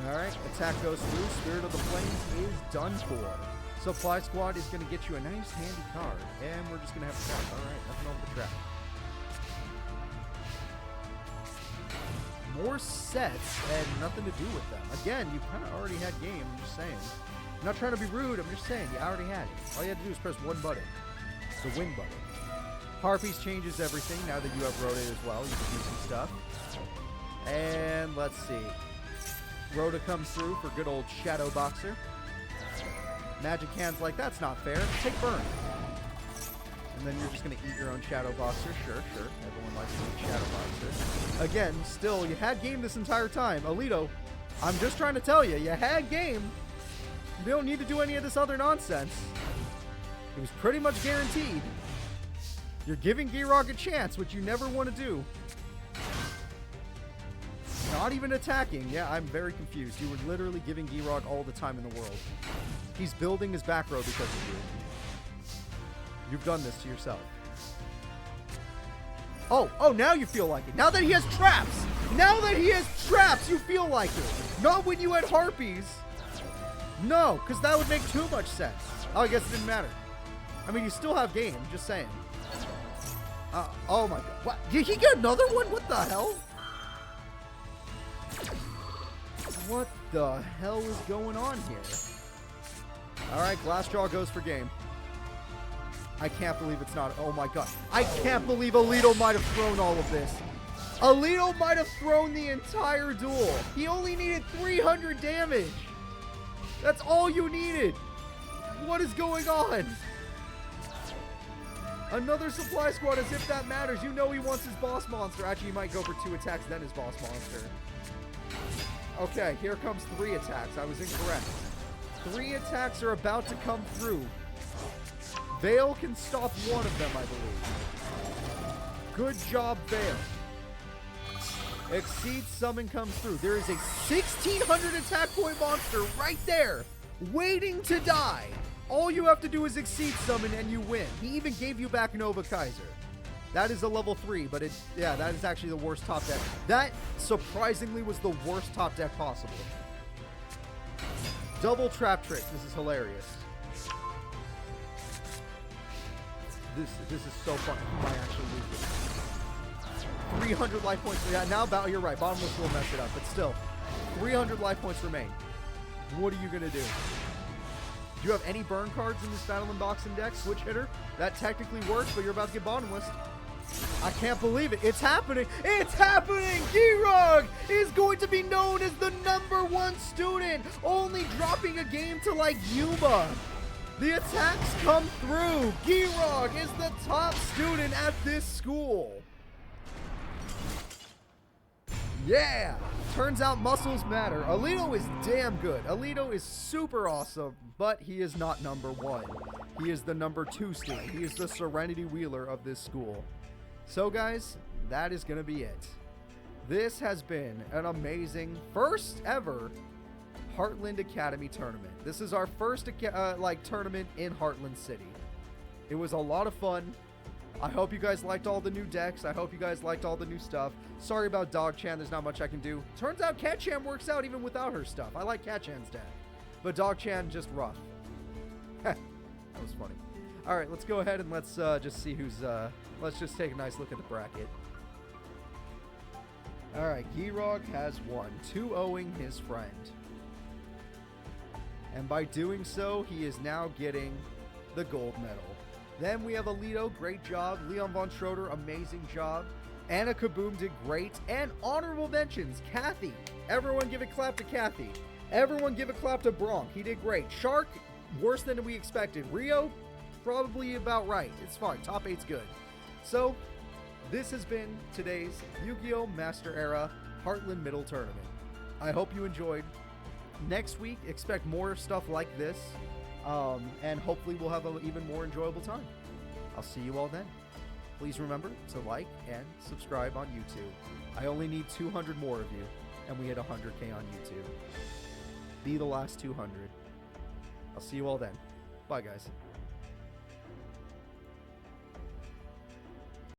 Alright, attack goes through. Spirit of the Flames is done for. Supply Squad is going to get you a nice handy card. And we're just going to have a trap. Alright, nothing over the trap. More sets and nothing to do with them. Again, you kind of already had game, I'm just saying. I'm not trying to be rude, I'm just saying, you already had it. All you had to do is press one button. It's the win button. Harpies changes everything now that you have Rhoda as well. You can do some stuff. And let's see. Rhoda comes through for good old Shadow Boxer. Magic Hand's like, that's not fair. Take burn. And then you're just going to eat your own Shadow Boxer. Sure. Everyone likes to eat Shadow Boxer. Again, still, you had game this entire time. Alito, I'm just trying to tell you, you had game. You don't need to do any of this other nonsense. It was pretty much guaranteed. You're giving Girock a chance, which you never want to do. Not even attacking. Yeah, I'm very confused. You were literally giving Girock all the time in the world. He's building his back row because of you. You've done this to yourself. Oh, now you feel like it. Now that he has traps. Now that he has traps, you feel like it. Not when you had Harpies. No, because that would make too much sense. Oh, I guess it didn't matter. I mean, you still have game. Just saying. Oh my god. What? Did he get another one? What the hell? What the hell is going on here? Alright, Glassjaw goes for game. I can't believe it's not. Oh my god. I can't believe Alito might have thrown all of this. Alito might have thrown the entire duel. He only needed 300 damage. That's all you needed. What is going on? Another Supply Squad, as if that matters. You know he wants his boss monster. Actually, he might go for 2 attacks, then his boss monster. Okay, here comes 3 attacks. I was incorrect. 3 attacks are about to come through. Veil can stop one of them, I believe. Good job, Veil. Exceed Summon comes through. There is a 1600 attack point monster right there, waiting to die. All you have to do is Exceed Summon and you win. He even gave you back Nova Kaiser. That is a level 3, but that is actually the worst top deck. That, surprisingly, was the worst top deck possible. Double Trap Trick. This is hilarious. This is so fun. You might actually lose this. 300 life points. Yeah, now you're right. Bottomless will mess it up, but still. 300 life points remain. What are you going to do? Do you have any burn cards in this Battle and Boxing deck? Switch Hitter? That technically works, but you're about to get bottomless. I can't believe it. It's happening. It's happening. Girog is going to be known as the #1 student, only dropping a game to like Yuma. The attacks come through. Girog is the top student at this school. Yeah. Turns out muscles matter. Alito is damn good. Alito is super awesome, but he is not #1. He is the #2 student. He is the Serenity Wheeler of this school. So guys, that is going to be it. This has been an amazing first ever Heartland Academy tournament. This is our first tournament in Heartland City. It was a lot of fun. I hope you guys liked all the new decks. I hope you guys liked all the new stuff. Sorry about Dog-chan. There's not much I can do. Turns out Cat-chan works out even without her stuff. I like Cat-chan's deck. But Dog-chan just rough. That was funny. All right, let's go ahead and let's just see who's... let's just take a nice look at the bracket. All right, Girog has won, 2-0ing his friend. And by doing so, he is now getting the gold medal. Then we have Alito, great job. Leon Von Schroeder, amazing job. Anna Kaboom did great. And honorable mentions, Kathy. Everyone give a clap to Kathy. Everyone give a clap to Bronk. He did great. Shark, worse than we expected. Rio, probably about right. It's fine. Top 8's good. So, this has been today's Yu-Gi-Oh! Master Era Heartland Middle Tournament. I hope you enjoyed. Next week, expect more stuff like this. And hopefully we'll have an even more enjoyable time. I'll see you all then. Please remember to like and subscribe on YouTube. I only need 200 more of you, and we hit 100K on YouTube. Be the last 200. I'll see you all then. Bye, guys.